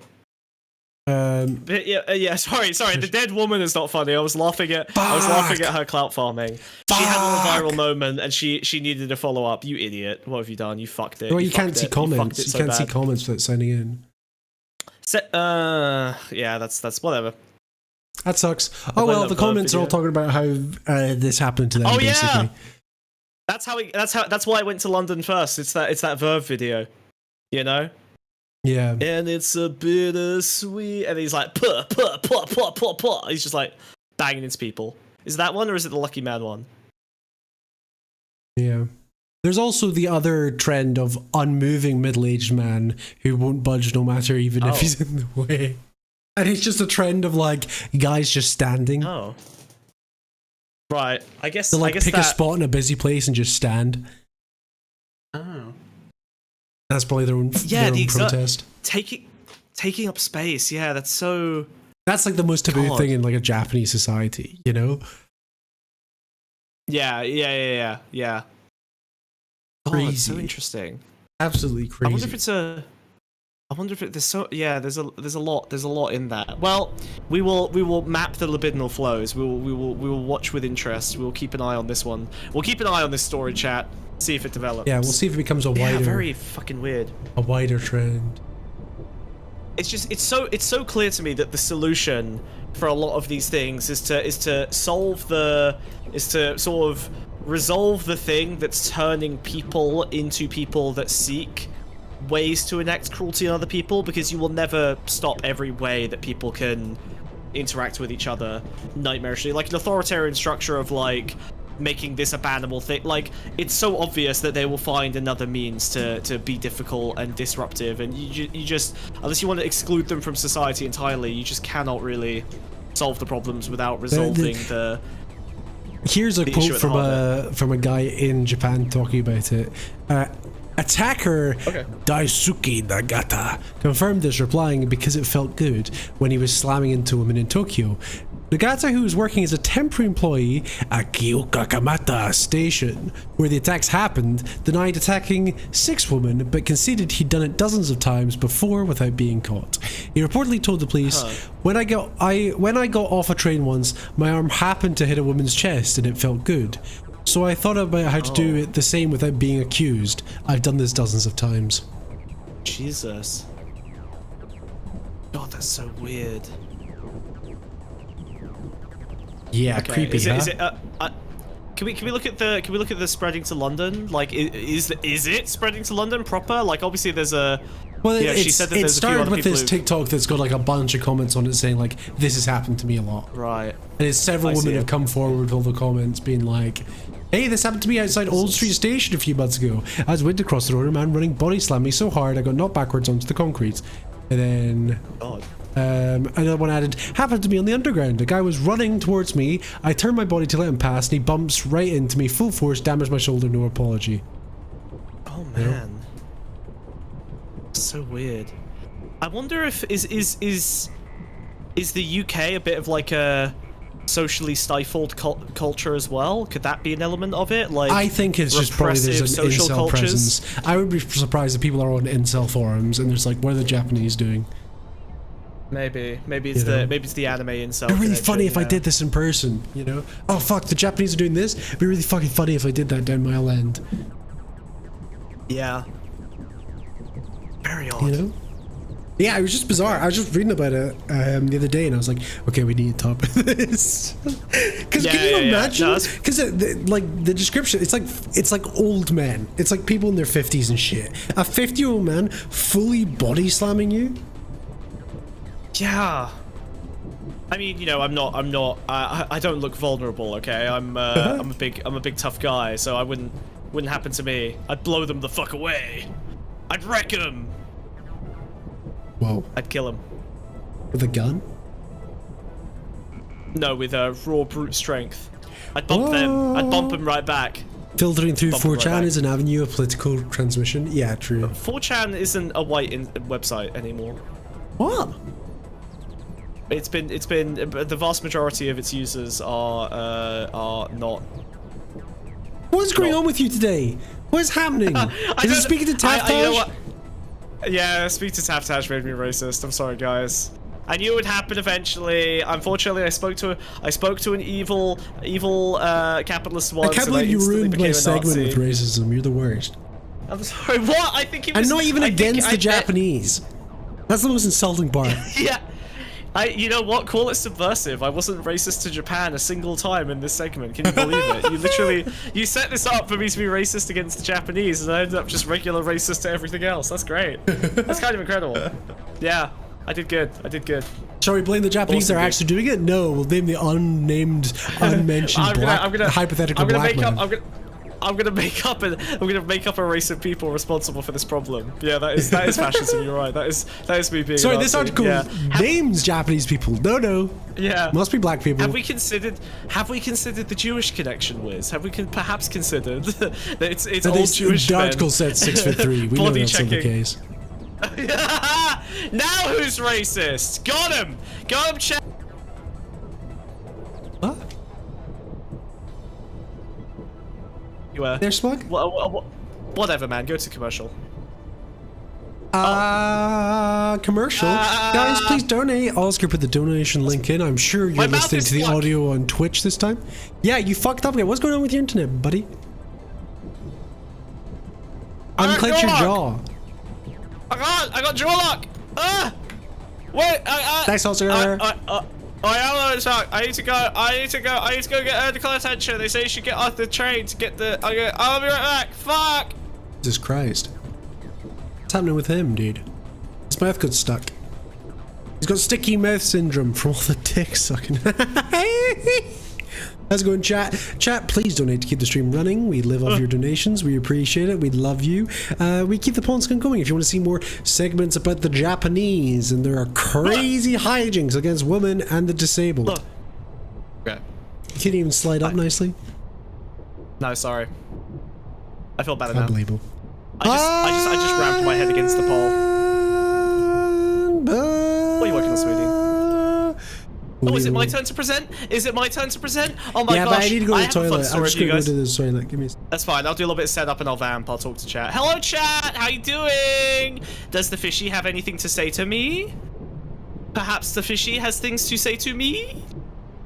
Yeah. Sorry. The dead woman is not funny. I was laughing at her clout farming. She had a viral moment, and she needed a follow up. You idiot! What have you done? You fucked it. Well, you can't see comments. You can't see comments without signing in. Yeah, that's whatever. That sucks. Oh well, the comments are all talking about how this happened to them. Basically. Yeah. That's why I went to London first. It's that Verve video, you know. Yeah. And it's a bittersweet, and he's like, puh. He's just like banging into people. Is that one, or is it the Lucky Man one? Yeah. There's also the other trend of unmoving middle-aged man who won't budge no matter even if he's in the way. And it's just a trend of like guys just standing. Oh. Right. I guess pick a spot in a busy place and just stand. Oh. That's probably their own, protest. Taking up space. Yeah, that's so. That's like the most taboo thing in like a Japanese society, you know? Yeah. Crazy. Oh, it's so interesting. Absolutely crazy. I wonder if there's a lot in that. Well, we will map the libidinal flows. We will watch with interest. We will keep an eye on this one. We'll keep an eye on this story chat. See if it develops. Yeah, we'll see if it becomes a wider. Very fucking weird. A wider trend. It's so clear to me that the solution for a lot of these things is to sort of resolve the thing that's turning people into people that seek ways to enact cruelty on other people, because you will never stop every way that people can interact with each other nightmarishly. Like an authoritarian structure of like making this a bannable thing, like it's so obvious that they will find another means to be difficult and disruptive, and you just, unless you want to exclude them from society entirely, you just cannot really solve the problems without resolving the Here's a quote from a guy in Japan talking about it. Attacker Daisuke Nagata confirmed this, replying because it felt good when he was slamming into women in Tokyo. Nagata, who was working as a temporary employee at Kyokakamata Station, where the attacks happened, denied attacking 6 women, but conceded he'd done it dozens of times before without being caught. He reportedly told the police, when I got off a train once, my arm happened to hit a woman's chest and it felt good. So I thought about how to do it the same without being accused. I've done this dozens of times. Jesus. God, that's so weird. Yeah, creepy. Is it? Can we look at the spreading to London? Like, is it spreading to London proper? Like, obviously there's a. Well, yeah, she said that it started with this TikTok that's got like a bunch of comments on it saying like, this has happened to me a lot. Right. And it's several women have come forward with all the comments being like, hey, this happened to me outside Old Street Station a few months ago. I was waiting to cross the road, a man running body slammed me so hard I got knocked backwards onto the concrete. And then another one added, happened to me on the underground. A guy was running towards me. I turned my body to let him pass and he bumps right into me, full force, damaged my shoulder, no apology. Oh man. So weird. I wonder if is the UK a bit of like a socially stifled culture as well? Could that be an element of it? Like, I think it's just probably there's an social incel cultures. presence. I would be surprised if people are on incel forums and there's like, what are the Japanese doing? Maybe it's the anime incel. It'd be really funny if I did this in person, you know? Oh fuck, the Japanese are doing this? It'd be really fucking funny if I did that down Mile End. Yeah. Very odd. You know? Yeah, it was just bizarre. I was just reading about it the other day and I was like, okay, we need to talk about this. Because can you imagine? Because like the description, it's like old men. It's like people in their 50s and shit. A 50-year-old man fully body slamming you? Yeah. I mean, you know, I don't look vulnerable, okay? I'm a big tough guy, so I wouldn't happen to me. I'd blow them the fuck away. I'd wreck them. Whoa. I'd kill him. With a gun? No, with raw brute strength. I'd bump them. I'd bump them right back. Filtering through 4chan is an avenue of political transmission. Yeah, true. 4chan isn't a white website anymore. What? It's been the vast majority of its users are not. What's going on with you today? What is happening? Is it speaking to Taftaj? You know what? Yeah, speaking to Taftaj made me racist. I'm sorry, guys. I knew it would happen eventually. Unfortunately, I spoke to an evil capitalist once. I can't believe you ruined my segment with racism. You're the worst. I'm sorry. What? I think he was. I'm not even against the Japanese. That's the most insulting part. Yeah. You know what? Call it subversive. I wasn't racist to Japan a single time in this segment. Can you believe it? You set this up for me to be racist against the Japanese, and I ended up just regular racist to everything else. That's great. That's kind of incredible. Yeah, I did good. Shall we blame the Japanese? They're actually doing it? No, we'll blame the unnamed, unmentioned hypothetical black man. I'm gonna make up a race of people responsible for this problem. Yeah, that is fascism. You're right. That is me being. Sorry, this article names Japanese people. No. Yeah. Must be black people. Have we considered the Jewish connection, Wiz? Have we perhaps considered that it's all Jewish The men? article said 6'3". We know that's not the case. Now who's racist? Got him, chat. What? You were. They're smug? Whatever, man. Go to commercial. Commercial. Guys, please donate. Oscar put the donation link in. I'm sure you're listening to the audio on Twitch this time. Yeah, you fucked up. What's going on with your internet, buddy? Unclench your jaw. I got jaw lock. Wait. Thanks, Oscar. I need to go get medical attention. They say you should get off the train to get the. I'll be right back. Fuck. Jesus Christ. What's happening with him, dude? His mouth got stuck. He's got sticky mouth syndrome from all the dick sucking. How's it going, chat? Chat, please donate to keep the stream running. We live off your donations. We appreciate it. We love you. We keep the Pondscum going. If you want to see more segments about the Japanese and their crazy hijinks against women and the disabled. Okay. You can't even slide up nicely. No, sorry. I feel better now. Unbelievable. I just rammed my head against the pole. What are you working on, sweetie? Oh, is it my turn to present? Oh my gosh. Yeah, but I need to go to the have a fun toilet. story I'm just for you going to guys. go to the toilet. Give me a second. That's fine. I'll do a little bit of setup and I'll vamp. I'll talk to chat. Hello, chat. How you doing? Does the fishy have anything to say to me? Perhaps the fishy has things to say to me?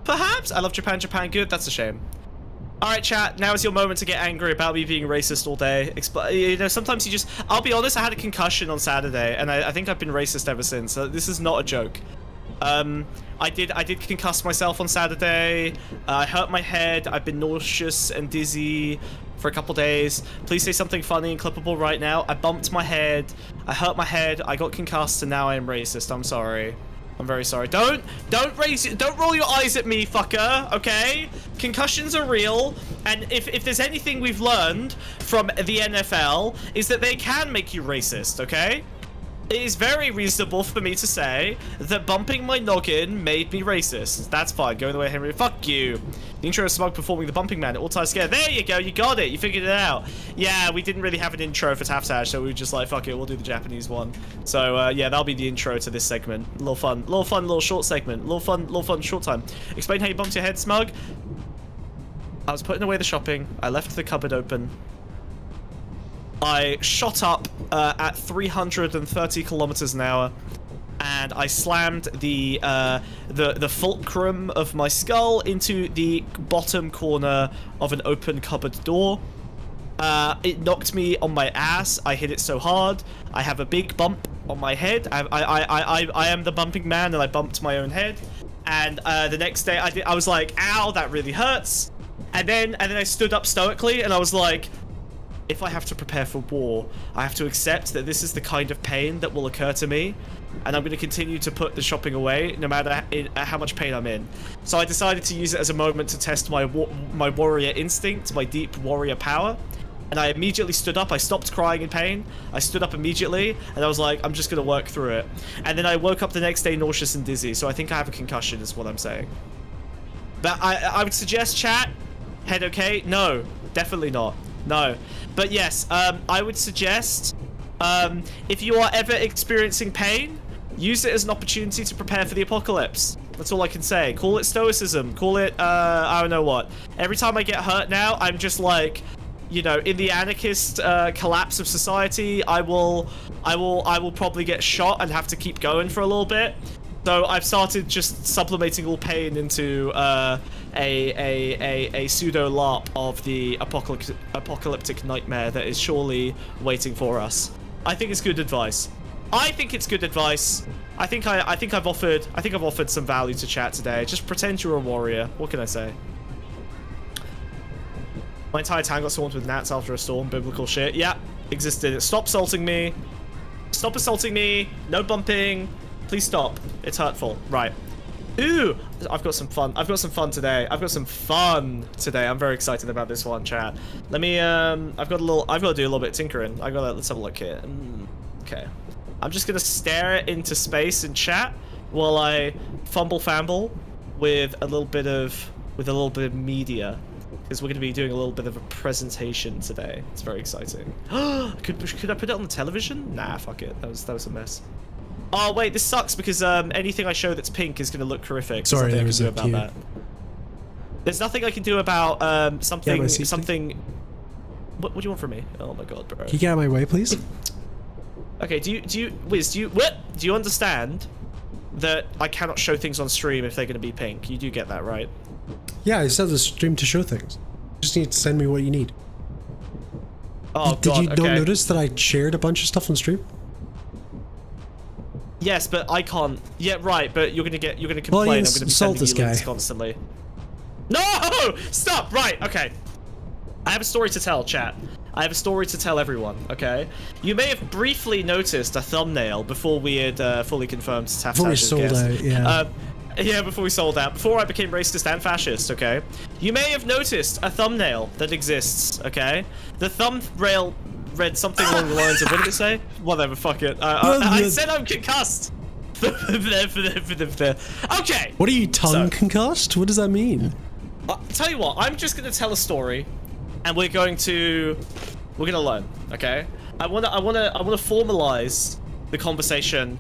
Perhaps? I love Japan. Japan good. That's a shame. Alright, chat, now is your moment to get angry about me being racist all day. You know, sometimes you just... I'll be honest, I had a concussion on Saturday, and I think I've been racist ever since, so this is not a joke. I did concuss myself on Saturday. I hurt my head. I've been nauseous and dizzy for a couple days. Please say something funny and clippable right now. I bumped my head. I hurt my head. I got concussed, and now I am racist. I'm sorry. I'm very sorry. Don't roll your eyes at me, fucker, okay? Concussions are real, and if there's anything we've learned from the NFL is that they can make you racist, okay? It is very reasonable for me to say that bumping my noggin made me racist. That's fine. Go the way, Henry. Fuck you. The intro of Smug performing the bumping man at all times scared. There you go. You got it. You figured it out. Yeah, we didn't really have an intro for Taftaj, so we were just like, fuck it. We'll do the Japanese one. So, yeah, that'll be the intro to this segment. A little fun, little short segment. Little fun, short time. Explain how you bumped your head, Smug. I was putting away the shopping. I left the cupboard open. I shot up at 330 kilometers an hour, and I slammed the fulcrum of my skull into the bottom corner of an open cupboard door. It knocked me on my ass. I hit it so hard. I have a big bump on my head. I am the bumping man, and I bumped my own head. And the next day, I was like, "Ow, that really hurts." And then I stood up stoically, and I was like, if I have to prepare for war, I have to accept that this is the kind of pain that will occur to me, and I'm going to continue to put the shopping away no matter how much pain I'm in. So I decided to use it as a moment to test my warrior instinct, my deep warrior power, and I immediately stood up. I stopped crying in pain. I stood up immediately, and I was like, I'm just going to work through it. And then I woke up the next day nauseous and dizzy, so I think I have a concussion is what I'm saying. But I would suggest, chat, head okay? No, definitely not. No. But yes, I would suggest, if you are ever experiencing pain, use it as an opportunity to prepare for the apocalypse. That's all I can say. Call it stoicism. Call it, I don't know what. Every time I get hurt now, I'm just like, you know, in the anarchist collapse of society, I will probably get shot and have to keep going for a little bit. So I've started just sublimating all pain into a pseudo LARP of the apocalyptic nightmare that is surely waiting for us. I think it's good advice. I think I've offered some value to chat today. Just pretend you're a warrior. What can I say? My entire town got swarmed with gnats after a storm. Biblical shit. Yeah, existed. Stop assaulting me. Stop assaulting me. No bumping. Please stop. It's hurtful. Right. Ooh, I've got some fun. I've got some fun today. I'm very excited about this one, chat. Let me. I've got to do a little bit of tinkering. Let's have a look here. Okay. I'm just gonna stare into space and chat while I famble with a little bit of media, because we're gonna be doing a little bit of a presentation today. It's very exciting. Could I put it on the television? Nah, fuck it. That was a mess. Oh wait, this sucks because anything I show that's pink is gonna look horrific. Sorry, there was about that. There's nothing I can do about something. What do you want from me? Oh my god, bro. Can you get out of my way, please? Okay, do you understand that I cannot show things on stream if they're gonna be pink? You do get that, right? Yeah, I set the stream to show things. You just need to send me what you need. Oh Did you not notice that I shared a bunch of stuff on stream? Yes, but I can't. Yeah, right. But you're gonna complain. I'm gonna be sending you links constantly. No! Stop! Right. Okay. I have a story to tell, chat. I have a story to tell everyone. Okay. You may have briefly noticed a thumbnail before we had fully confirmed Taftaj's before we sold out. Yeah. Yeah, before we sold out. Before I became racist and fascist. Okay. You may have noticed a thumbnail that exists. Okay. The thumbnail read something along the lines of, what did it say? Whatever, fuck it. I said I'm concussed. Okay. What are you, concussed? What does that mean? Tell you what, I'm just gonna tell a story, and we're gonna learn. Okay. I wanna formalize the conversation,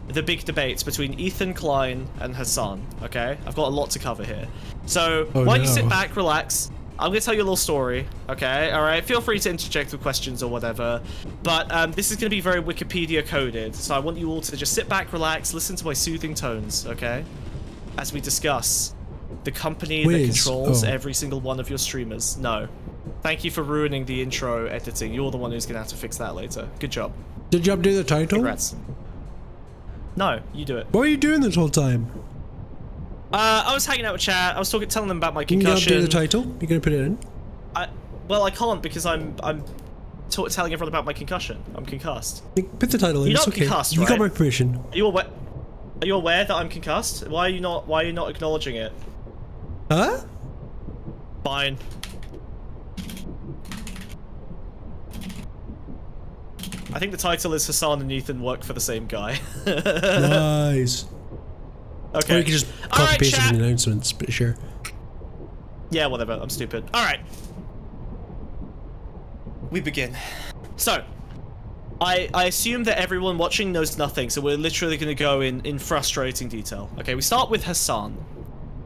the big debates between Ethan Klein and Hasan. Okay. I've got a lot to cover here. So why don't you sit back, relax. I'm gonna tell you a little story, okay? All right, feel free to interject with questions or whatever, but this is gonna be very Wikipedia coded, so I want you all to just sit back, relax, listen to my soothing tones, okay? As we discuss the company that controls every single one of your streamers. No. Thank you for ruining the intro editing. You're the one who's gonna have to fix that later. Good job. Did you update the title? Congrats. No, you do it. What were you doing this whole time? I was hanging out with chat. I was telling them about my concussion. You gonna update the title? You gonna put it in? Well, I can't because I'm telling everyone about my concussion. I'm concussed. Put the title in. You're not okay. Concussed, right? You got my permission. Are you aware that I'm concussed? Why are you not acknowledging it? Huh? Fine. I think the title is Hasan and Ethan work for the same guy. Nice. Okay. Or you can just copy paste it in the announcements, but sure. Yeah, whatever. I'm stupid. Alright. We begin. So, I assume that everyone watching knows nothing, so we're literally going to go in frustrating detail. Okay, we start with Hasan,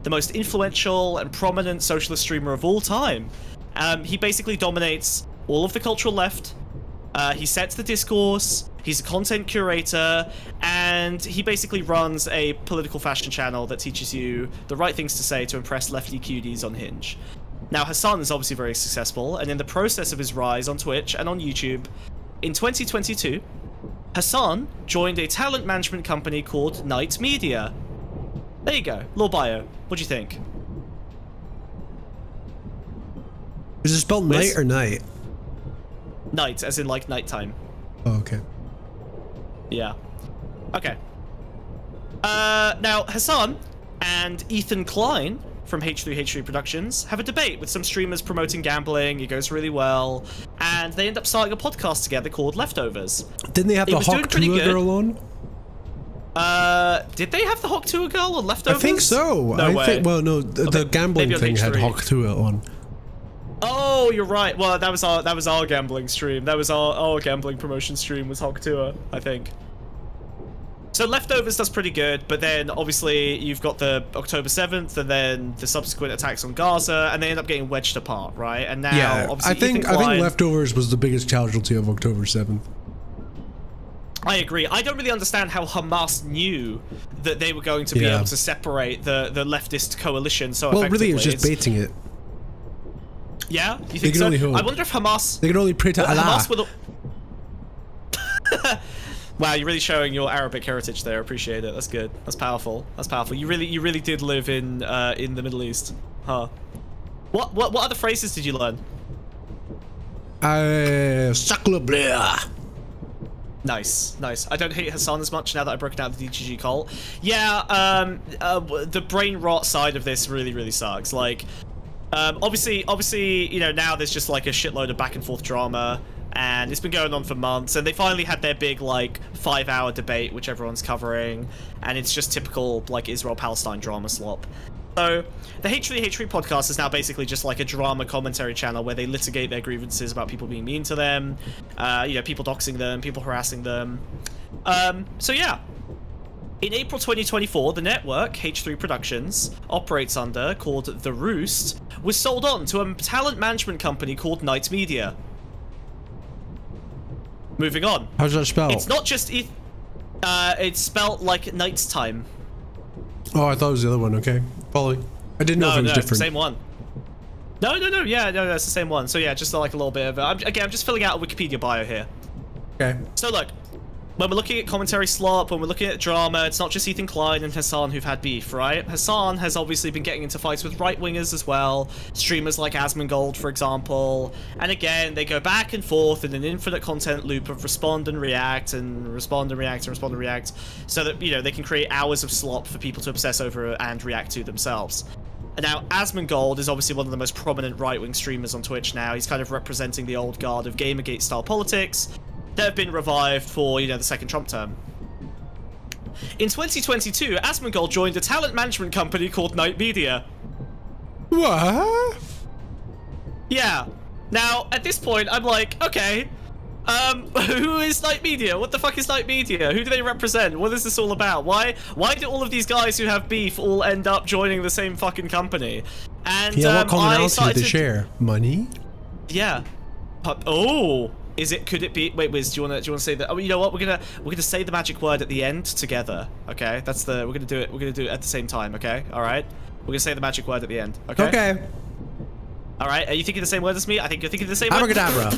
the most influential and prominent socialist streamer of all time. He basically dominates all of the cultural left. He sets the discourse, he's a content curator, and he basically runs a political fashion channel that teaches you the right things to say to impress lefty cuties on Hinge. Now, Hasan is obviously very successful, and in the process of his rise on Twitch and on YouTube, in 2022, Hasan joined a talent management company called Night Media. There you go, little bio. What do you think? Is it spelled night or night? Night, as in like nighttime. Oh, okay. Yeah. Okay. Now, Hasan and Ethan Klein from H3 Productions have a debate with some streamers promoting gambling. It goes really well. And they end up starting a podcast together called Leftovers. Didn't they have the Hawk Tour girl on? Did they have the Hawk Tour girl on Leftovers? I think so. No way. Well, no, the gambling thing had Hawk Tour on. Oh, you're right. Well, that was our gambling stream. That was our gambling promotion stream was Hawk Tour, I think. So Leftovers does pretty good, but then obviously you've got the October 7th and then the subsequent attacks on Gaza, and they end up getting wedged apart, right? And now, obviously, I think Leftovers was the biggest casualty of October 7th. I agree. I don't really understand how Hamas knew that they were going to be able to separate the leftist coalition so effectively. Well, really, it was just baiting it. Yeah? You think so? I wonder if Hamas... They can only pray to Allah. Wow, you're really showing your Arabic heritage there. Appreciate it. That's good. That's powerful. That's powerful. You really did live in the Middle East. Huh. What other phrases did you learn? Sacre bleu. Nice. I don't hate Hasan as much now that I've broken out the DGG cult. Yeah, the brain rot side of this really sucks. Like, obviously, you know, now there's just like a shitload of back and forth drama, and it's been going on for months, and they finally had their big, like, 5-hour debate, which everyone's covering, and it's just typical, like, Israel-Palestine drama slop. So, the H3 podcast is now basically just like a drama commentary channel where they litigate their grievances about people being mean to them, you know, people doxing them, people harassing them. So yeah. In April 2024, the network, H3 Productions, operates under, called The Roost, was sold on to a talent management company called Night Media. Moving on. How's that spelled? It's not just... it's spelled like night's time. Oh, I thought it was the other one, okay. Following. I didn't know if it was different. It's the same one. No, yeah, no, it's the same one. So yeah, just like a little bit of... I'm just filling out a Wikipedia bio here. Okay. So look, when we're looking at commentary slop, when we're looking at drama, it's not just Ethan Klein and Hasan who've had beef, right? Hasan has obviously been getting into fights with right-wingers as well, streamers like Asmongold, for example, and again, they go back and forth in an infinite content loop of respond and react, and respond and react, and respond and react, so that, you know, they can create hours of slop for people to obsess over and react to themselves. And now, Asmongold is obviously one of the most prominent right-wing streamers on Twitch now. He's kind of representing the old guard of Gamergate-style politics that have been revived for, you know, the second Trump term. In 2022, Asmongold joined a talent management company called Night Media. What? Yeah. Now, at this point, I'm like, okay, who is Night Media? What the fuck is Night Media? Who do they represent? What is this all about? Why do all of these guys who have beef all end up joining the same fucking company? And yeah, what commonality do they share? Money? Yeah. Oh. Could it be? Wait, Wiz, do you want to say that? Oh, you know what? We're gonna say the magic word at the end together. Okay, we're gonna do it at the same time. Okay, all right. We're gonna say the magic word at the end. Okay. Okay. All right. Are you thinking the same word as me? I think you're thinking the same word. Abracadabra.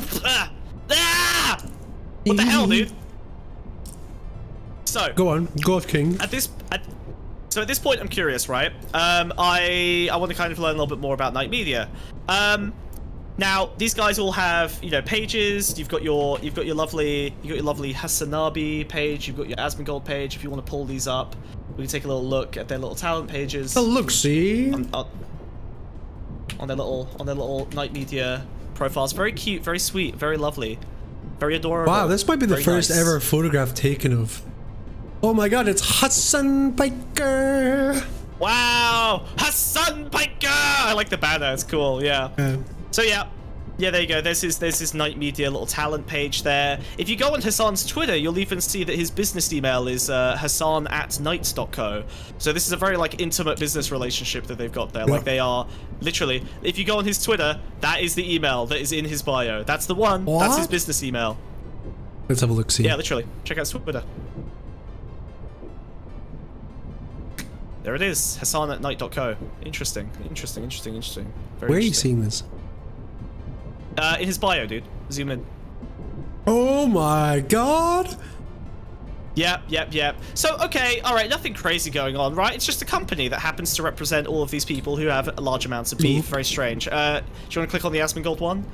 What the hell, dude? So. Go on, go off, King. So at this point, I'm curious, right? I want to kind of learn a little bit more about Night Media. Now, these guys all have, you know, pages. You've got your lovely Hasanabi page. You've got your Asmongold page. If you want to pull these up, we can take a little look at their little talent pages. A look, see. On their little Night Media profiles. Very cute, very sweet, very lovely, very adorable. Wow, this might be the first nice. ever photograph taken of. Oh my God, it's Hasan Piker. Wow, Hasan Piker. I like the banner. It's cool. Yeah. So yeah, there you go. There's his Night Media little talent page there. If you go on Hasan's Twitter, you'll even see that his business email is hasan@nights.co. So this is a very like intimate business relationship that they've got there. Yep. Like they are literally. If you go on his Twitter, that is the email that is in his bio. That's the one. What? That's his business email. Let's have a look. See. Yeah, literally. Check out his Twitter. There it is. Hasan@night.co. Interesting. Very Where are you seeing this? In his bio, dude. Zoom in. Oh my God. Yep. So, okay, alright, nothing crazy going on, right? It's just a company that happens to represent all of these people who have large amounts of beef. Very strange. Do you want to click on the Asmongold one?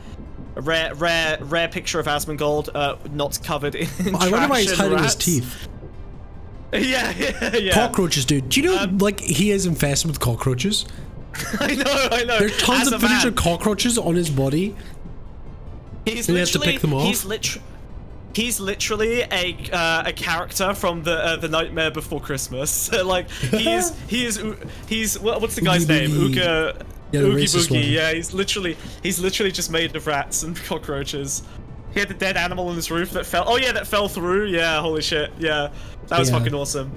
A rare picture of Asmongold, not covered in I wonder why he's hiding his teeth. Yeah. Cockroaches, dude. Do you know, like, he is infested with cockroaches? I know. There's tons of footage of cockroaches on his body. He has to pick them off. He's literally a character from the Nightmare Before Christmas. Like he's what's the guy's name? Oogie Boogie. Yeah, he's literally just made of rats and cockroaches. He had the dead animal on his roof that fell. Oh yeah, that fell through. Yeah, holy shit. Yeah, that was fucking awesome.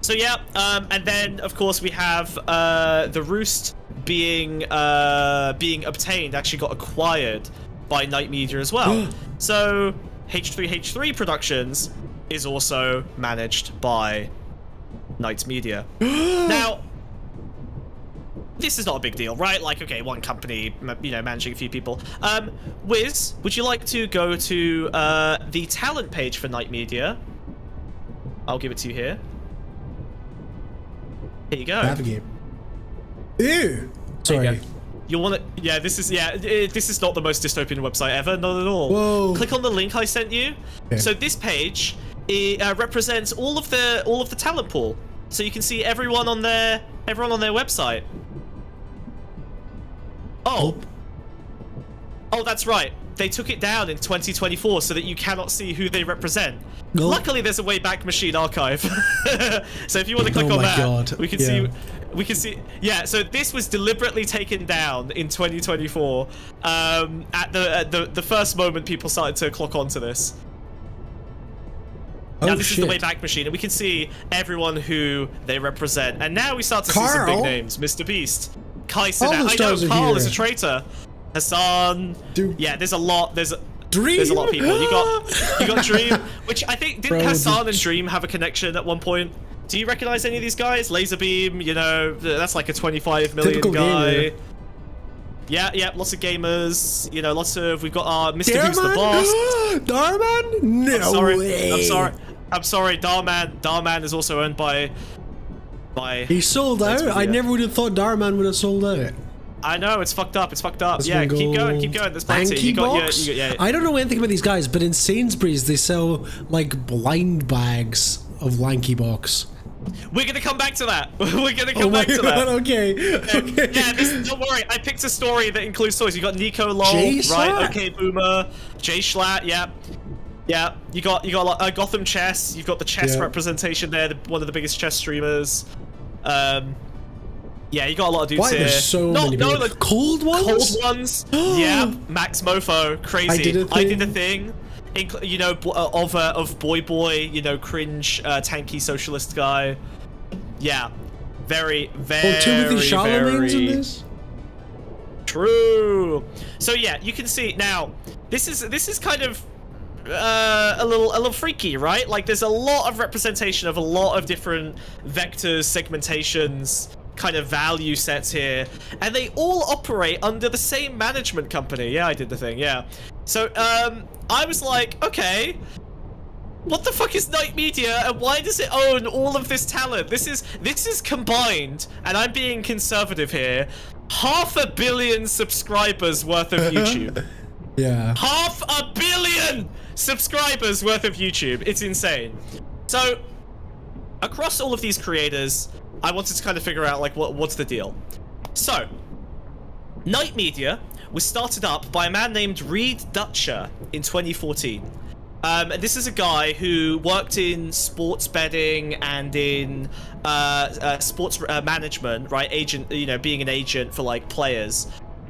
So yeah, and then of course we have the Roost being obtained, actually got acquired by Night Media as well. So H3 Productions is also managed by Night Media. Now, this is not a big deal, right? Like, okay, one company, you know, managing a few people. Wiz, would you like to go to the talent page for Night Media? I'll give it to you here. Here you go. Navigate. Ew. Sorry. You want to? Yeah, this is this is not the most dystopian website ever, not at all. Whoa. Click on the link I sent you. Okay. So this page represents all of the talent pool. So you can see everyone on their website. Oh, that's right. They took it down in 2024 so that you cannot see who they represent. Nope. Luckily, there's a Wayback Machine archive. So if you want to click on that, we can see. We can see. Yeah. So this was deliberately taken down in 2024. At the first moment people started to clock onto this. Now this is the Wayback Machine, and we can see everyone who they represent. And now we start to see some big names: Mr. Beast, Kaisen. I know Carl is a traitor. Hasan. Yeah, there's a lot. There's a lot of people. You got Dream, which I think didn't Hasan and Dream have a connection at one point? Do you recognize any of these guys? Laserbeam, you know, that's like a 25 million typical guy. Gamer. Yeah, lots of gamers. You know, we've got our Mr. Who's the Boss. Darman? No way. I'm sorry. Darman is also owned by. He sold out. I never would have thought Darman would have sold out. I know, it's fucked up. Yeah, keep going. There's plenty. I don't know anything about these guys, but in Sainsbury's they sell like blind bags of Lanky Box. We're gonna come back to that. Okay. Yeah, don't worry. I picked a story that includes toys. You got Nico Lol, right? Okay, Boomer, Jay Schlatt. Yeah. You got Gotham Chess. You've got the chess representation there. One of the biggest chess streamers. Yeah, you got a lot of dudes here. There's so many people. Like, cold ones? Yeah, Max Mofo, crazy. I did a thing. You know, of Boy, you know, cringe, tanky socialist guy. Yeah, very. Timothy Chalamet's in this? True. So yeah, you can see now. This is kind of a little freaky, right? Like, there's a lot of representation of a lot of different vectors, segmentations, kind of value sets here, and they all operate under the same management company. Yeah, I did the thing. Yeah. So I was like, okay, what the fuck is Night Media, and why does it own all of this talent? This is combined, and I'm being conservative here, 500 million subscribers worth of YouTube. Yeah. 500 million subscribers worth of YouTube. It's insane. So across all of these creators, I wanted to kind of figure out, like, what's the deal. So Night Media was started up by a man named Reed Dutcher in 2014. And this is a guy who worked in sports betting and in sports management, right? Agent, you know, being an agent for like players.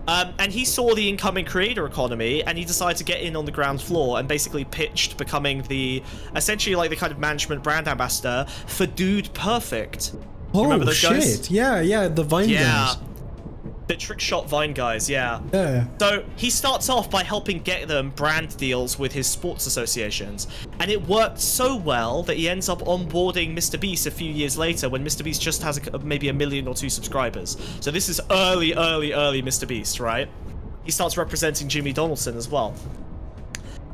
And he saw the incoming creator economy, and he decided to get in on the ground floor and basically pitched becoming essentially like the kind of management brand ambassador for Dude Perfect. Remember those guys? Yeah, the Vine guys. The trick shot Vine guys, yeah. So he starts off by helping get them brand deals with his sports associations, and it worked so well that he ends up onboarding Mr. Beast a few years later when Mr. Beast just has maybe 1 million or 2 subscribers. So this is early Mr. Beast, right? He starts representing Jimmy Donaldson as well.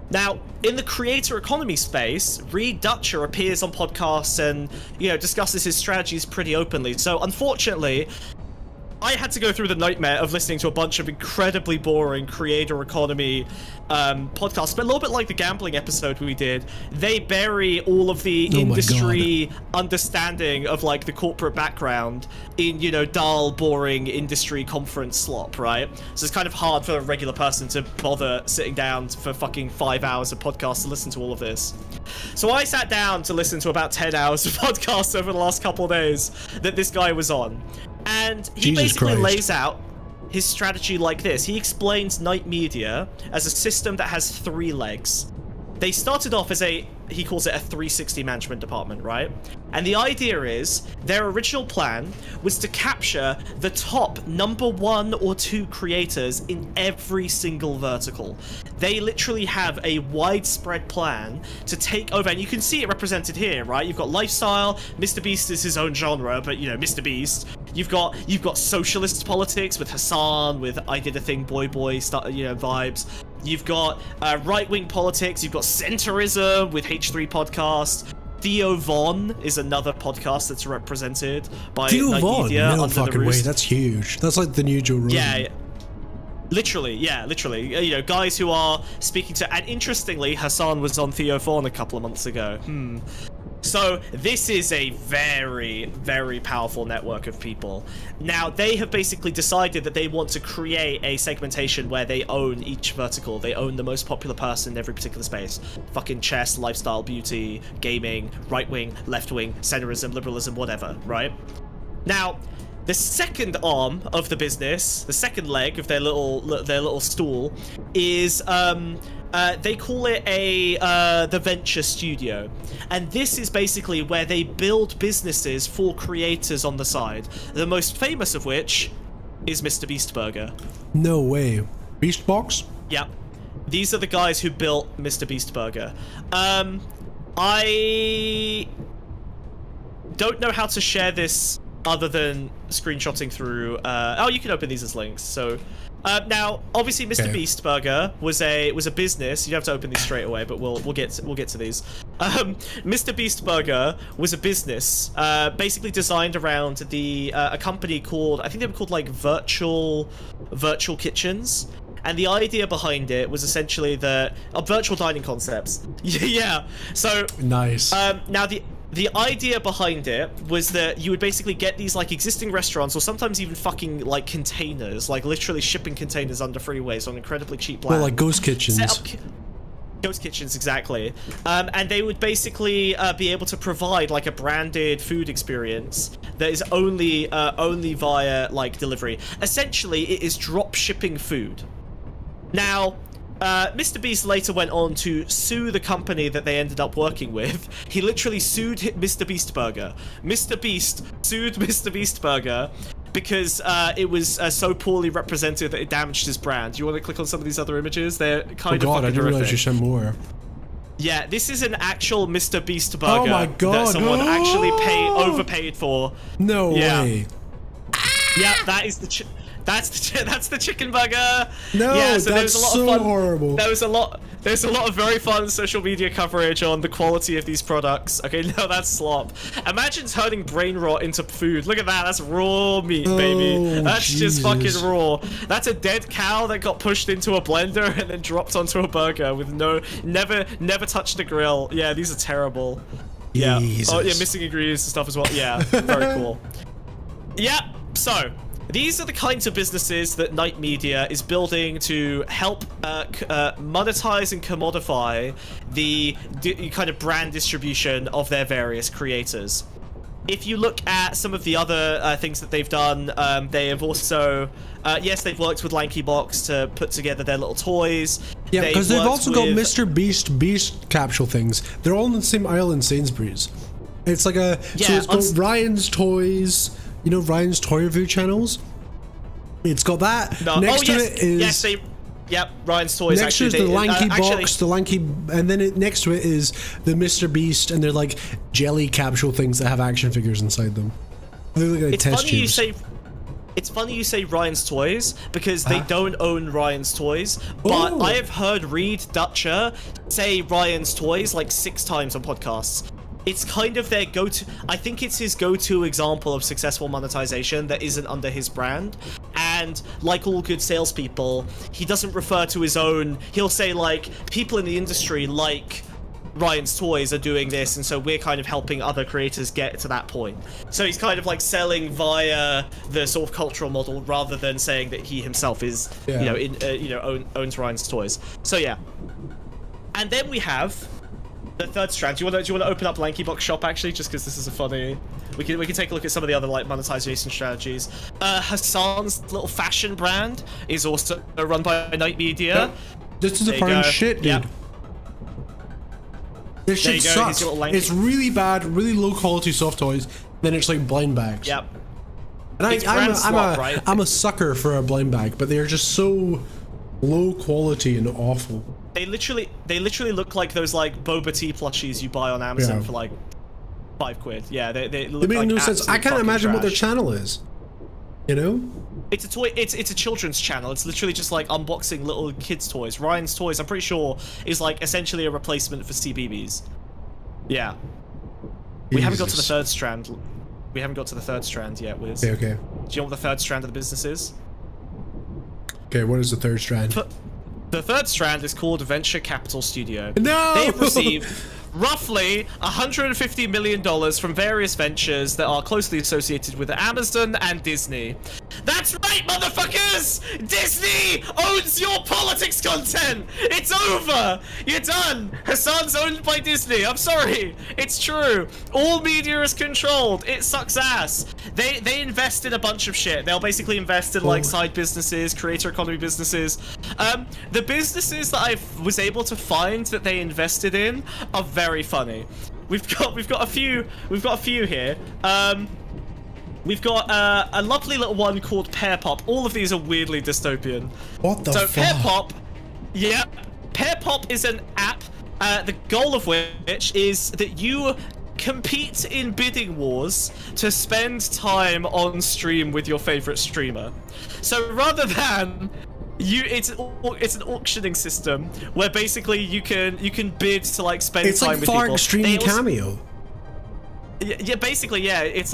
Now, in the creator economy space, Reed Dutcher appears on podcasts and, you know, discusses his strategies pretty openly. So unfortunately, I had to go through the nightmare of listening to a bunch of incredibly boring creator economy podcasts, but a little bit like the gambling episode we did. They bury all of the industry understanding of like the corporate background in, you know, dull, boring industry conference slop, right? So it's kind of hard for a regular person to bother sitting down for fucking 5 hours of podcasts to listen to all of this. So I sat down to listen to about 10 hours of podcasts over the last couple of days that this guy was on. And he basically lays out his strategy like this. He explains Night Media as a system that has 3 legs. They started off as he calls it a 360 management department, right? And the idea is their original plan was to capture the top number 1 or 2 creators in every single vertical. They literally have a widespread plan to take over, and you can see it represented here, right? You've got lifestyle. Mr. Beast is his own genre, but, you know, Mr. Beast. You've got socialist politics with Hasan, with I Did a Thing boy vibes. You've got right-wing politics. You've got centrism with H3 podcast. Theo Von is another podcast that's represented by Theo Night Von? Media. No fucking way. That's huge. That's like the new Joe Rogan. Literally, yeah, literally. You know, guys who are speaking to, and interestingly, Hasan was on Theo Fawn a couple of months ago. So this is a very, very powerful network of people. Now, they have basically decided that they want to create a segmentation where they own each vertical. They own the most popular person in every particular space. Fucking chess, lifestyle, beauty, gaming, right wing, left wing, centrism, liberalism, whatever, right? Now, the second arm of the business, the second leg of their little stool, is they call it the venture studio, and this is basically where they build businesses for creators on the side. The most famous of which is Mr. Beast Burger. No way, Beastbox? Yep, these are the guys who built Mr. Beast Burger. I don't know how to share this other than screenshotting through. Oh, you can open these as links. So now, obviously, Mr. Beast Burger was a business. You have to open these straight away, but we'll get to these. Mr. Beast Burger was a business basically designed around a company called, I think they were called like virtual kitchens. And the idea behind it was essentially virtual dining concepts. Yeah. So nice. Now the idea behind it was that you would basically get these like existing restaurants, or sometimes even fucking like containers, like literally shipping containers under freeways on incredibly cheap plan. Well, like ghost kitchens. Ghost kitchens, exactly. And they would basically be able to provide like a branded food experience that is only via like delivery. Essentially, it is drop shipping food. Now, Mr. Beast later went on to sue the company that they ended up working with. He literally sued Mr. Beast Burger. Mr. Beast sued Mr. Beast Burger because it was so poorly represented that it damaged his brand. You want to click on some of these other images? They're kind of fucking horrific. I didn't realize you sent more. Yeah, this is an actual Mr. Beast Burger. Oh my god! That someone actually overpaid for. No way. Yeah, that is that's the chicken burger. No, yeah, so that's horrible. There's a lot of very fun social media coverage on the quality of these products. Okay, no, that's slop. Imagine turning brain rot into food. Look at that. That's raw meat, baby. That's Jesus. Just fucking raw. That's a dead cow that got pushed into a blender and then dropped onto a burger with never touched the grill. Yeah, these are terrible. Yeah. Jesus. Oh yeah, missing ingredients and stuff as well. Yeah, very cool. Yeah. So, these are the kinds of businesses that Night Media is building to help monetize and commodify the kind of brand distribution of their various creators. If you look at some of the other things that they've done, they have also, yes, they've worked with Lankybox to put together their little toys. Yeah, because they've also got Mr. Beast capsule things. They're all on the same aisle in Sainsbury's. It's like so it's got Ryan's Toys. You know Ryan's Toy Review channels? It's got that. No. Next to it is... Yep, Ryan's Toys. Next to it is the Lanky box, and then next to it is the Mr. Beast, and they're like jelly capsule things that have action figures inside them. They look like test tubes. It's funny you say Ryan's Toys, because they don't own Ryan's Toys, but I have heard Reed Dutcher say Ryan's Toys like 6 times on podcasts. It's kind of their go-to. I think it's his go-to example of successful monetization that isn't under his brand. And like all good salespeople, he doesn't refer to his own. He'll say like, people in the industry like Ryan's Toys are doing this, and so we're kind of helping other creators get to that point. So he's kind of like selling via the sort of cultural model rather than saying that he himself is, owns Ryan's Toys. So yeah. And then we have the third strand. Do you want to open up Lankybox Shop actually, just because this is a funny? We can take a look at some of the other like monetization strategies. Hasan's little fashion brand is also run by Night Media. Yeah. This is a fine shit, dude. Yep. This shit sucks. It's really bad, really low quality soft toys. Then it's like blind bags. Yep. And I'm a sucker for a blind bag, but they're just so low quality and awful. They literally look like those like boba tea plushies you buy on Amazon for like £5. Yeah, they look make like no sense. I can't imagine what their channel is. You know? It's a toy. It's a children's channel. It's literally just like unboxing little kids' toys. Ryan's Toys, I'm pretty sure, is like essentially a replacement for CBeebies. Yeah. We haven't got to the third strand. We haven't got to the third strand yet, Wiz. Okay. Do you know what the third strand of the business is? Okay, what is the third strand? The third strand is called Venture Capital Studio. No! They've received roughly $150 million from various ventures that are closely associated with Amazon and Disney. That's right, motherfuckers! Disney owns your politics content! It's over! You're done! Hasan's owned by Disney. I'm sorry. It's true. All media is controlled. It sucks ass. They invest in a bunch of shit. They'll basically invest in like side businesses, creator economy businesses. The businesses that I was able to find that they invested in are very funny. We've got a few here. We've got a lovely little one called Pear Pop. All of these are weirdly dystopian. What the fuck? Pear Pop, yeah, Pear Pop is an app. The goal of which is that you compete in bidding wars to spend time on stream with your favorite streamer. So rather than it's an auctioning system where basically you can bid to like spend time with people. It's like Farg streaming Cameo. Yeah, basically, yeah. It's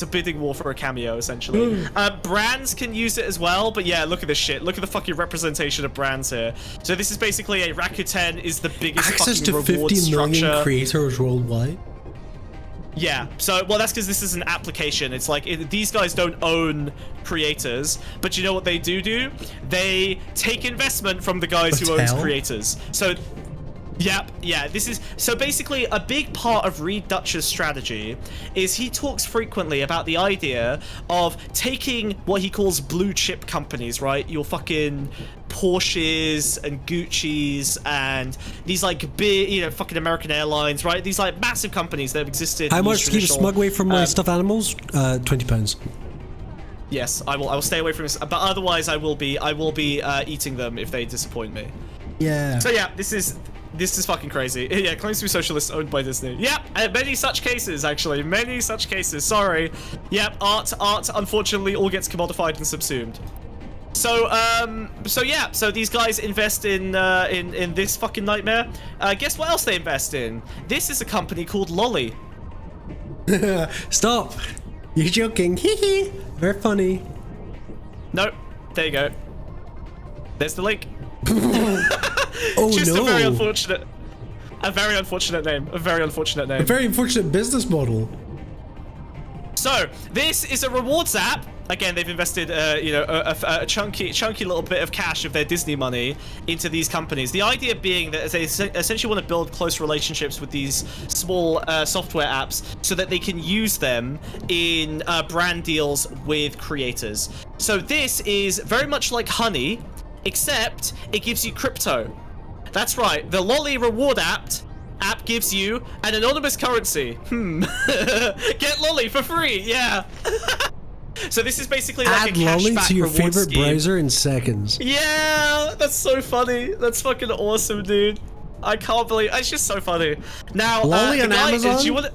a bidding war for a cameo, essentially. Brands can use it as well, but yeah, look at this shit. Look at the fucking representation of brands here. So this is basically a Rakuten is the biggest access fucking to reward 50 million structure. creators worldwide. Yeah, so, well, that's because this is an application. It's like, these guys don't own creators, but you know what they do? They take investment from the guys who owns creators. So, yeah, this is... So basically, a big part of Reed Dutch's strategy is he talks frequently about the idea of taking what he calls blue chip companies, right? Your fucking Porsches and Gucci's and these like big, fucking American Airlines, right? These like massive companies that have existed. How much to keep smug away from my stuffed animals? £20. Yes, I will stay away from this, but otherwise I will be eating them if they disappoint me. Yeah. So yeah, this is fucking crazy. Yeah, claims to be socialist, owned by Disney. Yep, many such cases, actually. Many such cases. Sorry. Yep, art, unfortunately, all gets commodified and subsumed. So these guys invest in this fucking nightmare. Guess what else they invest in? This is a company called Lolly. Stop. You're joking. Hee. Very funny. Nope. There you go. There's the link. Oh Just no! a very unfortunate name. A very unfortunate business model. So this is a rewards app. Again, they've invested, a chunky little bit of cash of their Disney money into these companies. The idea being that they essentially want to build close relationships with these small software apps so that they can use them in brand deals with creators. So this is very much like Honey, except it gives you crypto. That's right, the Lolly reward app gives you an anonymous currency. Get Lolly for free, yeah. So this is basically like add a cashback Lolly to your favorite scheme. browser in seconds. Yeah, that's so funny. That's fucking awesome, dude. I can't believe it's just so funny. Now, Lolly on Amazon? Do you want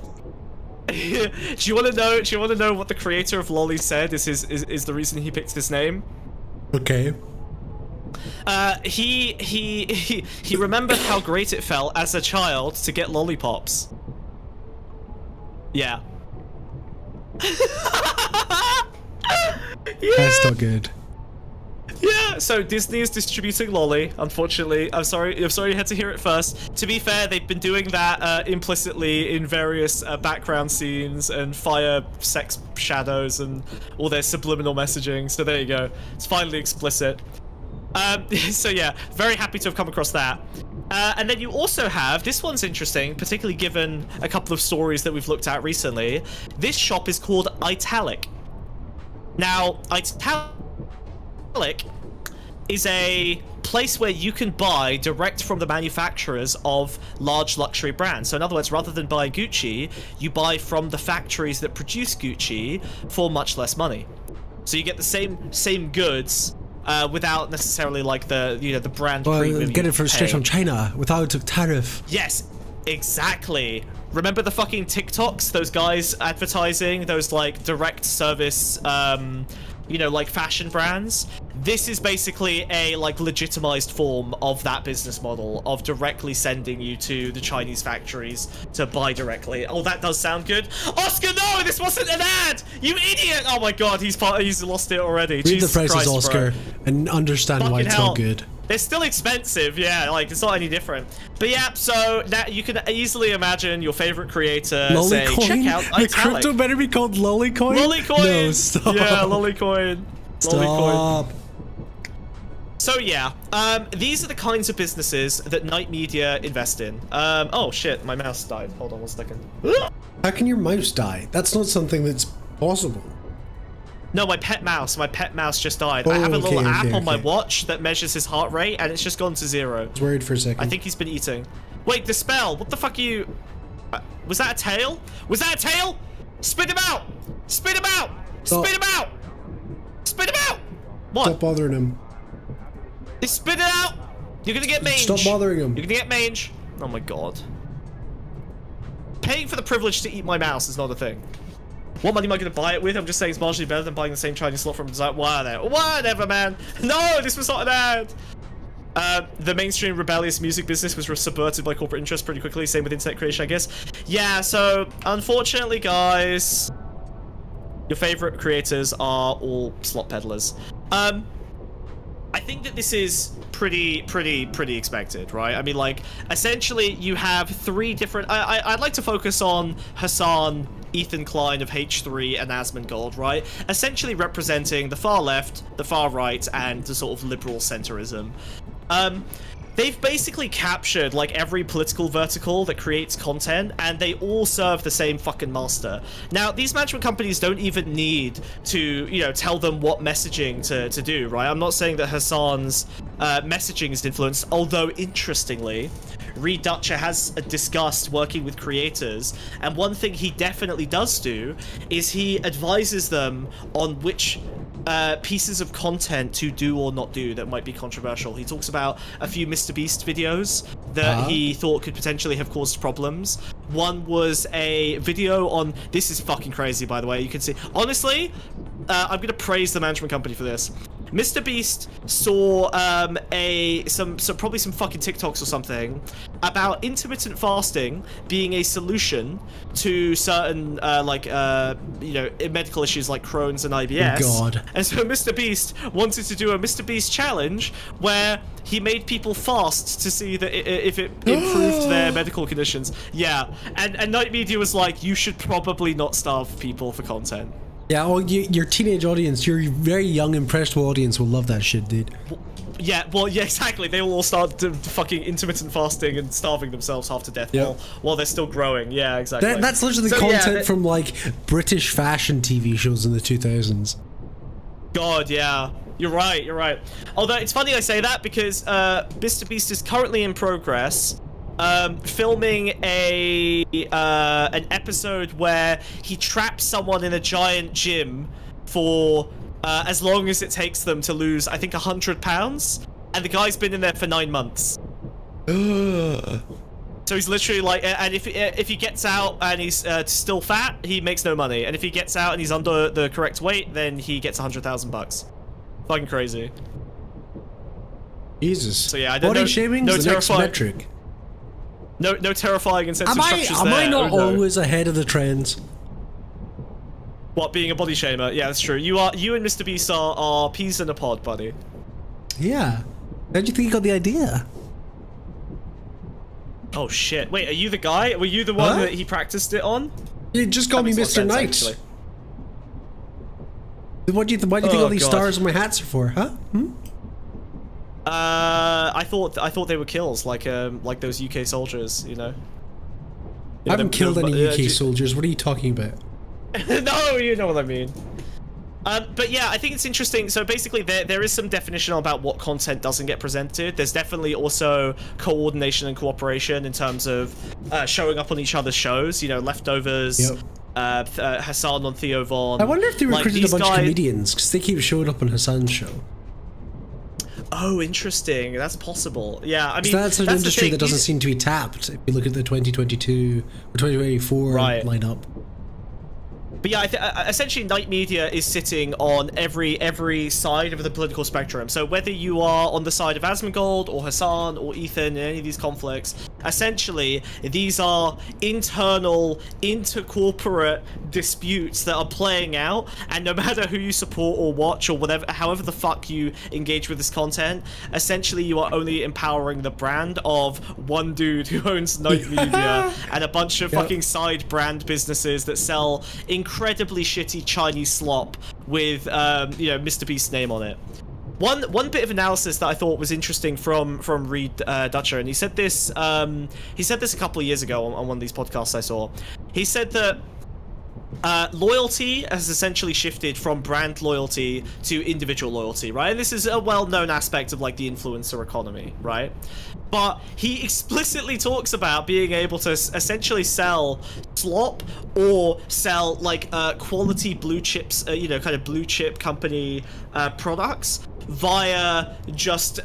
to know what the creator of Lolly said is the reason he picked this name? Okay. He remembered how great it felt as a child to get lollipops. Yeah. Yeah. That's still good. Yeah, so Disney is distributing Lolly, unfortunately. I'm sorry you had to hear it first. To be fair, they've been doing that implicitly in various background scenes and fire sex shadows and all their subliminal messaging, so there you go. It's finally explicit. So yeah, very happy to have come across that. And then you also have, this one's interesting, particularly given a couple of stories that we've looked at recently. This shop is called Italic. Now, Italic is a place where you can buy direct from the manufacturers of large luxury brands. So in other words, rather than buy Gucci, you buy from the factories that produce Gucci for much less money. So you get the same goods without necessarily like the brand premium. Get it straight from China without a tariff. Yes, exactly. Remember the fucking TikToks? Those guys advertising those like direct service, like fashion brands? this is basically a like legitimized form of that business model of directly sending you to the Chinese factories to buy directly. Oh, that does sound good. Oscar, no, this wasn't an ad, you idiot. Oh my god, he's lost it already. Read Jesus the prices, Christ, Oscar, bro. and understand Fucking why it's hell. so good. They're still expensive, yeah, like it's not any different. But yeah, so that you can easily imagine your favorite creator saying, check out The crypto better be called Lollycoin? Lollycoin! No, stop. Yeah, Lollycoin. Lollycoin. Stop. So yeah, these are the kinds of businesses that Night Media invest in. Oh shit, my mouse died. Hold on 1 second. How can your mouse die? That's not something that's possible. No, my pet mouse just died. I have a little app on my watch that measures his heart rate, and it's just gone to 0. I was worried for a second. I think he's been eating. Wait, the spell. What the fuck are you... was that a tail? Was that a tail? Spit him out! Spit him out! Stop. Spit him out! Spit him out! What? Stop bothering him. They spit it out! You're gonna get mange. Stop bothering him. You're gonna get mange. Oh my god. Paying for the privilege to eat my mouse is not a thing. What money am I going to buy it with? I'm just saying it's marginally better than buying the same Chinese slot from design. Whatever, man. No, this was not an ad. The mainstream rebellious music business was subverted by corporate interests pretty quickly. Same with internet creation, I guess. Yeah, so unfortunately, guys, your favorite creators are all slot peddlers. I think that this is pretty expected, right? I mean, like, essentially, you have 3 different... I'd like to focus on Hasan, Ethan Klein of H3, and Asmongold, right? Essentially representing the far left, the far right, and the sort of liberal centrism. They've basically captured, like, every political vertical that creates content, and they all serve the same fucking master. Now, these management companies don't even need to, you know, tell them what messaging to do, right? I'm not saying that Hasan's messaging is influenced, although, interestingly, Reed Dutcher has discussed working with creators, and one thing he definitely does do is he advises them on which pieces of content to do or not do that might be controversial. He talks about a few Mr. Beast videos that he thought could potentially have caused problems. One was a video on... This is fucking crazy, by the way. You can see... Honestly, I'm gonna praise the management company for this. Mr. Beast saw probably some fucking TikToks or something about intermittent fasting being a solution to certain you know, medical issues like Crohn's and IBS. Oh God. And so Mr. Beast wanted to do a Mr. Beast challenge where he made people fast to see that if it improved their medical conditions. Yeah, and Night Media was like, you should probably not starve people for content. Yeah, well, your teenage audience, your very young, impressionable audience will love that shit, dude. Yeah, well, yeah, exactly. They will all start fucking intermittent fasting and starving themselves half to death while they're still growing. Yeah, exactly. That's literally content from, like, British fashion TV shows in the 2000s. God, yeah. You're right, you're right. Although, it's funny I say that because Mr. Beast is currently in progress filming an episode where he traps someone in a giant gym for as long as it takes them to lose, I think, 100 pounds, and the guy's been in there for 9 months. So he's literally like, and if he gets out and he's still fat, he makes no money, and if he gets out and he's under the correct weight, then he gets 100,000 bucks. Fucking crazy. Jesus. So yeah, I don't know. Body shaming is the next metric. No terrifying incentive structures there. Am I not always ahead of the trends? What, being a body shamer? Yeah, that's true. You and Mr. Beast are peas in a pod, buddy. Yeah. How do you think you got the idea? Oh shit! Wait, are you the guy? Were you the one that he practiced it on? You just called me Mr. Knight. Why do you think all these stars on my hats are for, huh? I thought they were kills, like those UK soldiers, you know. I haven't killed any UK soldiers. What are you talking about? No, you know what I mean. But yeah, I think it's interesting. So basically, there is some definition about what content doesn't get presented. There's definitely also coordination and cooperation in terms of showing up on each other's shows. You know, Leftovers. Yep. Hasan on Theo Von. I wonder if they recruited a bunch of comedians because they keep showing up on Hasan's show. Oh, interesting. That's possible. Yeah, I mean, that's an industry that doesn't seem to be tapped. If you look at the 2022 or 2024 lineup. But yeah, essentially Knight Media is sitting on every side of the political spectrum. So whether you are on the side of Asmongold or Hasan or Ethan in any of these conflicts, essentially these are internal, intercorporate disputes that are playing out, and no matter who you support or watch or whatever, however the fuck you engage with this content, essentially you are only empowering the brand of one dude who owns Knight Media and a bunch of fucking side brand businesses that sell incredibly shitty Chinese slop with Mr. Beast's name on it. One bit of analysis that I thought was interesting from Reed Dutcher, and he said this a couple of years ago on one of these podcasts I saw. He said that loyalty has essentially shifted from brand loyalty to individual loyalty, right? And this is a well-known aspect of like the influencer economy, right? But he explicitly talks about being able to essentially sell slop or sell like quality blue chips, kind of blue chip company products via just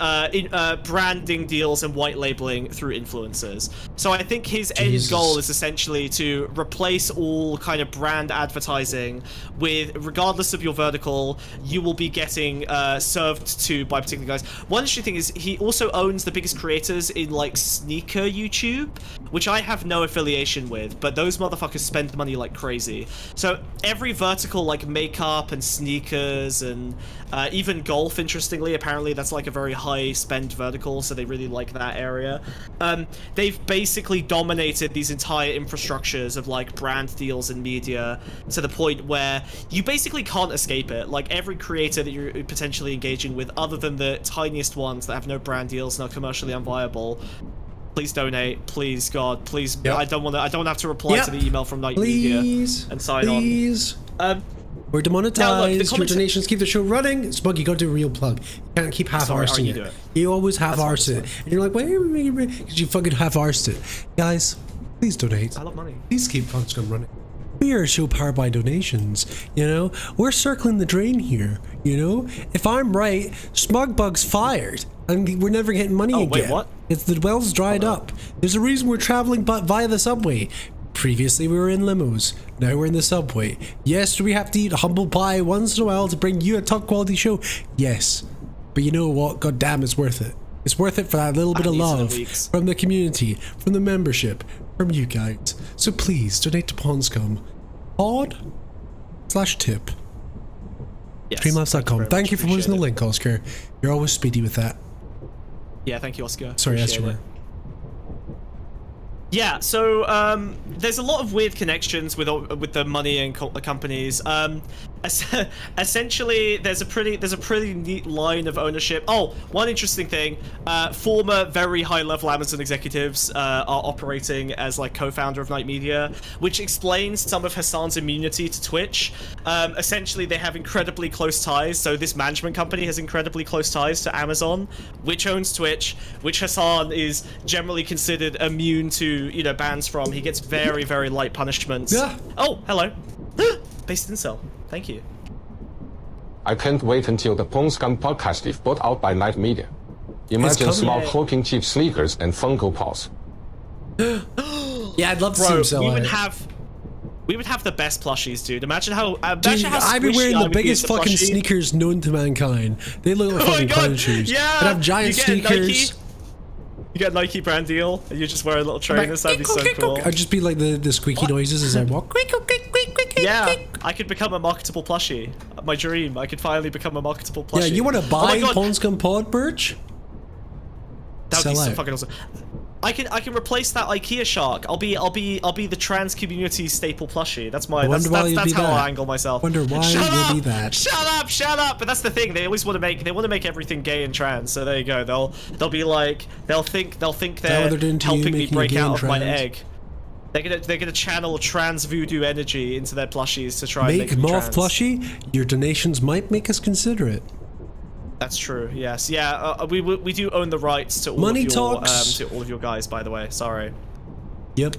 branding deals and white labeling through influencers. So I think his end goal is essentially to replace all kind of brand advertising with, regardless of your vertical, you will be getting served to by particular guys. One interesting thing is he also owns the biggest creators in like sneaker YouTube, which I have no affiliation with, but those motherfuckers spend money like crazy. So every vertical like makeup and sneakers and even golf, interestingly, apparently that's like a very high spend vertical, so they really like that area. They've basically dominated these entire infrastructures of like brand deals and media to the point where you basically can't escape it. Like every creator that you're potentially engaging with, other than the tiniest ones that have no brand deals and are commercially unviable, please donate, please, God, please. Yep. I don't have to reply to the email from Knight Media and sign on. We're demonetized. Your donations keep the show running. Spug, you gotta do a real plug. You can't keep half-arsing it. You always half-arse it. And you're like, wait, because you fucking half-arsed it. Guys, please donate. I love money. Please keep Pondscum running. We are a show powered by donations, you know? We're circling the drain here, you know? If I'm right, Smugbug's fired. And we're never getting money again. Wait, what? It's the well's dried up. There's a reason we're traveling via the subway. Previously we were in limos, now we're in the subway. Yes, do we have to eat humble pie once in a while to bring you a top quality show? Yes. But you know what? God damn, it's worth it. It's worth it for that little bit of love from the community, from the membership, from you guys. So please donate to Pondscum. Pod/tip. Yes, Streamlabs.com. Thank you for posting the link, Oscar. You're always speedy with that. Yeah, thank you, Oscar. Sorry, Esther. Yeah, so there's a lot of weird connections with the money and companies. Essentially, there's a pretty neat line of ownership. Oh, one interesting thing: former very high-level Amazon executives are operating as like co-founder of Knight Media, which explains some of Hasan's immunity to Twitch. Essentially, they have incredibly close ties. So this management company has incredibly close ties to Amazon, which owns Twitch, which Hasan is generally considered immune to, bans from. He gets very, very light punishments. Yeah. Oh, hello. Based in Cell. Thank you. I can't wait until the Pondscum Podcast is bought out by Knight Media. Imagine small cloaking cheap sneakers and Funko Pops. Yeah, I'd love to see him sell we would have the best plushies, dude. Imagine how I'd be wearing the biggest fucking sneakers known to mankind. They look like fucking clown shoes. Yeah. I'd have giant sneakers. You get a Nike brand deal, and you just wear a little trainers. That'd be so cool. I'd just be like the squeaky noises as I walk. Yeah, I could become a marketable plushie. My dream. I could finally become a marketable plushie. Yeah, you want to buy Pondscum Pod merch? That would be so fucking awesome. I can replace that IKEA shark. I'll be the trans community staple plushie. That's my that's how I angle myself. Wonder why you'll be that. Shut up. But that's the thing. They always want to make everything gay and trans. So there you go. They'll be like they'll think they're helping me break out of my egg. They're gonna channel trans voodoo energy into their plushies to try and make me moth trans. Plushie. Your donations might make us consider it. That's true. Yes. Yeah. We do own the rights to all of your guys. By the way. Sorry. Yep.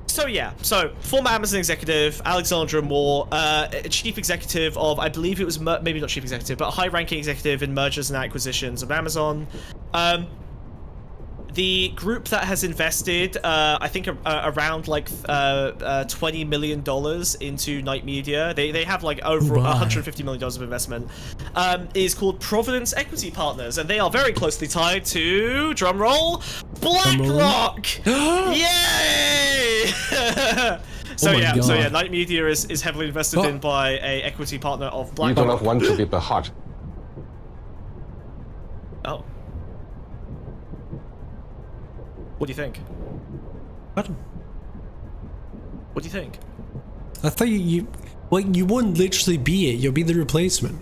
So former Amazon executive Alexandra Moore, chief executive of, I believe it was maybe not chief executive, but a high-ranking executive in mergers and acquisitions of Amazon. the group that has invested, I think, around like $20 million into Knight Media. They have like over $150 million of investment. Is called Providence Equity Partners, and they are very closely tied to, drumroll, BlackRock. Yay! So yeah, Knight Media is heavily invested in by a equity partner of BlackRock. You do not want to be hot. Oh. What do you think? What? What do you think? I thought you wouldn't literally be it. You'll be the replacement.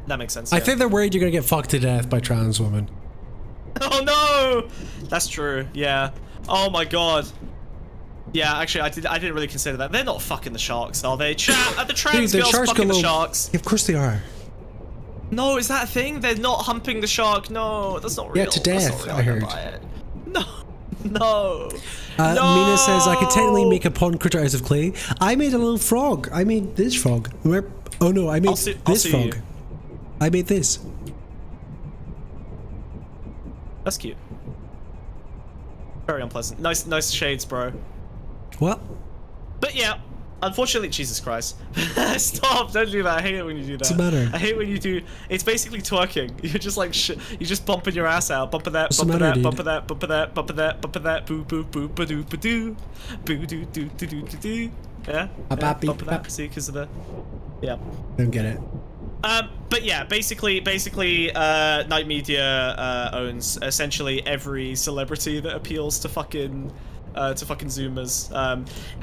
That makes sense. I think they're worried you're gonna get fucked to death by trans women. Oh no! That's true. Yeah. Oh my god. Yeah, actually, I didn't really consider that. They're not fucking the sharks, are they? Are the trans girls fucking the sharks? Yeah, of course they are. No, is that a thing? They're not humping the shark. No, that's not real. Yeah, to death, I heard. No. No. Mina says, I could technically make a pond critter out of clay. I made a little frog. I made this frog. Oh no, I made this frog. I made this. That's cute. Very unpleasant. Nice shades, bro. What? But yeah, unfortunately, Jesus Christ. Stop, don't do that. I hate it when you do that. What's the matter? I hate when you do, it's basically twerking. You're just like, you're just bumping your ass out. Bumping that, bumping that, bumping that, bumping that, bumping that, bumping that, boo boo boo ba doo ba doo. Boo doo doo doo doo doo doo. Yeah? Bumping that, see, because of the, yeah. Don't get it. But yeah, basically, Knight Media owns essentially every celebrity that appeals to fucking Zoomers.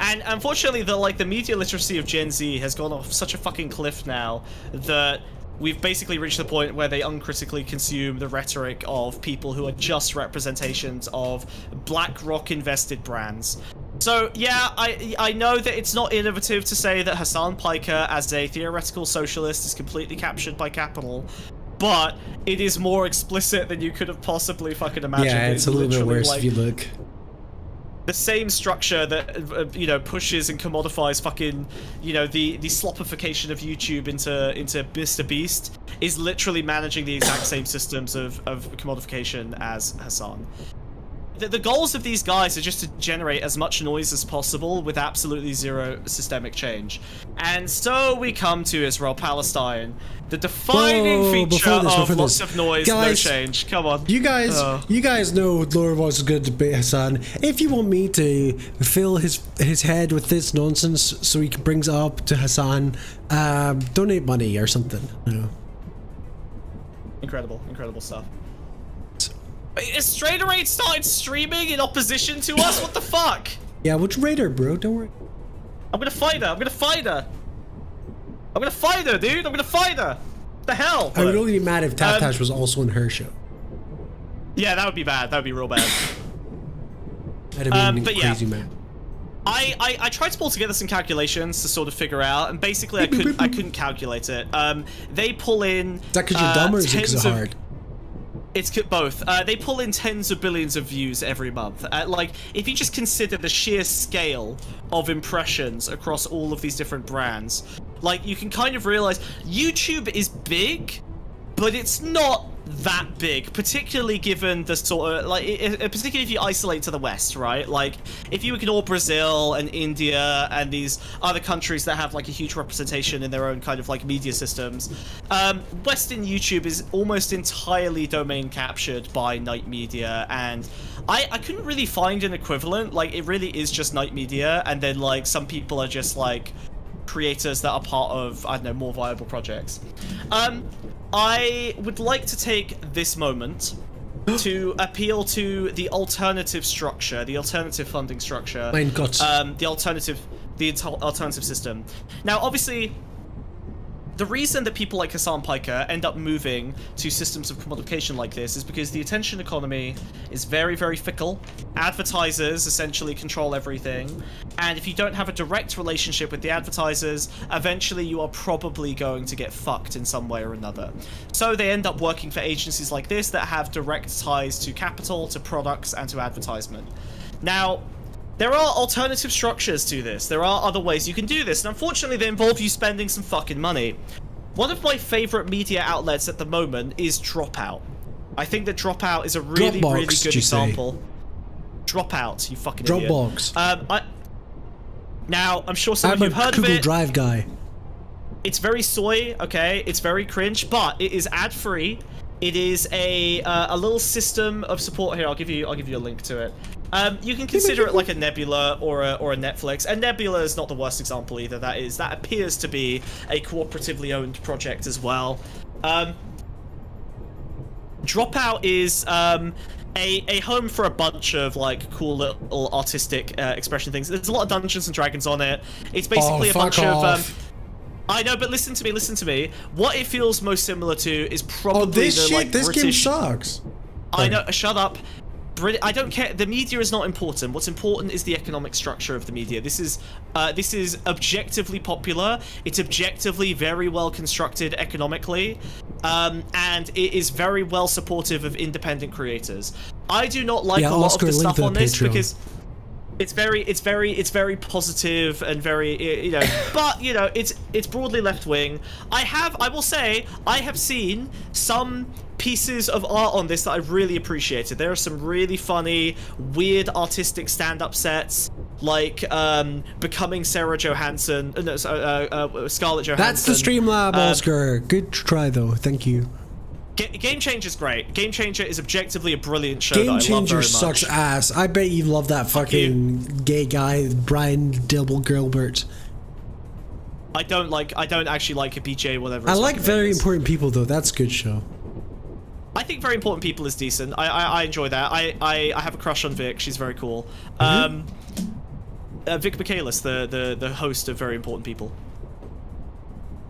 And unfortunately, the media literacy of Gen Z has gone off such a fucking cliff now that we've basically reached the point where they uncritically consume the rhetoric of people who are just representations of BlackRock invested brands. So yeah, I know that it's not innovative to say that Hasan Piker as a theoretical socialist is completely captured by capital, but it is more explicit than you could have possibly fucking imagined. Yeah, it's a little bit worse if you look. The same structure that pushes and commodifies fucking the slopification of YouTube into Mr. Beast is literally managing the exact same systems of commodification as Hasan. The goals of these guys are just to generate as much noise as possible with absolutely zero systemic change. And so we come to Israel-Palestine, the defining feature of lots of noise, guys, no change. Come on. You guys know Laura was good to debate Hasan. If you want me to fill his head with this nonsense so he brings it up to Hasan, donate money or something. Incredible stuff. Is Strader Raid started streaming in opposition to us? What the fuck? Yeah, which Raider, bro? Don't worry. I'm gonna fight her, dude! I'm gonna fight her! What the hell? I would only be mad if Taftaj was also in her show. Yeah, that would be bad. That would be real bad. That'd have been crazy, man. I tried to pull together some calculations to sort of figure out, and basically I couldn't calculate it. They pull in. Is that because you're dumb or is it because it's hard? It's both. They pull in tens of billions of views every month. Like, if you just consider the sheer scale of impressions across all of these different brands, like, you can kind of realize YouTube is big, but it's not that big, particularly given the sort of, like, particularly if you isolate to the West, right? Like, if you ignore Brazil and India and these other countries that have, like, a huge representation in their own kind of, like, media systems, Western YouTube is almost entirely domain captured by Knight Media, and I couldn't really find an equivalent. Like, it really is just Knight Media, and then, like, some people are just, like, creators that are part of, I don't know, more viable projects. I would like to take this moment to appeal to the alternative structure, the alternative funding structure, the alternative system. Now, obviously, the reason that people like Hasan Piker end up moving to systems of commodification like this is because the attention economy is very, very fickle. Advertisers essentially control everything, and if you don't have a direct relationship with the advertisers, eventually you are probably going to get fucked in some way or another. So they end up working for agencies like this that have direct ties to capital, to products, and to advertisement. Now, there are alternative structures to this. There are other ways you can do this, and unfortunately they involve you spending some fucking money. One of my favorite media outlets at the moment is Dropout. I think that Dropout is a really, Dropbox, really good did you say? example. Dropout, you fucking idiot. Dropbox. Now, I'm sure some of I'm you a have heard Google of it. Drive guy. It's very soy, okay? It's very cringe, but it is ad-free. It is a little system of support. Here, I'll give you a link to it. You can consider it like a Nebula or a Netflix. And Nebula is not the worst example either. That appears to be a cooperatively owned project as well. Dropout is a home for a bunch of like cool little artistic expression things. There's a lot of Dungeons and Dragons on it. It's basically a bunch of I know, but listen to me. What it feels most similar to is probably this game sucks. I know, shut up. I don't care. The media is not important. What's important is the economic structure of the media. This is objectively popular. It's objectively very well constructed economically, and it is very well supportive of independent creators. I do not like a lot of the stuff on this because it's very positive and very, but it's broadly left wing. I will say I have seen some pieces of art on this that I really appreciated. There are some really funny, weird artistic stand-up sets, like Becoming Sarah Johansson, Scarlett Johansson. That's the Streamlab, Oscar. Good try though. Thank you. Game Changer's great. Game Changer is objectively a brilliant show Game that I love Changer very much. sucks ass. I bet you love that fucking gay guy, Brian Dibble Gilbert. I don't actually like a BJ, whatever. I like Very Important People though. That's a good show. I think Very Important People is decent. I enjoy that. I have a crush on Vic. She's very cool. Vic Michaelis, the host of Very Important People.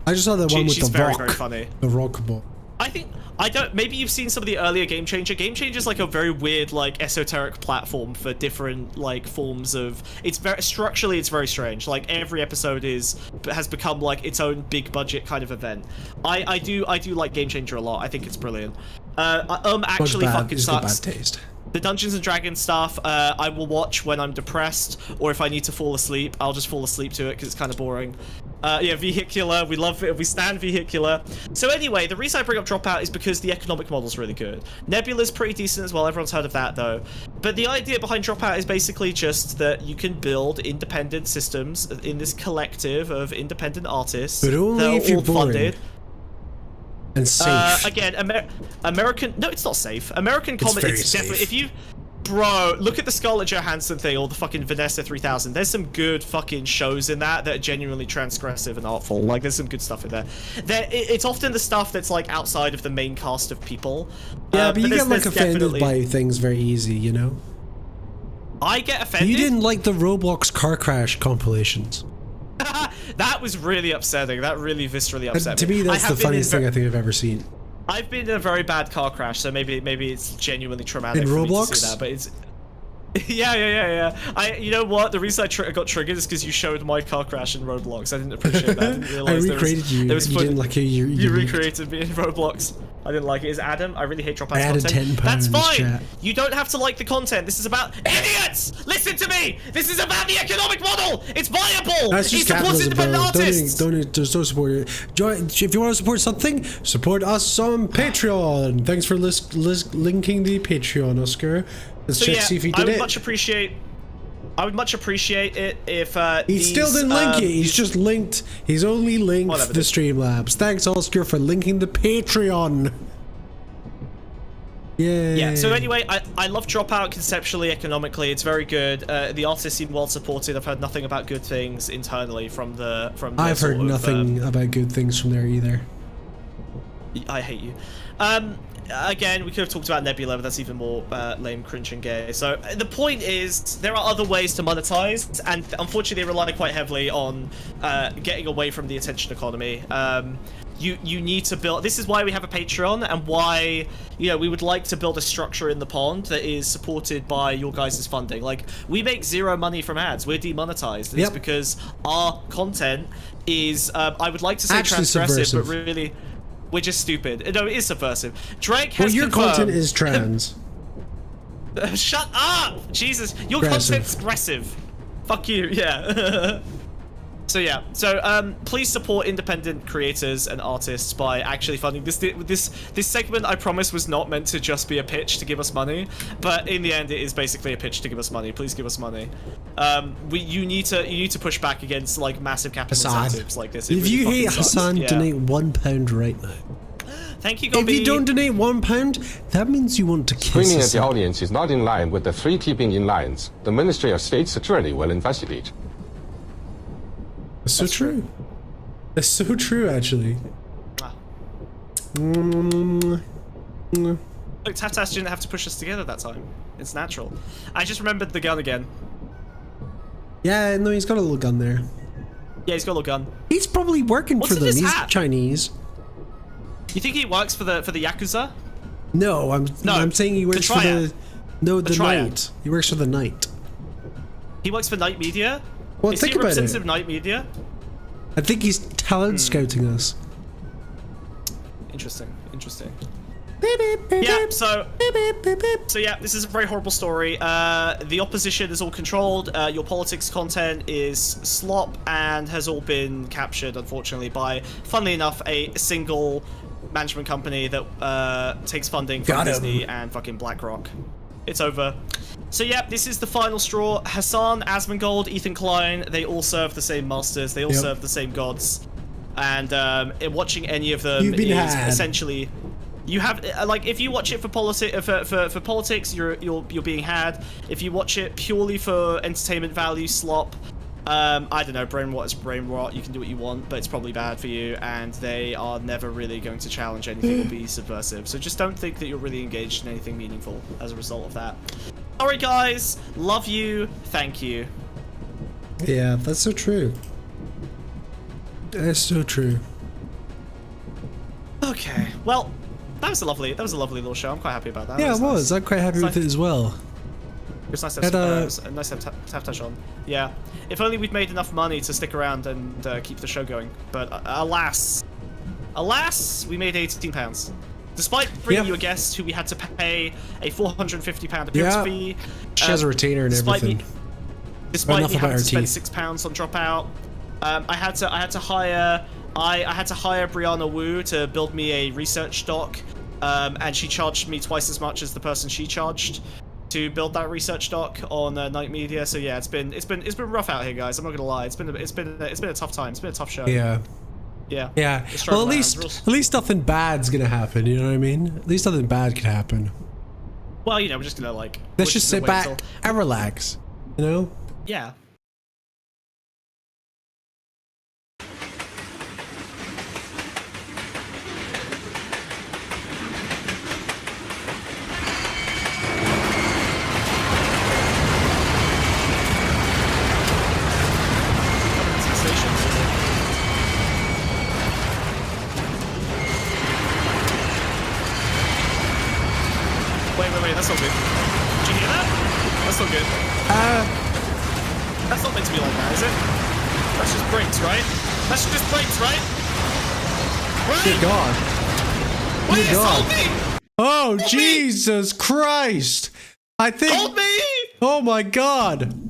I just saw that one with she's the very, rock. very funny. The rock ball. Maybe you've seen some of the earlier Game Changer. Game Changer is like a very weird, like, esoteric platform for different, like, forms of... Structurally, it's very strange. Like, every episode has become, like, its own big budget kind of event. I do like Game Changer a lot. I think it's brilliant. Actually fucking sucks. Bad taste. The Dungeons and Dragons stuff, I will watch when I'm depressed, or if I need to fall asleep, I'll just fall asleep to it because it's kind of boring. Yeah, Vehicular, we love it, we stand Vehicular. So anyway, the reason I bring up Dropout is because the economic model's really good. Nebula's pretty decent as well, everyone's heard of that though. But the idea behind Dropout is basically just that you can build independent systems in this collective of independent artists. But only if you're funded. And safe. Again, American... No, it's not safe. American comedy... It's definitely... safe. If you... Bro, look at the Scarlett Johansson thing, or the fucking Vanessa 3000. There's some good fucking shows in that are genuinely transgressive and artful. Like, there's some good stuff in there. It's often the stuff that's, like, outside of the main cast of people. Yeah, but you get, like, offended definitely... by things very easy, you know? I get offended? You didn't like the Roblox car crash compilations. That was really upsetting. That really viscerally upset To me, that's the funniest thing I think I've ever seen. I've been in a very bad car crash, so maybe it's genuinely traumatic in for Roblox? me to see that, but it's... Yeah. You know what? The reason I got triggered is because you showed my car crash in Roblox. I didn't appreciate that. I didn't realize I recreated you. There was you didn't like it. You recreated me in Roblox. I didn't like it. Is Adam? I really hate Dropout's I added content. 10 That's pounds, fine. chat. You don't have to like the content. This is about idiots. Listen to me. This is about the economic model. It's viable. That's just it supports capitalism, independent bro. artists. Don't support it. If you want to support something, support us on Patreon. Thanks for linking the Patreon, Oscar. Let's check see if he did it. I would much appreciate it if he still didn't link it. He's just linked. He's only linked the Streamlabs. Thanks, Oscar, for linking the Patreon. Yeah. So anyway, I love Dropout conceptually, economically. It's very good. The artists seem well supported. I've heard nothing about good things internally from the. I've heard nothing about good things from there either. I hate you. Again, we could have talked about Nebula, but that's even more lame, cringe, and gay. So the point is, there are other ways to monetize, and unfortunately, they rely quite heavily on getting away from the attention economy. You need to build... This is why we have a Patreon, and why, we would like to build a structure in the pond that is supported by your guys' funding. Like, we make zero money from ads. We're demonetized. It's because our content is, I would like to say actually transgressive, subversive. but really... We're just stupid. No, it is subversive. Drake has your confirmed... content is trans. Shut up! Jesus, your Aggressive. content's aggressive. Fuck you, yeah. So yeah, please support independent creators and artists by actually funding this segment. I promise was not meant to just be a pitch to give us money, but in the end it is basically a pitch to give us money. Please give us money. You need to push back against like massive capital incentives like this. If you hate Hasan, donate £1 right now. Thank you, Gombi. If you don't donate £1, that means you want to kiss Screening at the Hasan. audience is not in line with the 3 keeping in lines. The Ministry of State Security will investigate. That's so true. That's so true, actually. Look, Taftaj didn't have to push us together that time. It's natural. I just remembered the gun again. Yeah, no, he's got a little gun there. Yeah, he's got a little gun. He's probably working for them. He's Chinese. Chinese. You think he works for the Yakuza? No, I'm saying he works for the Triad. Night. He works for the Night. He works for Night Media? Well, Is think he a about representative it. of Night Media? I think he's talent scouting us. Interesting. Yeah, so yeah, this is a very horrible story. The opposition is all controlled. Your politics content is slop and has all been captured, unfortunately, by, funnily enough, a single management company that takes funding from Disney and fucking BlackRock. It's over. So yeah, this is the final straw. Hasan, Asmongold, Ethan Klein, they all serve the same masters. They all serve the same gods. And watching any of them is essentially... You have like if you watch it for politics, you're being had. If you watch it purely for entertainment value, slop. I don't know, brain rot is brain rot. You can do what you want, but it's probably bad for you. And they are never really going to challenge anything or be subversive. So just don't think that you're really engaged in anything meaningful as a result of that. Sorry guys, love you, thank you. Yeah, that's so true. That's so true. Okay, well. That was a lovely little show. I'm quite happy about that. Yeah, it was. Nice. I'm quite happy with it as well. It was nice to have Taftaj on. Yeah. If only we'd made enough money to stick around and keep the show going. But alas, we made £18. Despite bringing you a guest who we had to pay a £450 appearance fee. She has a retainer and everything. Despite me having to spend £6 on Dropout, I had to hire Brianna Wu to build me a research doc, and she charged me twice as much as the person she charged to build that research doc on Night Media. So yeah, it's been rough out here, guys. I'm not gonna lie. It's been a tough time. It's been a tough show. Yeah. Yeah. Yeah. Well, at least nothing bad's gonna happen. You know what I mean? At least nothing bad can happen. Well, you know, we're just gonna like. Let's just sit back and relax. You know? Yeah. Wait, that's not good. Did you hear that? That's not good. That's not meant to be like that, is it? That's just brakes, right? That's just brakes, right? Right? Dear God. Wait, Dear God. hold me! Oh, Hold Jesus Christ! I think... Hold me! Oh my God!